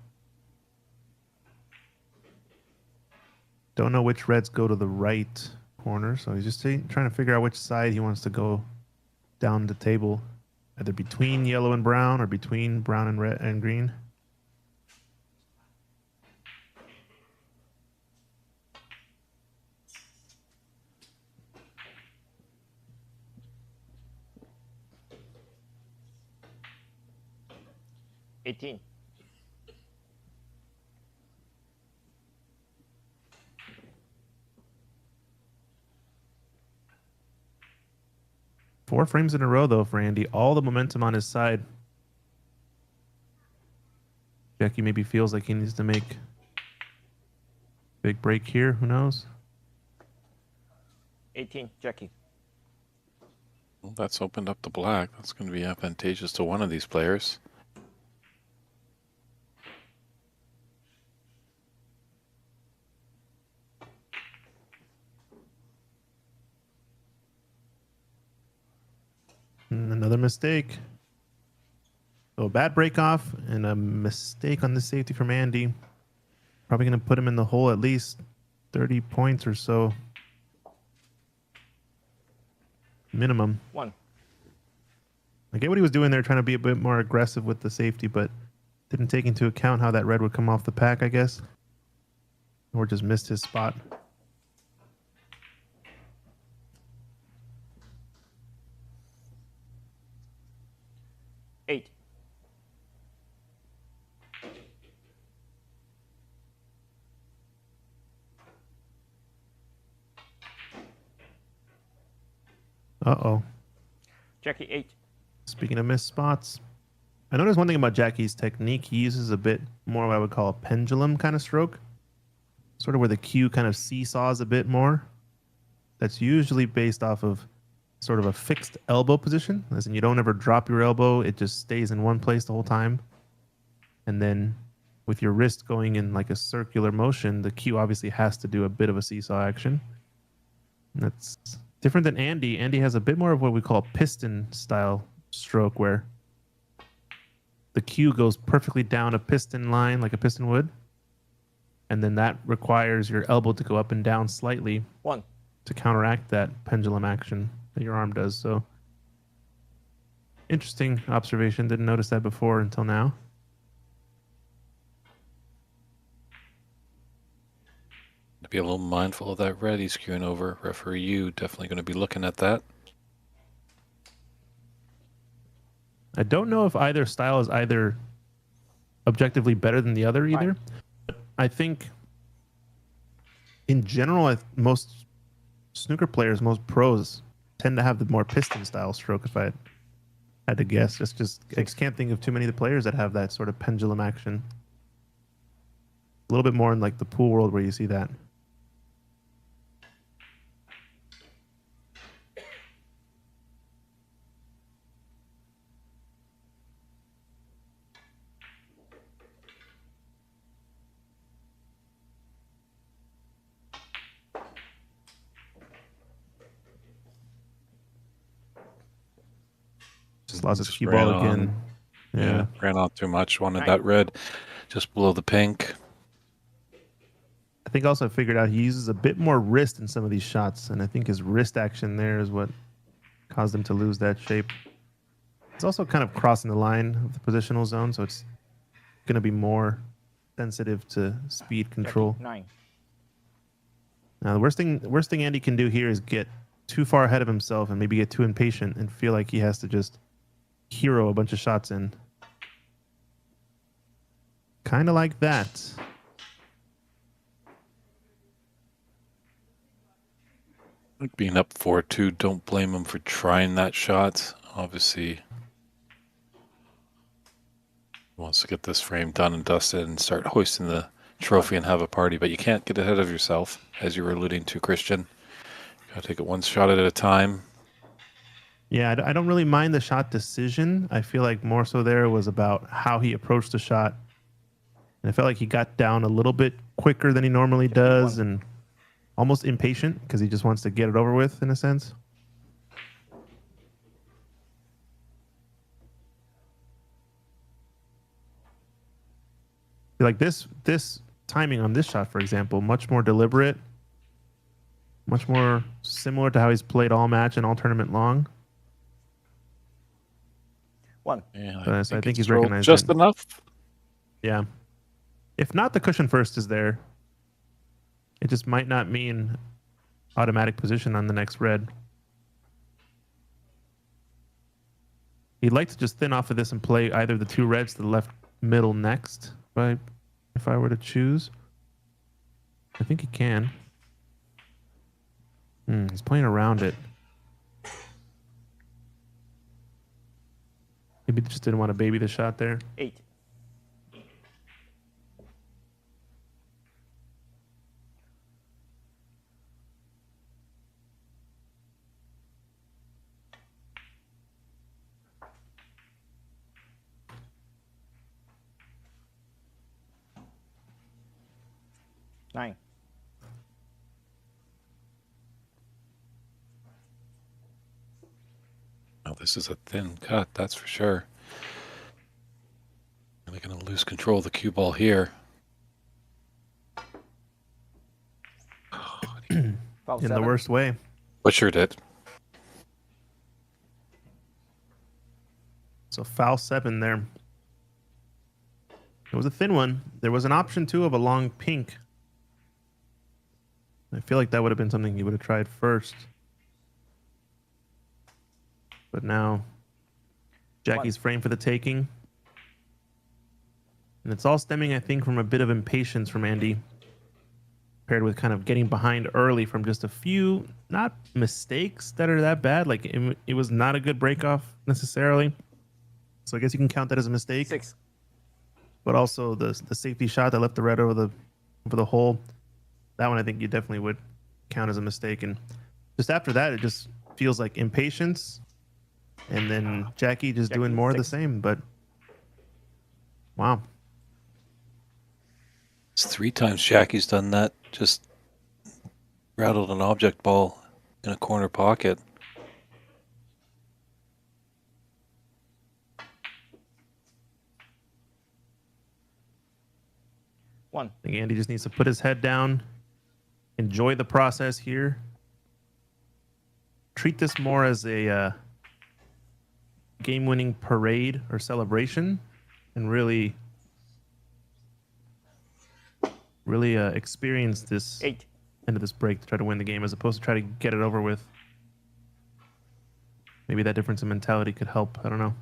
Don't know which reds go to the right corner, so he's just trying to figure out which side he wants to go down the table, either between yellow and brown or between brown and red and green. 4 frames in a row, though, for Andy. All the momentum on his side. Jackie maybe feels like he needs to make a big break here. Who knows? 18, Jackie. Well, that's opened up the black. That's going to be advantageous to one of these players. And another mistake. So a bad break off and a mistake on the safety from Andy. Probably going to put him in the hole at least 30 points or so. Minimum. 1. I get what he was doing there, trying to be a bit more aggressive with the safety, but didn't take into account how that red would come off the pack, I guess. Or just missed his spot. Eight. Uh-oh. Jackie, 8. Speaking of missed spots, I noticed one thing about Jackie's technique. He uses a bit more what I would call a pendulum kind of stroke. Sort of where the cue kind of seesaws a bit more. That's usually based off of sort of a fixed elbow position. As in you don't ever drop your elbow. It just stays in one place the whole time. And then with your wrist going in like a circular motion, the cue obviously has to do a bit of a seesaw action. And that's different than Andy. Andy has a bit more of what we call a piston style stroke where the cue goes perfectly down a piston line like a piston would. And then that requires your elbow to go up and down slightly 1. to counteract that pendulum action that your arm does. So interesting observation. Didn't notice that before until now. To be a little mindful of that red he's skewing over. Referee, you definitely going to be looking at that. I don't know if either style is either objectively better than the other either. But I think in general, most snooker players, most pros tend to have the more piston style stroke. If I had to guess, I just can't think of too many of the players that have that sort of pendulum action. A little bit more in like the pool world where you see that. Just lost his Just cue ran ball on. again. Yeah. Ran on too much. Wanted 9. that red just below the pink. I think also I figured out he uses a bit more wrist in some of these shots, and I think his wrist action there is what caused him to lose that shape. It's also kind of crossing the line of the positional zone, so it's going to be more sensitive to speed control. Jackie, 9. Now, the worst thing Andy can do here is get too far ahead of himself and maybe get too impatient and feel like he has to just hero a bunch of shots in. Kind of like that. Being up 4-2, don't blame him for trying that shot. Obviously, he wants to get this frame done and dusted and start hoisting the trophy and have a party. But you can't get ahead of yourself, as you were alluding to, Christian. Gotta take it one shot at a time. Yeah, I don't really mind the shot decision. I feel like more so there was about how he approached the shot. And I felt like he got down a little bit quicker than he normally does and almost impatient because he just wants to get it over with in a sense. Like this timing on this shot, for example, much more deliberate, much more similar to how he's played all match and all tournament long. 1. Yeah, So I think he's throw recognized just it. enough. Yeah. If not, the cushion first is there. It just might not mean automatic position on the next red. He'd like to just thin off of this and play either the 2 reds to the left middle next, if I were to choose. I think he can. He's playing around it. Maybe just didn't want to baby the shot there. 8. Nine. Oh, this is a thin cut, that's for sure. They're going to lose control of the cue ball here. Foul In 7. the worst way. Butchered it. So foul 7 there. It was a thin one. There was an option too of a long pink. I feel like that would have been something he would have tried first. But now Jackie's frame for the taking. And it's all stemming, I think, from a bit of impatience from Andy, paired with kind of getting behind early from just a few, not mistakes that are that bad. Like it was not a good break off necessarily. So I guess you can count that as a mistake. 6. But also the safety shot that left the red over the hole. That one I think you definitely would count as a mistake. And just after that, it just feels like impatience. And then Jackie just doing more of the 6. same. But wow. It's 3 times Jackie's done that. Just rattled an object ball in a corner pocket. One. I think Andy just needs to put his head down, enjoy the process here, treat this more as a game-winning parade or celebration, and really experience this 8. end of this break to try to win the game, as opposed to try to get it over with. Maybe that difference in mentality could help. I don't know.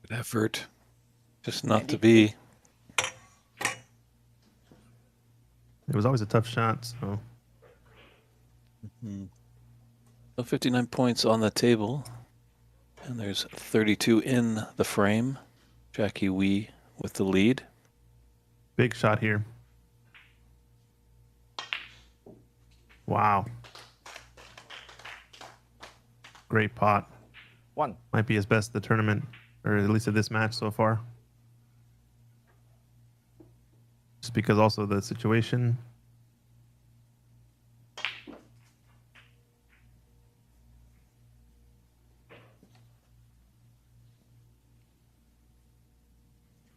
Good effort. Just not to be. It was always a tough shot, so So 59 points on the table. And there's 32 in the frame. Jackie Wee with the lead. big shot here. Wow. Great pot. 1. Might be his best of the tournament, or at least of this match so far. Just because also the situation.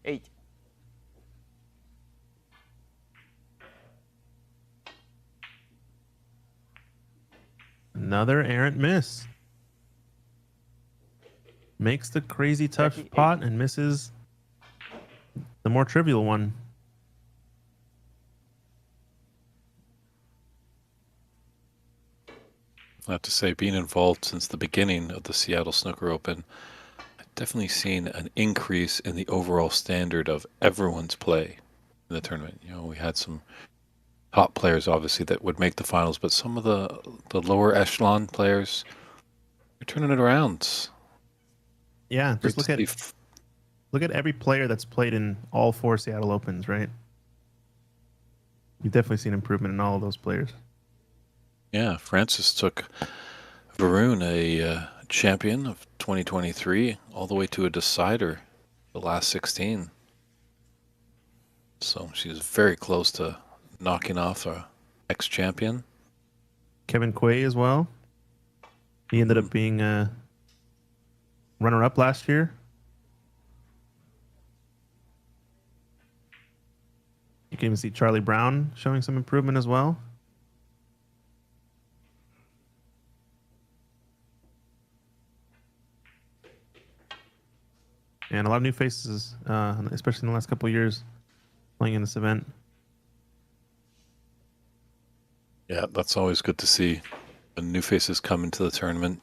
Eight. Another errant miss. Makes the crazy tough Jackie, pot and misses the more trivial one. I have to say, being involved since the beginning of the Seattle Snooker Open, I've definitely seen an increase in the overall standard of everyone's play in the tournament. You know, we had some top players, obviously, that would make the finals, but some of the lower echelon players are turning it around. Yeah, just Great to look see. at every player that's played in all 4 Seattle Opens, right? You've definitely seen improvement in all of those players. Yeah, Francis took Varun, a champion of 2023, all the way to a decider, the last 16. So she was very close to knocking off a ex-champion. Kevin Quay as well. He ended up being a runner-up last year. You can even see Charlie Brown showing some improvement as well. And a lot of new faces, especially in the last couple of years, playing in this event. Yeah, that's always good to see. When new faces come into the tournament.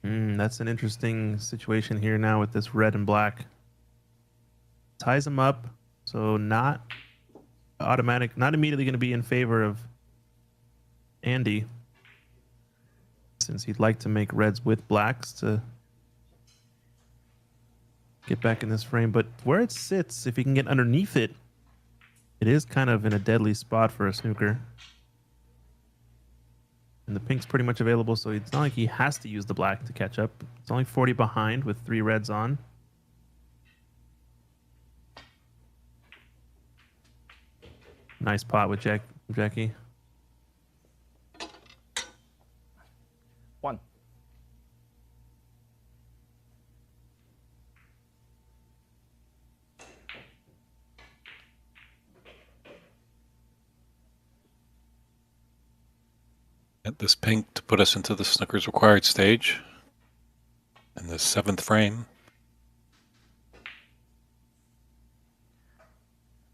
That's an interesting situation here now with this red and black. Ties them up, so not automatic, not immediately going to be in favor of Andy, since he'd like to make reds with blacks to get back in this frame. But where it sits, if he can get underneath it, it is kind of in a deadly spot for a snooker. And the pink's pretty much available, so it's not like he has to use the black to catch up. It's only 40 behind with 3 reds on. Nice pot with Jackie. 1. Get this pink to put us into the snooker's required stage in the 7th frame.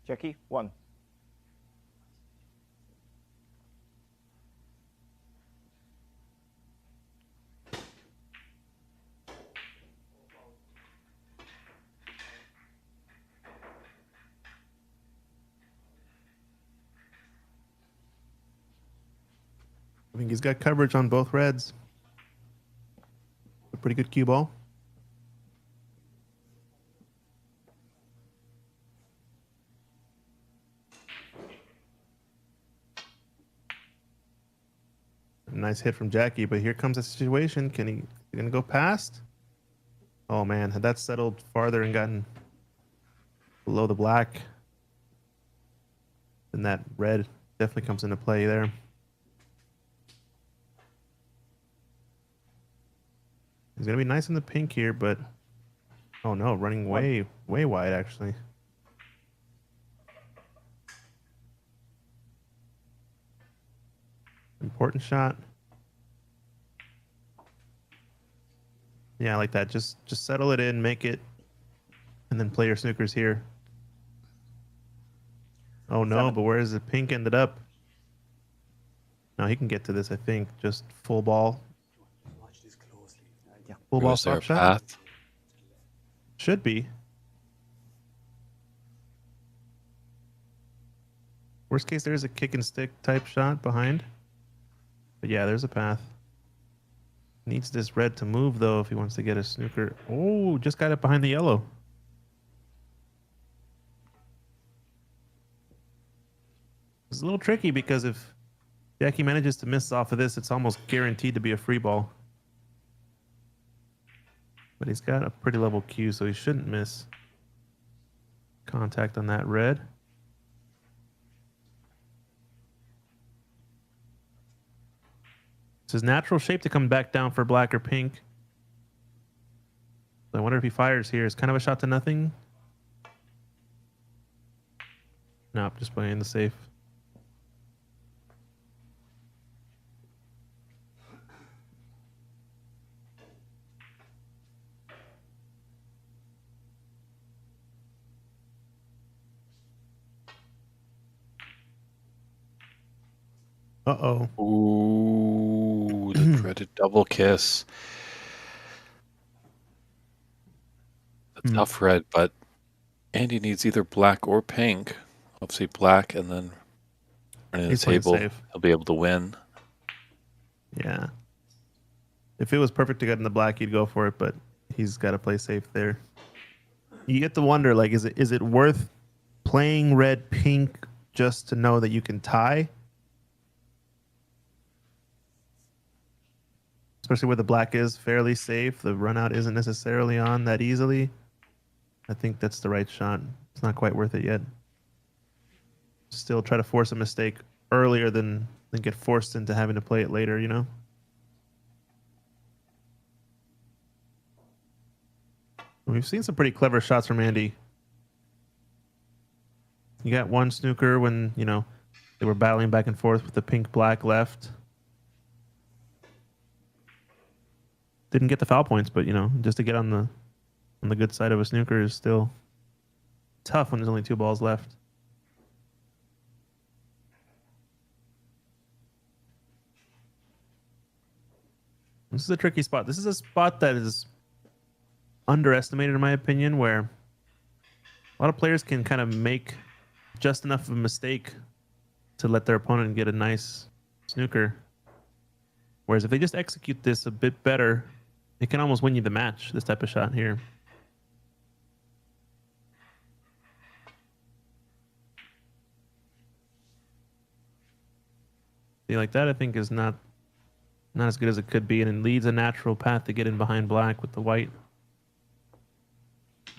Jackie, 1. I think he's got coverage on both reds. A pretty good cue ball. Nice hit from Jackie, but here comes a situation. Can he gonna go past? Oh man, had that settled farther and gotten below the black, then that red definitely comes into play there. He's gonna be nice in the pink here, but oh no, running way wide actually. Important shot. Yeah, I like that. Just settle it in, make it, and then play your snookers here. Oh no, 7. but where is the pink ended up? No, he can get to this, I think. Just full ball. Watch this closely. Yeah. Full ball Was there a stop shot? path? Should be. Worst case, there's a kick and stick type shot behind. But yeah, there's a path. Needs this red to move, though, if he wants to get a snooker. Oh, just got it behind the yellow. It's a little tricky because if Jackie manages to miss off of this, it's almost guaranteed to be a free ball. But he's got a pretty level cue, so he shouldn't miss contact on that red. It's his natural shape to come back down for black or pink. I wonder if he fires here. It's kind of a shot to nothing. Nope, just playing the safe. Uh-oh. Ooh, the dreaded double kiss. A tough red, but Andy needs either black or pink. Obviously black, and then running the He's playing table, safe. he'll be able to win. Yeah. If it was perfect to get in the black, he'd go for it, but he's got to play safe there. You get to wonder, like, is it worth playing red pink just to know that you can tie? Especially where the black is fairly safe. The run out isn't necessarily on that easily. I think that's the right shot. It's not quite worth it yet. Still try to force a mistake earlier than get forced into having to play it later, you know? We've seen some pretty clever shots from Andy. You got one snooker when, you know, they were battling back and forth with the pink-black left. Didn't get the foul points, but, you know, just to get on the good side of a snooker is still tough when there's only 2 balls left. This is a tricky spot. This is a spot that is underestimated, in my opinion, where a lot of players can kind of make just enough of a mistake to let their opponent get a nice snooker. Whereas if they just execute this a bit better, it can almost win you the match, this type of shot here. See, like that I think is not as good as it could be, and it leads a natural path to get in behind black with the white.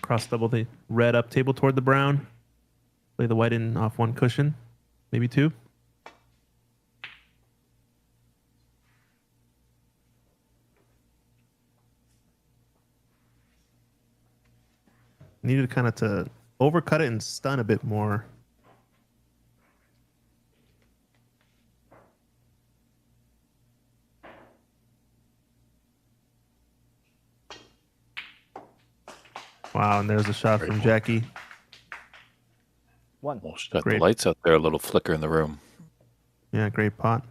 Cross double the red up table toward the brown. Play the white in off one cushion, maybe two. Needed kind of to overcut it and stun a bit more. Wow, and there's a shot from Jackie. One. Well, shut Great. the lights out there, a little flicker in the room. Yeah, great pot.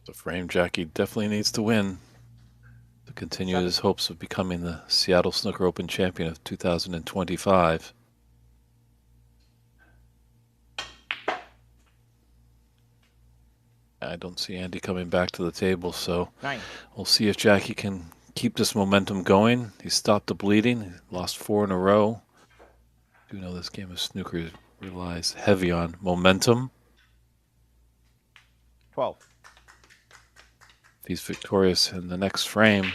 The frame Jackie definitely needs to win to continue Seven. his hopes of becoming the Seattle Snooker Open champion of 2025. I don't see Andy coming back to the table, so 9. we'll see if Jackie can keep this momentum going. He stopped the bleeding. He lost 4 in a row. I do know this game of snooker relies heavy on momentum. 12. If he's victorious in the next frame,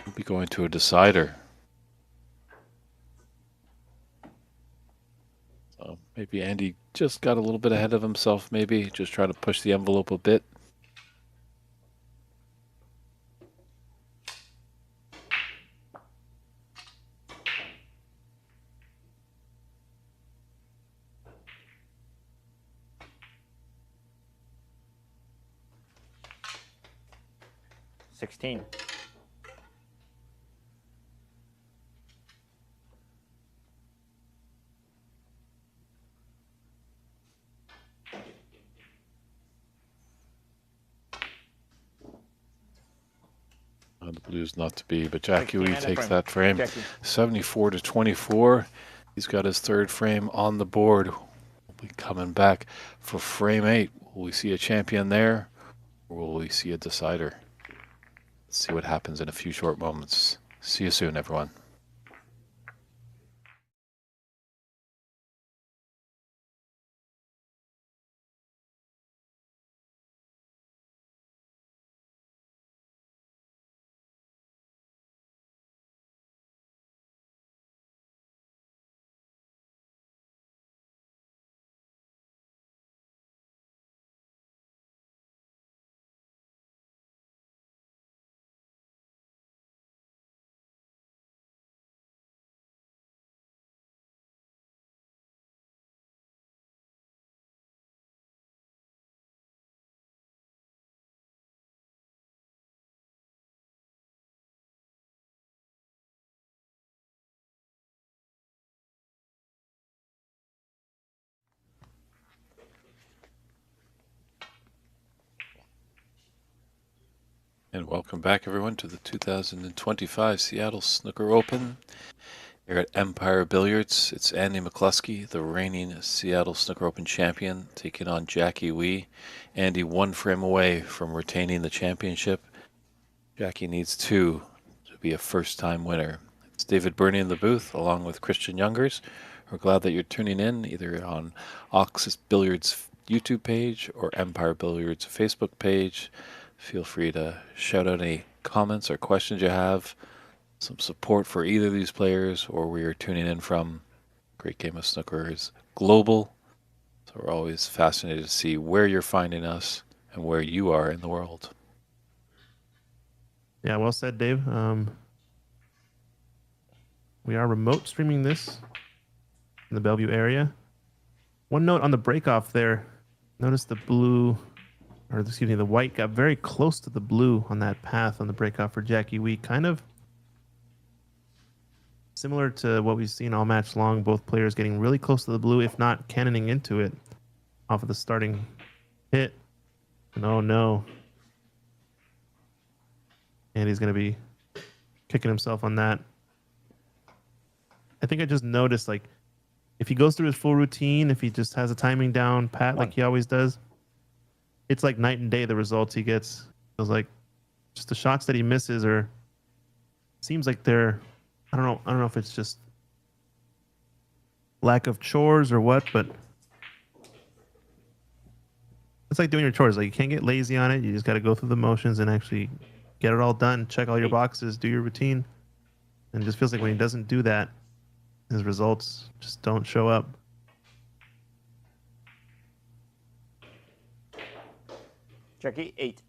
he'll be going to a decider. So maybe Andy just got a little bit ahead of himself, maybe just trying to push the envelope a bit. $16. The blues not to be, but Jackie 16 Wee and a takes frame. that frame. Jackie. 74 to 24. He's got his third frame on the board. We'll be coming back for frame 8. Will we see a champion there, or will we see a decider? Let's see what happens in a few short moments. See you soon, everyone. And welcome back, everyone, to the 2025 Seattle Snooker Open here at Empire Billiards. It's Andy McCluskey, the reigning Seattle Snooker Open champion, taking on Jackie Wee. Andy 1 frame away from retaining the championship. Jackie needs 2 to be a first-time winner. It's David Burney in the booth, along with Christian Youngers. We're glad that you're tuning in, either on Oxus Billiards YouTube page or Empire Billiards Facebook page. Feel free to shout out any comments or questions you have, some support for either of these players or where you're tuning in from. Great Game of Snooker is global, so we're always fascinated to see where you're finding us and where you are in the world. Yeah, well said, Dave. We are remote streaming this in the Bellevue area. One note on the breakoff there. Notice the blue, or excuse me, the white got very close to the blue on that path on the breakoff for Jackie Wee. Kind of similar to what we've seen all match long. Both players getting really close to the blue, if not cannoning into it off of the starting hit. And oh no. And he's going to be kicking himself on that. I think I just noticed, like, if he goes through his full routine, if he just has a timing down pat like he always does, it's like night and day the results he gets. It was like just the shots that he misses are seems like they're I don't know if it's just lack of chores or what, but it's like doing your chores. Like, you can't get lazy on it. You just got to go through the motions and actually get it all done, check all your boxes, do your routine. And it just feels like when he doesn't do that, his results just don't show up. Jackie, 8.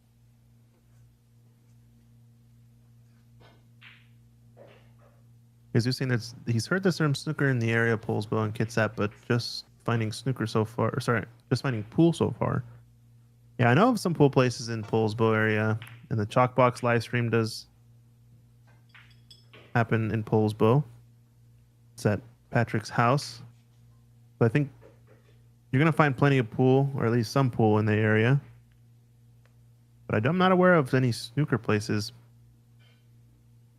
Because you're saying that he's heard this term snooker in the area, Poolsbo and Kitsap, but just finding snooker so far, or sorry, just finding pool so far. Yeah, I know of some pool places in Poolsbo area, and the Chalkbox live stream does happen in Poolsbo. It's at Patrick's house. But I think you're going to find plenty of pool, or at least some pool in the area. But I'm not aware of any snooker places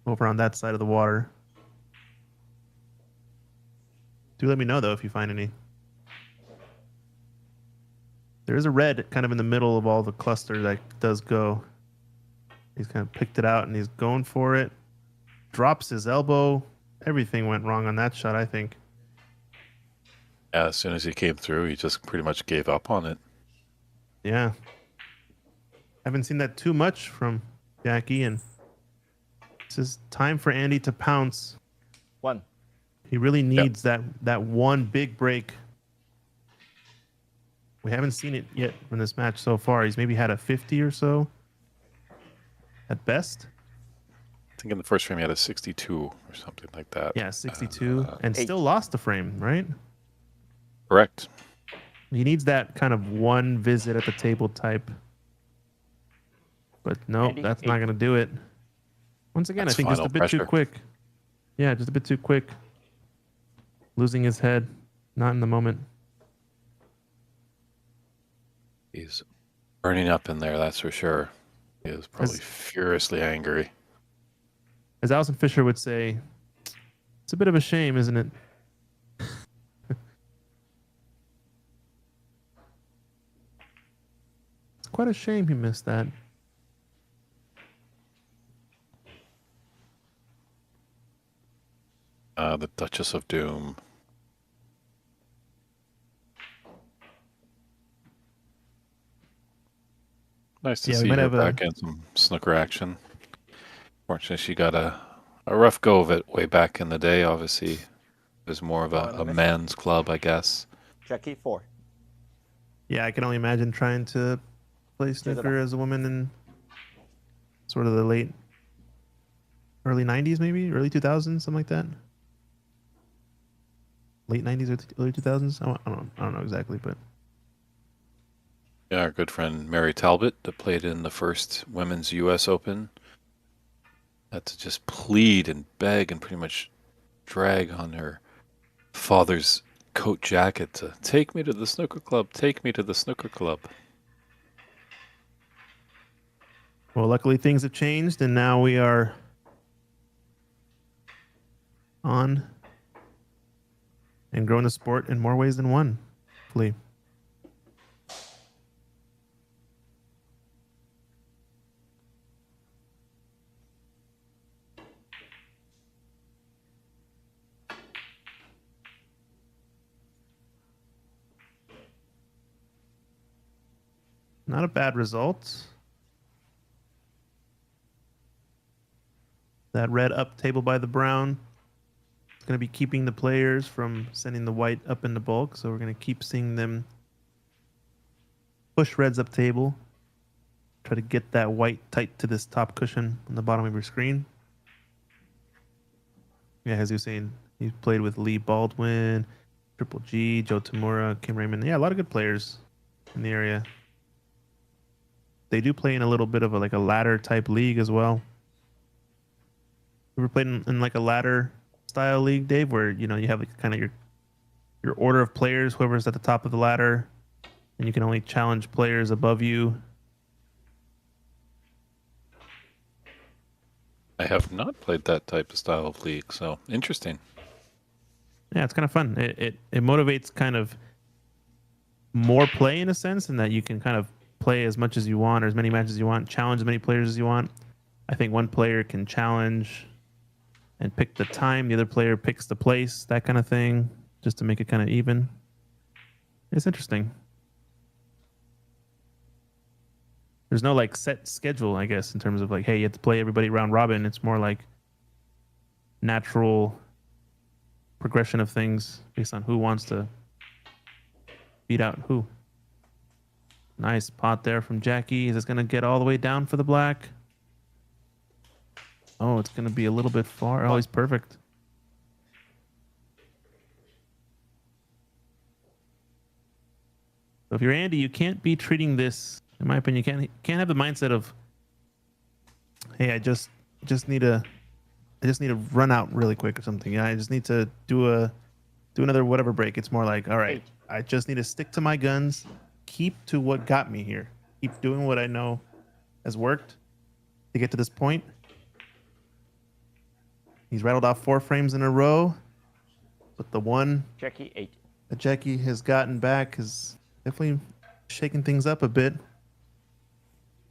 over on that side of the water. Do let me know, though, if you find any. There is a red kind of in the middle of all the cluster that does go. He's kind of picked it out, and he's going for it. Drops his elbow. Everything went wrong on that shot, I think. Yeah, as soon as he came through, he just pretty much gave up on it. Yeah. Haven't seen that too much from Jackie, and this is time for Andy to pounce. 1. He really needs that one big break. We haven't seen it yet in this match so far. He's maybe had a 50 or so at best. I think in the first frame he had a 62 or something like that. Yeah, 62, and 8. still lost the frame, right? Correct. He needs that kind of one visit at the table type. But no, Andy, that's 8. not going to do it. Once again, That's I think just a final bit too pressure. quick. Yeah, just a bit too quick. Losing his head, not in the moment. He's burning up in there, that's for sure. He is probably furiously angry. As Allison Fisher would say, it's a bit of a shame, isn't it? It's quite a shame he missed that. The Duchess of Doom. Nice to Yeah, we see might her have back in some snooker action. Fortunately, she got a rough go of it way back in the day. Obviously, it was more of a man's club, I guess. Jackie, 4. Yeah, I can only imagine trying to play snooker as a woman in sort of the early 90s, maybe? Early 2000s, something like that. Late 90s or early 2000s? I don't know exactly, but... Yeah, our good friend Mary Talbot that played in the first Women's U.S. Open had to just plead and beg and pretty much drag on her father's coat jacket to take me to the snooker club, take me to the snooker club. Well, luckily things have changed, and now we are on and growing the sport in more ways than one, hopefully. Not a bad result. That red up table by the brown. It's going to be keeping the players from sending the white up into bulk. So we're going to keep seeing them push reds up table. Try to get that white tight to this top cushion on the bottom of your screen. Yeah, as you were saying, he played with Lee Baldwin, Triple G, Joe Tamura, Kim Raymond. Yeah, a lot of good players in the area. They do play in a little bit of a ladder type league as well. You ever played in like a ladder style league, Dave, where you have kind of your order of players, whoever's at the top of the ladder, and you can only challenge players above you. I have not played that type of style of league, so interesting. Yeah, it's kind of fun. It motivates kind of more play in a sense, in that you can kind of play as much as you want or as many matches as you want, challenge as many players as you want. I think one player can challenge and pick the time, the other player picks the place, that kind of thing, just to make it kind of even. It's interesting. There's no like set schedule, I guess, in terms of like, hey, you have to play everybody round robin. It's more like natural progression of things based on who wants to beat out who. Nice pot there from Jackie. Is this going to get all the way down for the black? Oh, it's going to be a little bit far. Oh, he's perfect. So if you're Andy, you can't be treating this, in my opinion, you can't have the mindset of, hey, I just need to run out really quick or something. Yeah, I just need to do another whatever break. It's more like, all right, I just need to stick to my guns, keep to what got me here, keep doing what I know has worked to get to this point. He's rattled off 4 frames in a row, but the one Jackie 8. that Jackie has gotten back is definitely shaking things up a bit.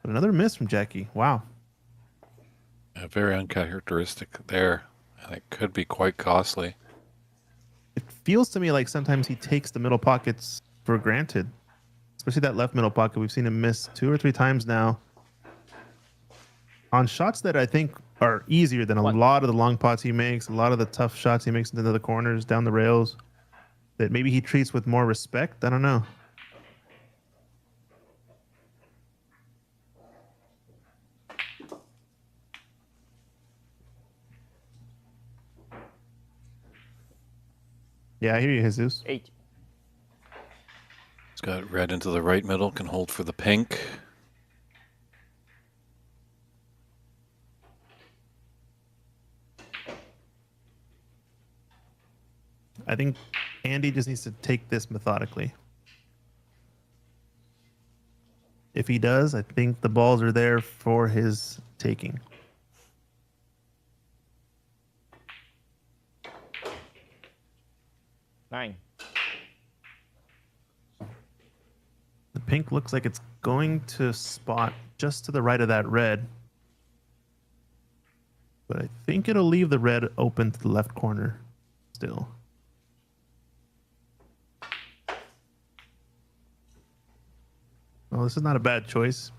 But another miss from Jackie. Wow. Very uncharacteristic there, and it could be quite costly. It feels to me like sometimes he takes the middle pockets for granted, especially that left middle pocket. We've seen him miss 2 or 3 times now on shots that I think are easier than a lot of the long pots he makes, a lot of the tough shots he makes into the corners, down the rails, that maybe he treats with more respect. I don't know. Yeah, I hear you, Jesus. 8. He's got red into the right middle, can hold for the pink. I think Andy just needs to take this methodically. If he does, I think the balls are there for his taking. Nine. The pink looks like it's going to spot just to the right of that red. But I think it'll leave the red open to the left corner still. Well, this is not a bad choice.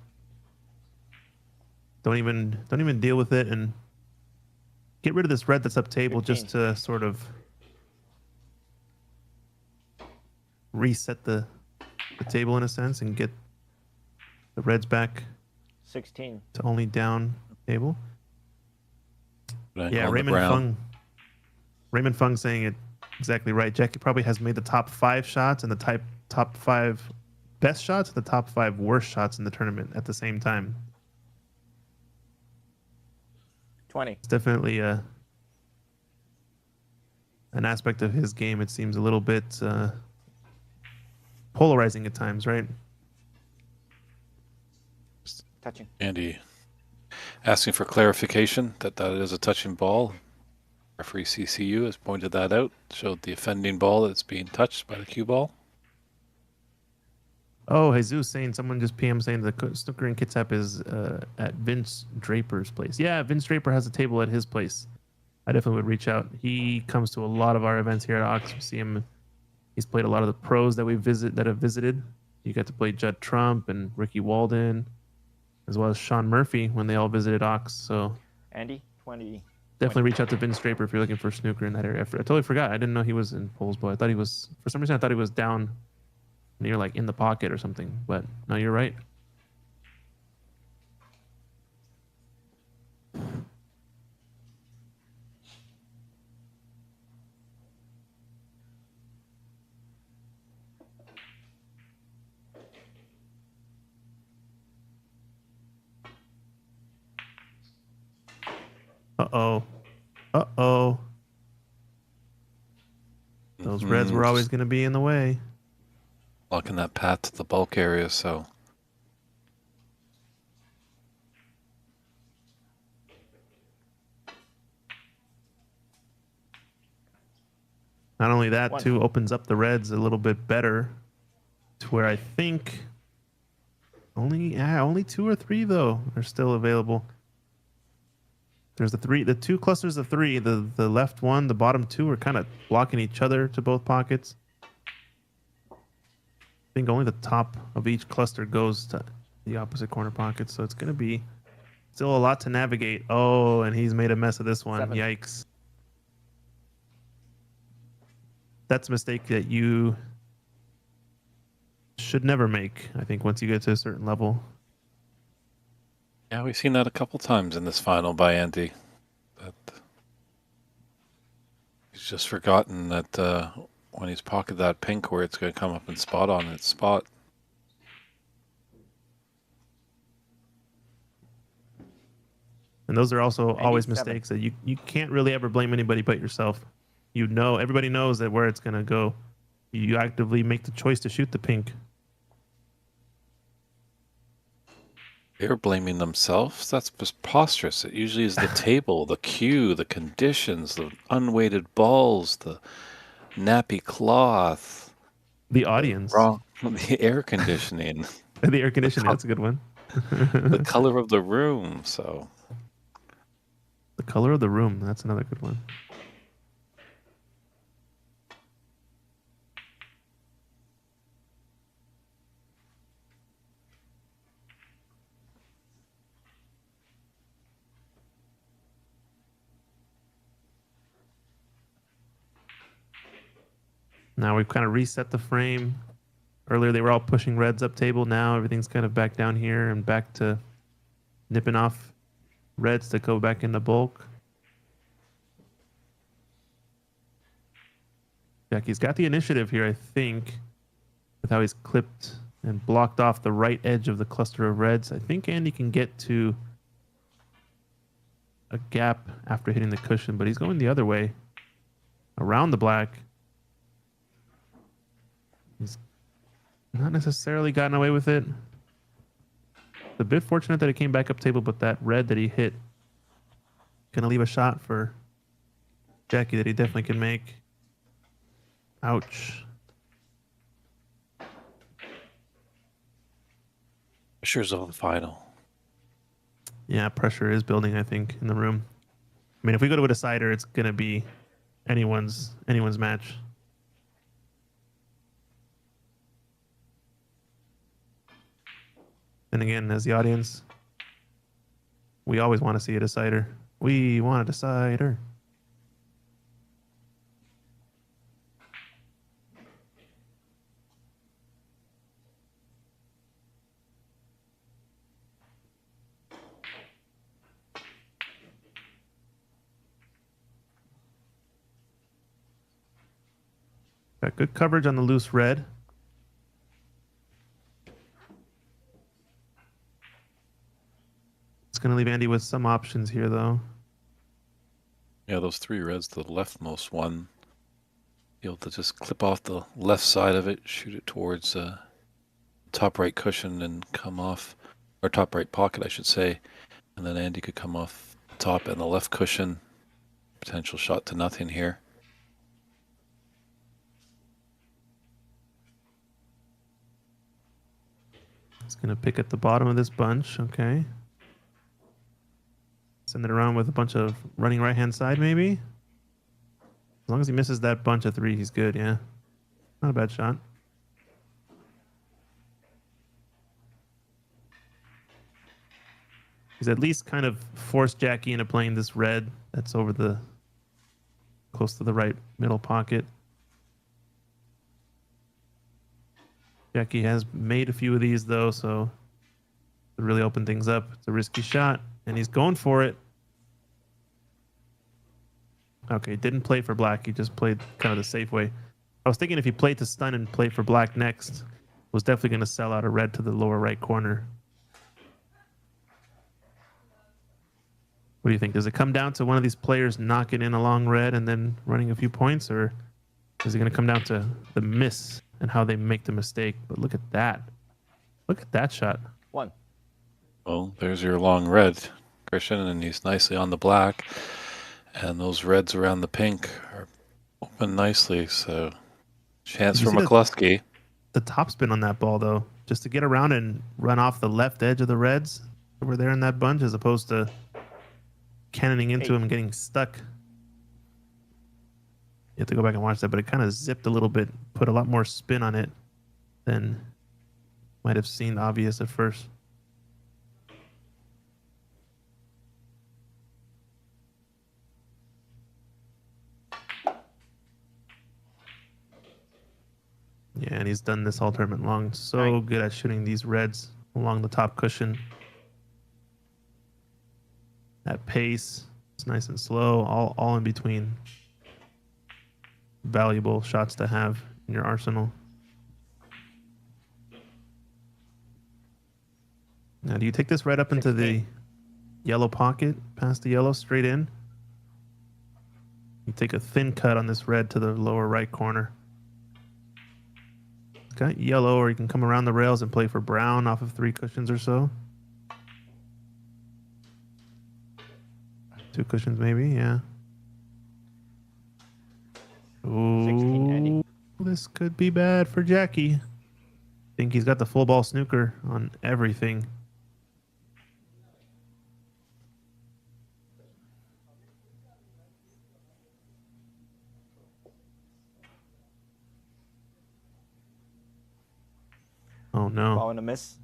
Don't even deal with it and get rid of this red that's up table 15. just to sort of reset the table in a sense and get the reds back 16. to only down table. Yeah, On the Raymond brown. Fung. Raymond Fung saying it exactly right. Jackie probably has made the top 5 shots and the top 5 best shots and the top 5 worst shots in the tournament at the same time. 20. It's definitely an aspect of his game. It seems a little bit polarizing at times, right? Touching. Andy asking for clarification that is a touching ball. Referee CCU has pointed that out, showed the offending ball that's being touched by the cue ball. Oh, Jesus saying, someone just PM saying the Snooker and Kitsap is at Vince Draper's place. Yeah, Vince Draper has a table at his place. I definitely would reach out. He comes to a lot of our events here at Ox. We see him. He's played a lot of the pros that have visited. You got to play Judd Trump and Ricky Walden, as well as Sean Murphy when they all visited Ox. So Andy, 20. definitely reach out to Vince Draper if you're looking for snooker in that area. I totally forgot. I didn't know he was in Polesbo. I thought he was, for some reason, I thought he was down near like in the pocket or something. But no, you're right. Uh-oh. Uh-oh. Those reds were always going to be in the way. Blocking that path to the bulk area, so Not only that, One. too, opens up the reds a little bit better to where I think only 2 or 3 though are still available. There's the 2 clusters of 3. The left one, the bottom 2 are kind of blocking each other to both pockets. I think only the top of each cluster goes to the opposite corner pocket, so it's going to be still a lot to navigate. Oh, and he's made a mess of this one. 7. Yikes. That's a mistake that you should never make, I think, once you get to a certain level. Yeah, we've seen that a couple times in this final by Andy. That he's just forgotten that when he's pocketed that pink where it's going to come up and spot on its spot. And those are also always 97. mistakes that you can't really ever blame anybody but yourself. You know, everybody knows that where it's going to go. You actively make the choice to shoot the pink. They're blaming themselves? That's preposterous. It usually is the table, the cue, the conditions, the unweighted balls, the nappy cloth, The audience. the air conditioning, The air conditioning, that's a good one. the color of the room. So The color of the room, that's another good one. Now we've kind of reset the frame. Earlier they were all pushing reds up table. Now everything's kind of back down here and back to nipping off reds to go back into bulk. Jackie's got the initiative here, I think, with how he's clipped and blocked off the right edge of the cluster of reds. I think Andy can get to a gap after hitting the cushion, but he's going the other way, around the black. He's not necessarily gotten away with it. It's a bit fortunate that it came back up table, but that red that he hit gonna leave a shot for Jackie that he definitely can make. Ouch. pressure zone final. Yeah, pressure is building, I think, in the room. I mean, if we go to a decider, it's gonna be anyone's match. And again, as the audience, we always want to see a decider. We want a decider. Got good coverage on the loose red. It's going to leave Andy with some options here, though. Yeah, those 3 reds, the leftmost one, be able to just clip off the left side of it, shoot it towards top right cushion and come off, or top right pocket, I should say, and then Andy could come off top and the left cushion. Potential shot to nothing here. It's going to pick at the bottom of this bunch. Okay. Send it around with a bunch of running right-hand side, maybe? As long as he misses that bunch of 3, he's good, yeah. Not a bad shot. He's at least kind of forced Jackie into playing this red that's over the close to the right middle pocket. Jackie has made a few of these, though, so to really open things up. It's a risky shot, and he's going for it. Okay, didn't play for black. He just played kind of the safe way. I was thinking if he played to stun and played for black next, was definitely going to sell out a red to the lower right corner. What do you think? Does it come down to one of these players knocking in a long red and then running a few points, or is it going to come down to the miss and how they make the mistake? But look at that. Look at that shot. 1. Well, there's your long red, Christian, and he's nicely on the black. And those reds around the pink are Open nicely, so chance Did for you see McCluskey. the topspin on that ball, though? Just to get around and run off the left edge of the Reds over there in that bunch, as opposed to cannoning into him and getting stuck. You have to go back and watch that, but it kind of zipped a little bit, put a lot more spin on it than might have seemed obvious at first. Yeah, and he's done this all tournament long. So good at shooting these Reds along the top cushion. That pace, it's nice and slow, all in between. Valuable shots to have in your arsenal. Now, do you take this right up into the yellow pocket, past the yellow, straight in? You take a thin cut on this red to the lower right corner. It's got yellow, or you can come around the rails and play for brown off of 3 cushions or so. 2 cushions maybe, yeah. Ooh, 16, Andy. this could be bad for Jackie. I think he's got the full ball snooker on everything. Oh no. Ball and a miss.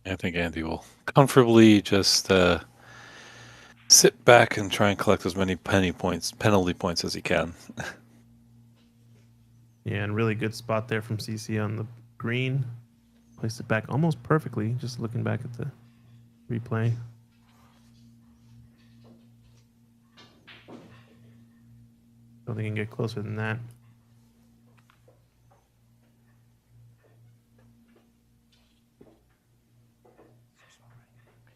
I think Andy will comfortably just sit back and try and collect as many penalty points as he can. Yeah, and really good spot there from CC on the green. Placed it back almost perfectly, just looking back at the replay. Don't think he can get closer than that.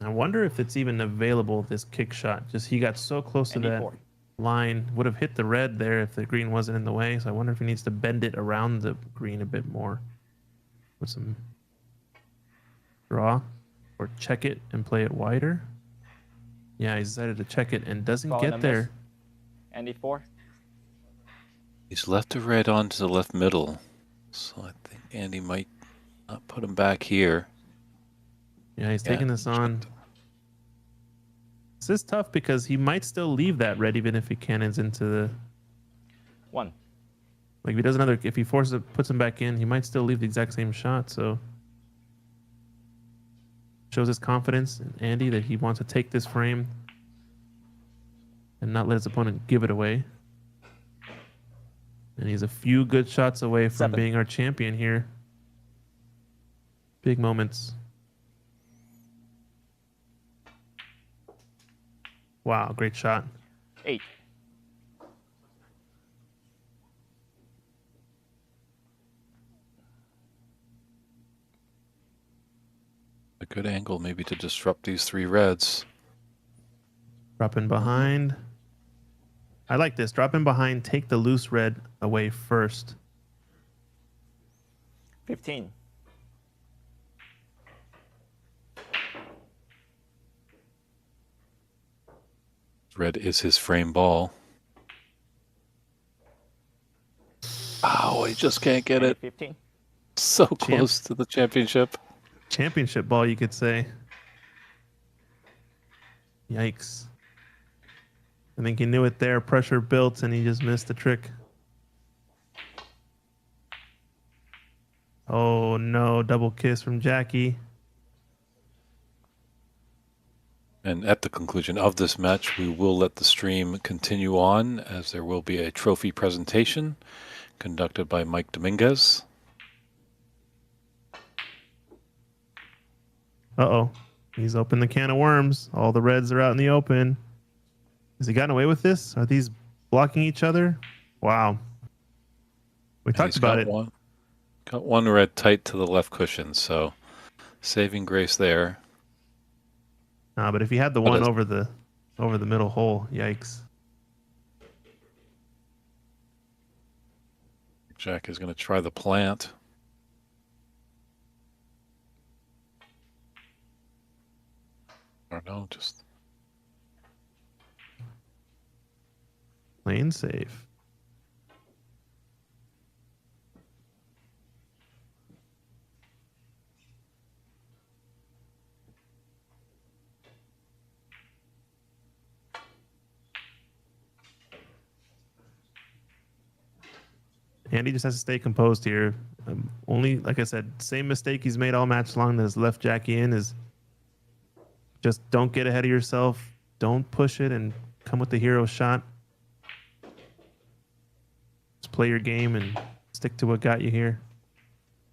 I wonder if it's even available, this kick shot. Just he got so close to that line, would have hit the red there if the green wasn't in the way. So I wonder if he needs to bend it around the green a bit more with some draw, or check it and play it wider. Yeah, he decided to check it and doesn't Ball and get a there. miss. Andy 4. He's left a red onto the left middle, so I think Andy might not put him back here. Yeah, he's taking this on. This is tough because he might still leave that red even if he cannons into the 1. like if he does another, if he forces it, puts him back in, he might still leave the exact same shot. So shows his confidence in Andy that he wants to take this frame and not let his opponent give it away. And he's a few good shots away from 7. being our champion here. Big moments. Wow, great shot. 8. A good angle maybe to disrupt these 3 reds. Drop in behind. I like this. Drop in behind, take the loose red away first. 15. Red is his frame ball. Oh, he just can't get it. 15. So close to the championship. Championship ball, you could say. Yikes. I think he knew it there. Pressure built, and he just missed the trick. Oh, no. Double kiss from Jackie. And at the conclusion of this match, we will let the stream continue on, as there will be a trophy presentation conducted by Mike Dominguez. Uh-oh. He's opened the can of worms. All the reds are out in the open. Has he gotten away with this? Are these blocking each other? Wow. We talked about it. Got one red tight to the left cushion, so saving grace there. But if he had the one over the middle hole, yikes. Jack is going to try the plant. Or no, just Playing safe. Andy just has to stay composed here. Only, like I said, same mistake he's made all match long that has left Jackie in is just don't get ahead of yourself. Don't push it and come with the hero shot. Just play your game and stick to what got you here.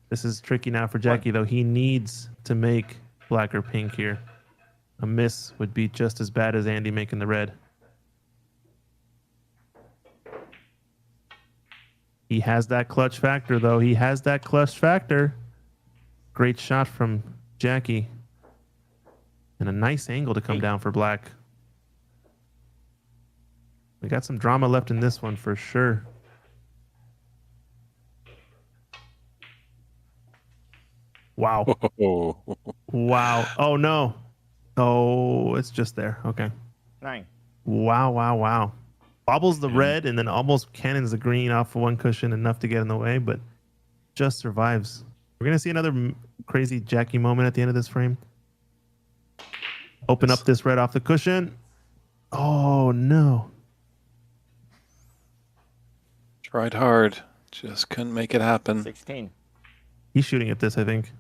This is tricky now for Jackie, though. He needs to make black or pink here. A miss would be just as bad as Andy making the red. He has that clutch factor, though. He has that clutch factor. Great shot from Jackie. And a nice angle to come down for black. We got some drama left in this one for sure. Wow. Wow. Oh, no. Oh, it's just there. Okay. 9. Wow, wow, wow. Bobbles the red and then almost cannons the green off of one cushion, enough to get in the way, but just survives. We're going to see another crazy Jackie moment at the end of this frame. Open up this red off the cushion. Oh, no. tried hard. Just couldn't make it happen. 16. He's shooting at this, I think.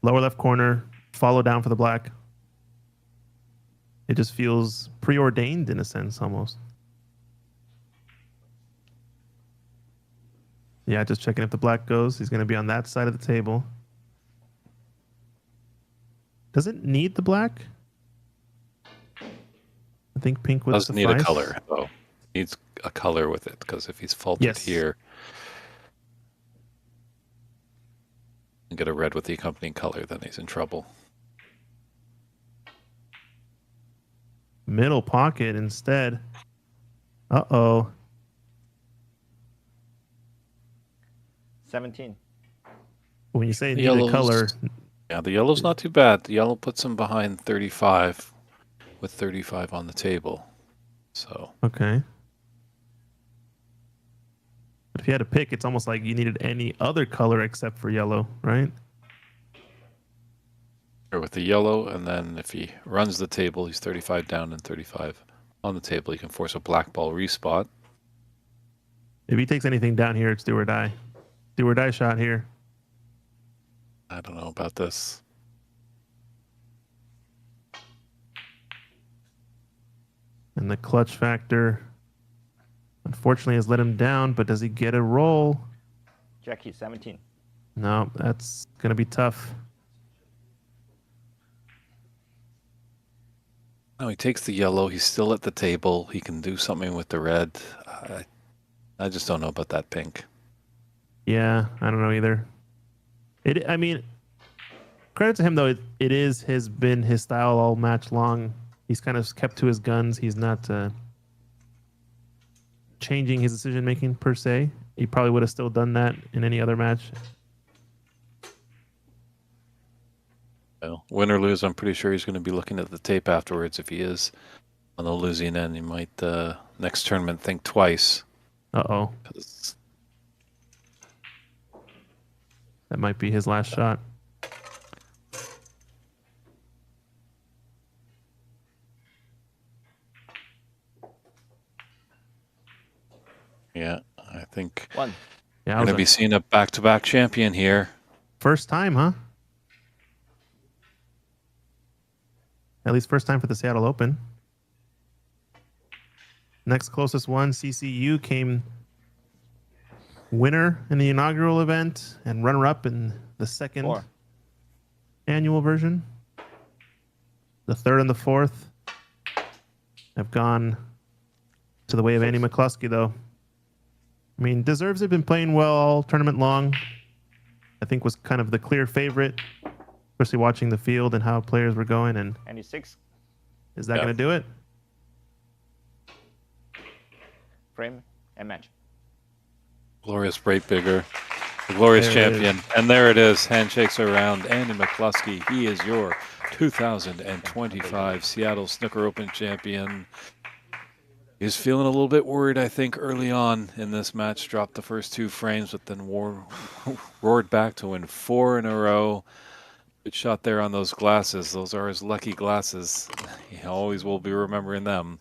Lower left corner. Follow down for the black. It just feels preordained in a sense, almost. Yeah, just checking if the black goes. He's going to be on that side of the table. Does it need the black? I think pink would Doesn't suffice. need a color, though. Needs a color with it, because if he's faulted here, and get a red with the accompanying color, then he's in trouble. Middle pocket instead. Uh-oh. 17. When you say The need a yellow's- color, Yeah, the yellow's not too bad. The yellow puts him behind 35, with 35 on the table. So okay. But if you had to pick, it's almost like you needed any other color except for yellow, right? or with the yellow, and then if he runs the table, he's 35 down and 35 on the table. He can force a black ball respot. If he takes anything down here, it's do or die. Do or die shot here. I don't know about this. And the clutch factor, unfortunately, has let him down, but does he get a roll? Jackie, 17. No, that's going to be tough. No, he takes the yellow. He's still at the table. He can do something with the red. I just don't know about that pink. Yeah, I don't know either. I mean, credit to him though. It has been his style all match long. He's kind of kept to his guns. He's not changing his decision making per se. He probably would have still done that in any other match. Well, win or lose, I'm pretty sure he's going to be looking at the tape afterwards. If he is on the losing end, he might next tournament think twice. Uh-oh. 'Cause That might be his last shot. yeah, I think One. Yeah, we're going to be seeing a back-to-back champion here. first time, huh? At least first time for the Seattle Open. Next closest one, CCU, came winner in the inaugural event and runner-up in the second 4. annual version. The third and the fourth have gone to the way of Andy McCluskey, though. I mean, deserves it. Been playing well all tournament long. I think was kind of the clear favorite, especially watching the field and how players were going. And Andy, 6. is that Yeah. going to do it? Frame and match. Glorious Breitbigger, the glorious There it champion. And there it is. Handshakes around. Andy McCluskey, he is your 2025 Seattle Snooker Open champion. He was feeling a little bit worried, I think, early on in this match. Dropped the first 2 frames, but then roared back to win 4 in a row. Good shot there on those glasses. Those are his lucky glasses. He always will be remembering them.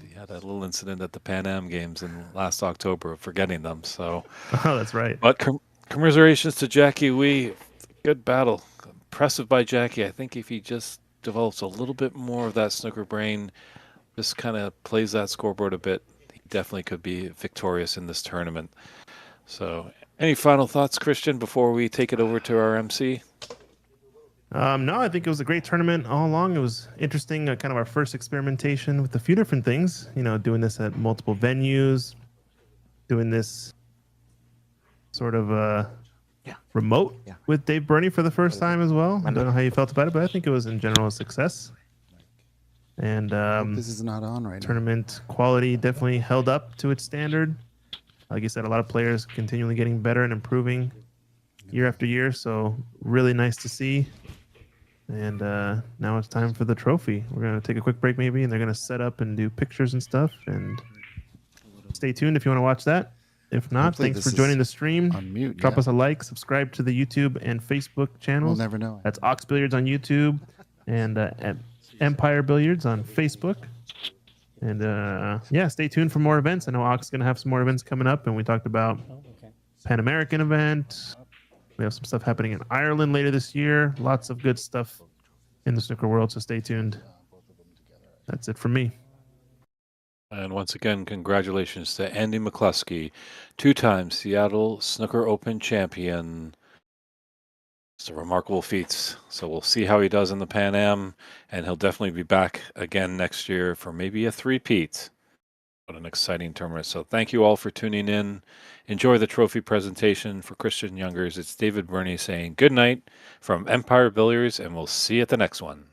He had a little incident at the Pan Am Games in last October of forgetting them. So, Oh, that's right. but commiserations to Jackie Wee. Good battle. Impressive by Jackie. I think if he just develops a little bit more of that snooker brain, just kind of plays that scoreboard a bit, he definitely could be victorious in this tournament. So, any final thoughts, Christian, before we take it over to our MC? No, I think it was a great tournament all along. It was interesting, kind of our first experimentation with a few different things. You know, doing this at multiple venues, doing this sort of remote with Dave Burney for the first time as well. I don't know how you felt about it, but I think it was in general a success. And This is not on right now. tournament quality definitely held up to its standard. Like you said, a lot of players continually getting better and improving year after year. So really nice to see. And now it's time for the trophy. We're going to take a quick break maybe, and they're going to set up and do pictures and stuff. And stay tuned if you want to watch that. If not, Hopefully thanks this for joining is the stream. On mute. Drop yeah. us a like, subscribe to the YouTube and Facebook We'll channels. never know. That's Ox Billiards on YouTube and at Empire Billiards on Facebook. And yeah, stay tuned for more events. I know Ox is going to have some more events coming up, and we talked about Pan American event. We have some stuff happening in Ireland later this year. Lots of good stuff in the snooker world, so stay tuned. That's it from me. And once again, congratulations to Andy McCluskey, 2-time Seattle Snooker Open champion. It's a remarkable feat. So we'll see how he does in the Pan Am, and he'll definitely be back again next year for maybe a three-peat. What an exciting tournament. So thank you all for tuning in. Enjoy the trophy presentation. For Christian Youngers, it's David Burney saying good night from Empire Billiards, and we'll see you at the next one.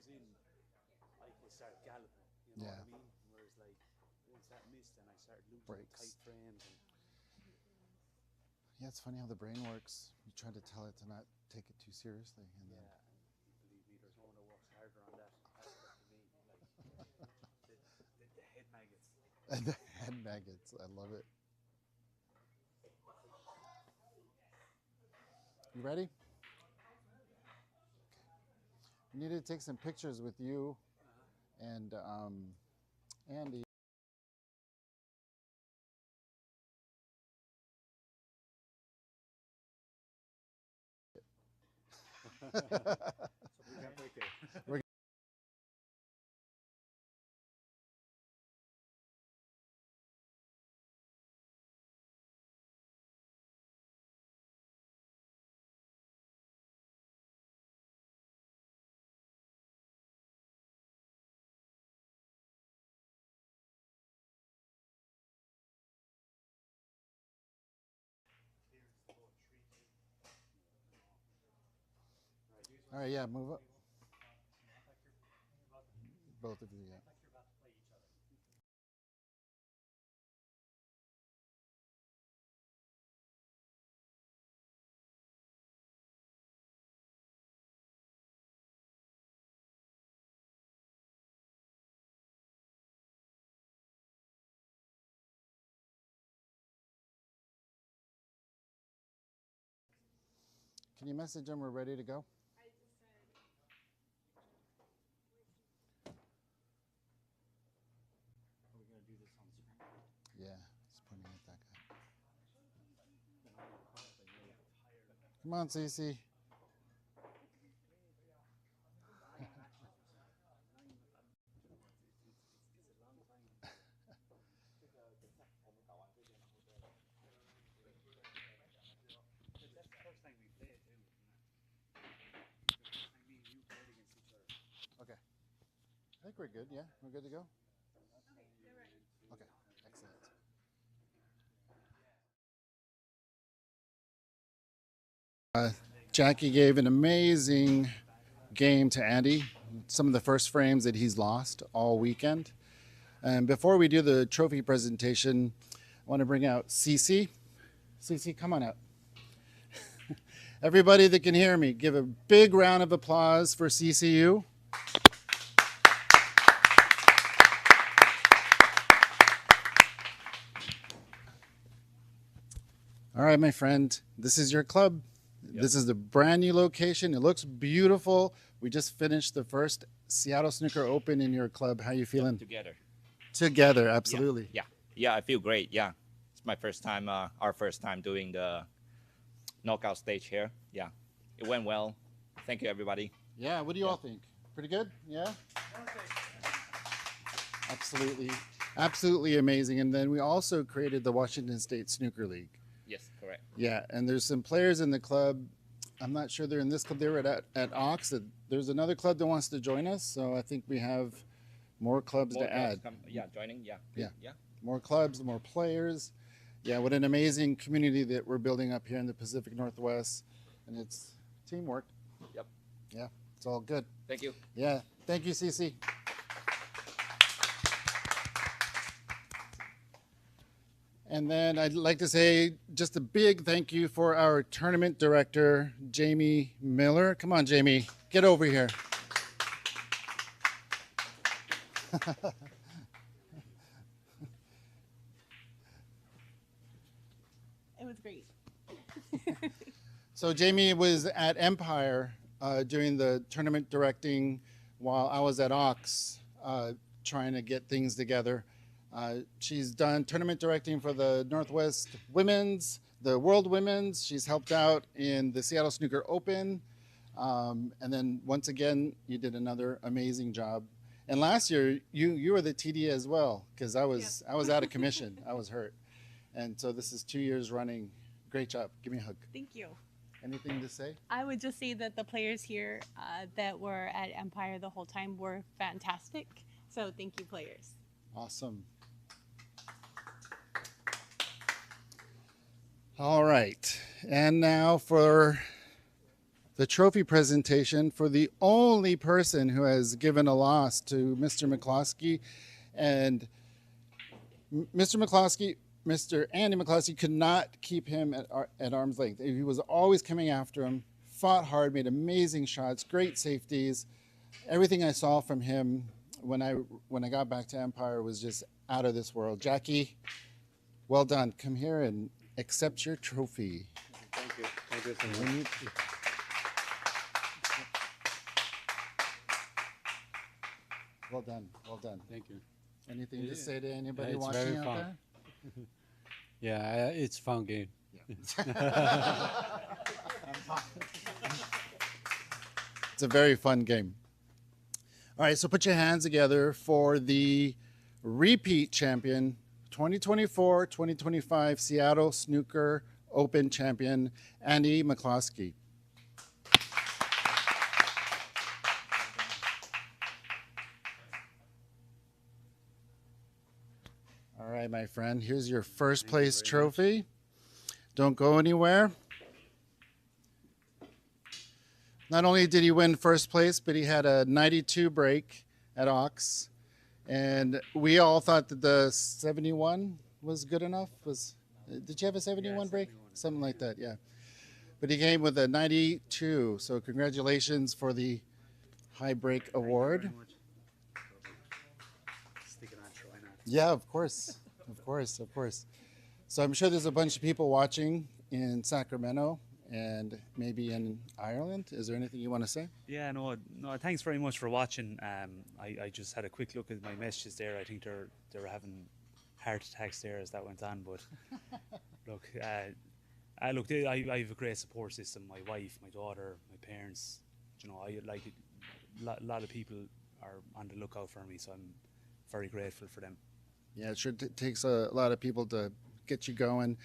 goes in, I can start galloping. You know Yeah. what I mean? Whereas like once that missed, and I started losing Breaks. tight frames. And Yeah, it's funny how the brain works. You try to tell it to not take it too seriously, and then yeah, and believe me, there's no one that works harder on that aspect of me. Like the head maggots. and the head maggots. I love it. You ready? We need to take some pictures with you and Andy. So we can't break there. We're All right, yeah, move up. Both of you, yeah. Can you message them we're ready to go? Are we gonna do this on Zoom? Yeah, he's pointing at that guy. Come on, Cece. That's the first time we played too. Isn't it? The first time me and you played against each other. Okay. I think we're good, yeah? We're good to go? Okay, excellent. Jackie gave an amazing game to Andy. Some of the first frames that he's lost all weekend. And before we do the trophy presentation, I want to bring out Cece. Cece, come on out. Everybody that can hear me, give a big round of applause for CCU. All right, my friend, this is your club. Yep. This is the brand new location. It looks beautiful. We just finished the first Seattle Snooker Open in your club. How you feeling? Together. Together, absolutely. Yeah, I feel great. Yeah, it's my first time, our first time doing the knockout stage here. Yeah, it went well. Thank you, everybody. Yeah, what do you all think? Pretty good? Yeah? Absolutely. Absolutely amazing. And then we also created the Washington State Snooker League. Yes, correct. Yeah, and there's some players in the club. I'm not sure they're in this club. They were at Ox. There's another club that wants to join us, so I think we have more clubs to add. Joining. Yeah. More clubs, more players. Yeah, what an amazing community that we're building up here in the Pacific Northwest, and it's teamwork. Yep. Yeah, it's all good. Thank you. Yeah, thank you, Cece. And then I'd like to say just a big thank you for our tournament director, Jamie Miller. Come on, Jamie, get over here. It was great. So Jamie was at Empire doing the tournament directing while I was at Ox trying to get things together. She's done tournament directing for the Northwest Women's, the World Women's. She's helped out in the Seattle Snooker Open. And then once again, you did another amazing job. And last year, you were the TD as well, because I was out of commission. I was hurt. And so this is 2 years running. Great job. Give me a hug. Thank you. Anything to say? I would just say that the players here that were at Empire the whole time were fantastic. So thank you, players. Awesome. All right. And now for the trophy presentation for the only person who has given a loss to Mr. McCloskey. And Mr. Andy McCloskey could not keep him at arm's length. He was always coming after him, fought hard, made amazing shots, great safeties. Everything I saw from him when I got back to Empire was just out of this world. Jackie, well done. Come here and accept your trophy. Thank you. Thank you so much. Well done. Well done. Thank you. Anything to say to anybody It's watching very out fun. there? Yeah, it's fun game. It's a very fun game. All right, so put your hands together for the repeat champion, 2024-2025 Seattle Snooker Open champion, Andy McCloskey. All right, my friend, here's your first place trophy. Don't go anywhere. Not only did he win first place, but he had a 92 break at Ox. And we all thought that the 71 was good enough. Did you have a 71 break? 71. Something like that, yeah. But he came with a 92. So congratulations for the high break award. Stick it on, try not. Yeah, of course. Of course, of course. So I'm sure there's a bunch of people watching in Sacramento and maybe in Ireland. Is there anything you want to say? Yeah, no. Thanks very much for watching. I just had a quick look at my messages there. I think they were having heart attacks there as that went on. But look, I have a great support system. My wife, my daughter, my parents. You know, I like it. A lot of people are on the lookout for me, so I'm very grateful for them. Yeah, it sure takes a lot of people to get you going.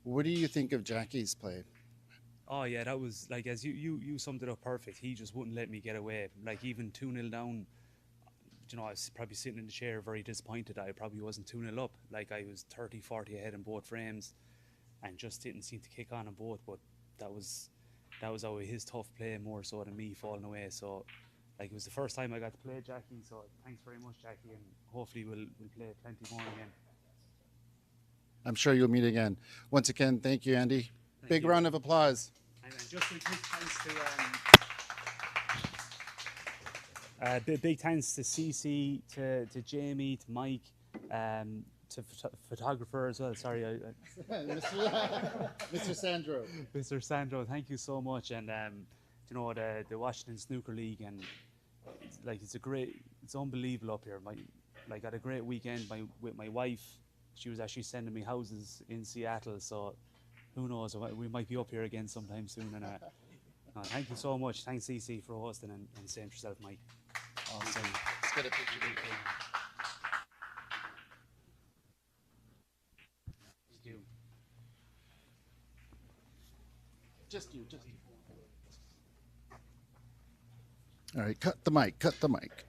What do you think of Jackie's play? Oh yeah, that was like, as you summed it up perfect. He just wouldn't let me get away. Like even 2-0 down, you know, I was probably sitting in the chair very disappointed. I probably wasn't 2-0 up. Like I was 30-40 ahead in both frames, and just didn't seem to kick on both. But that was always his tough play more so than me falling away. So like it was the first time I got to play Jackie. So thanks very much, Jackie, and hopefully we'll play plenty more again. I'm sure you'll meet again. Once again, thank you, Andy. Big you. round of applause. And just a big thanks to big thanks to CC, to Jamie, to Mike, to photographer as well. Sorry, Mr. Sandro. Mr. Sandro. Thank you so much. And you know, the Washington Snooker League, and it's unbelievable up here. I had a great weekend with my wife. She was actually sending me houses in Seattle, so who knows, we might be up here again sometime soon. And thank you so much. Thanks, CC, for hosting, and same to yourself, Mike. Awesome. Let's get a picture. Just you. All right, cut the mic.